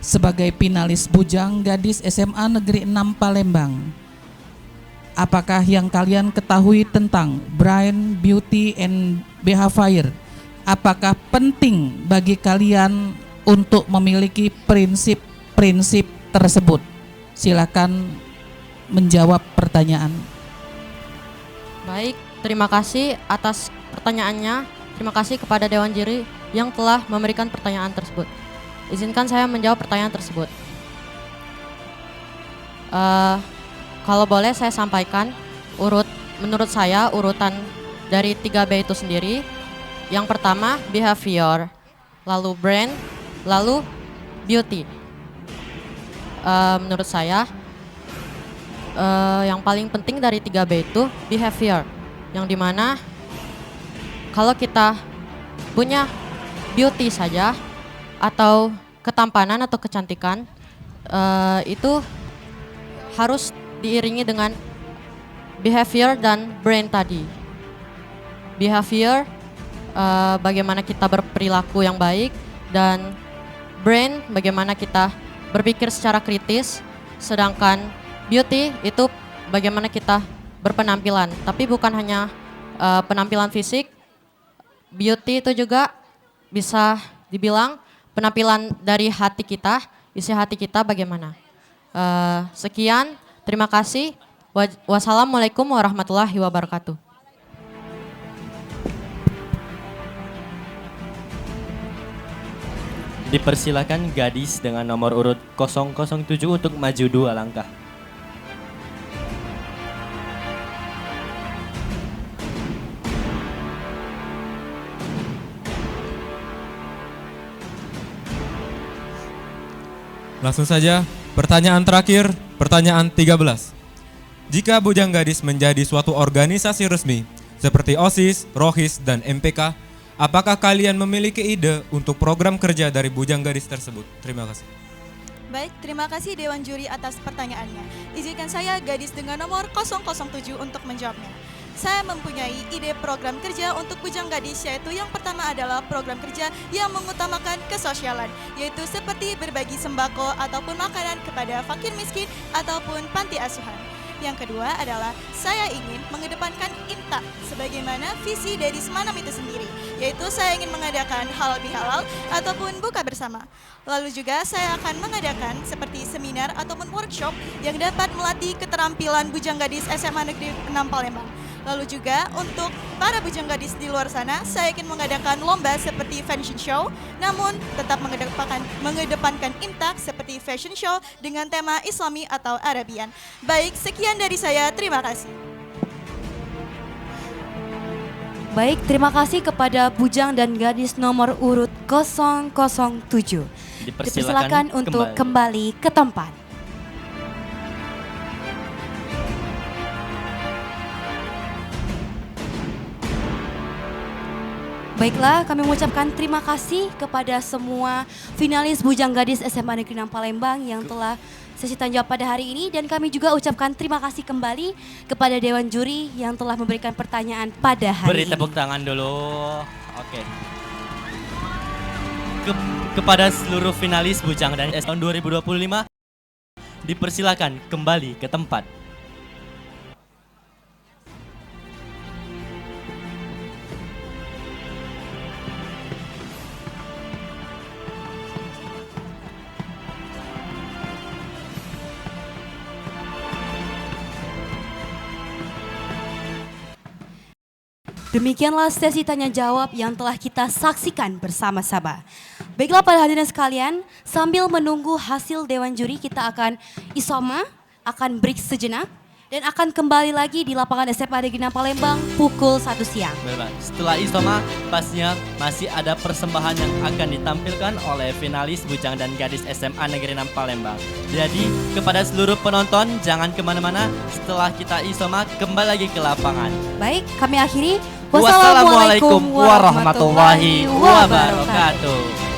Sebagai finalis bujang gadis SMA Negeri 6 Palembang, apakah yang kalian ketahui tentang brain, beauty, and behavior? Apakah penting bagi kalian untuk memiliki prinsip-prinsip tersebut? Silakan menjawab pertanyaan. Baik, terima kasih atas pertanyaannya. Terima kasih kepada Dewan Juri yang telah memberikan pertanyaan tersebut. Izinkan saya menjawab pertanyaan tersebut. Kalau boleh saya sampaikan menurut saya urutan dari 3B itu sendiri. Yang pertama behavior, lalu brand, lalu beauty. Menurut saya yang paling penting dari 3B itu behavior, yang dimana kalau kita punya beauty saja atau ketampanan atau kecantikan, itu harus diiringi dengan behavior dan brand tadi. Behavior, bagaimana kita berperilaku yang baik, dan brain bagaimana kita berpikir secara kritis, sedangkan beauty itu bagaimana kita berpenampilan, tapi bukan hanya penampilan fisik. Beauty itu juga bisa dibilang penampilan dari hati kita, isi hati kita bagaimana. Sekian, terima kasih. Wassalamualaikum warahmatullahi wabarakatuh. Dipersilakan gadis dengan nomor urut 007 untuk maju 2 langkah. Langsung saja, pertanyaan terakhir, pertanyaan 13. Jika bujang gadis menjadi suatu organisasi resmi seperti OSIS, ROHIS, dan MPK, apakah kalian memiliki ide untuk program kerja dari Bujang Gadis tersebut? Terima kasih. Baik, terima kasih Dewan Juri atas pertanyaannya. Izinkan saya gadis dengan nomor 007 untuk menjawabnya. Saya mempunyai ide program kerja untuk Bujang Gadis, yaitu yang pertama adalah program kerja yang mengutamakan kesosialan, yaitu seperti berbagi sembako ataupun makanan kepada fakir miskin ataupun panti asuhan. Yang kedua adalah saya ingin mengedepankan IMTA sebagaimana visi dari Semanam itu sendiri, yaitu saya ingin mengadakan halal bihalal ataupun buka bersama. Lalu juga saya akan mengadakan seperti seminar ataupun workshop yang dapat melatih keterampilan Bujang Gadis SMA Negeri 6 Palembang. Lalu juga untuk para bujang gadis di luar sana, saya ingin mengadakan lomba seperti fashion show, namun tetap mengedepankan IMTA seperti fashion show dengan tema Islami atau Arabian. Baik, sekian dari saya, terima kasih. Baik, terima kasih kepada Bujang dan Gadis nomor urut 007. Dipersilakan untuk kembali ke tempat. Baiklah, kami mengucapkan terima kasih kepada semua finalis Bujang Gadis SMA Negeri 6 Palembang yang telah sesi tanya jawab pada hari ini, dan kami juga ucapkan terima kasih kembali kepada Dewan Juri yang telah memberikan pertanyaan pada hari ini. Beri tepuk tangan dulu. Oke. Kepada seluruh finalis Bujang dan tahun 2025, dipersilakan kembali ke tempat. Demikianlah sesi tanya jawab yang telah kita saksikan bersama-sama. Baiklah para hadirin sekalian, sambil menunggu hasil Dewan Juri, kita akan isoma, akan break sejenak, dan akan kembali lagi di lapangan SMA Negeri 6 Palembang pukul 1 siang. Setelah isoma, pastinya masih ada persembahan yang akan ditampilkan oleh finalis Bujang dan Gadis SMA Negeri 6 Palembang. Jadi kepada seluruh penonton, jangan kemana-mana, setelah kita isoma kembali lagi ke lapangan. Baik, kami akhiri. Wassalamualaikum warahmatullahi wabarakatuh.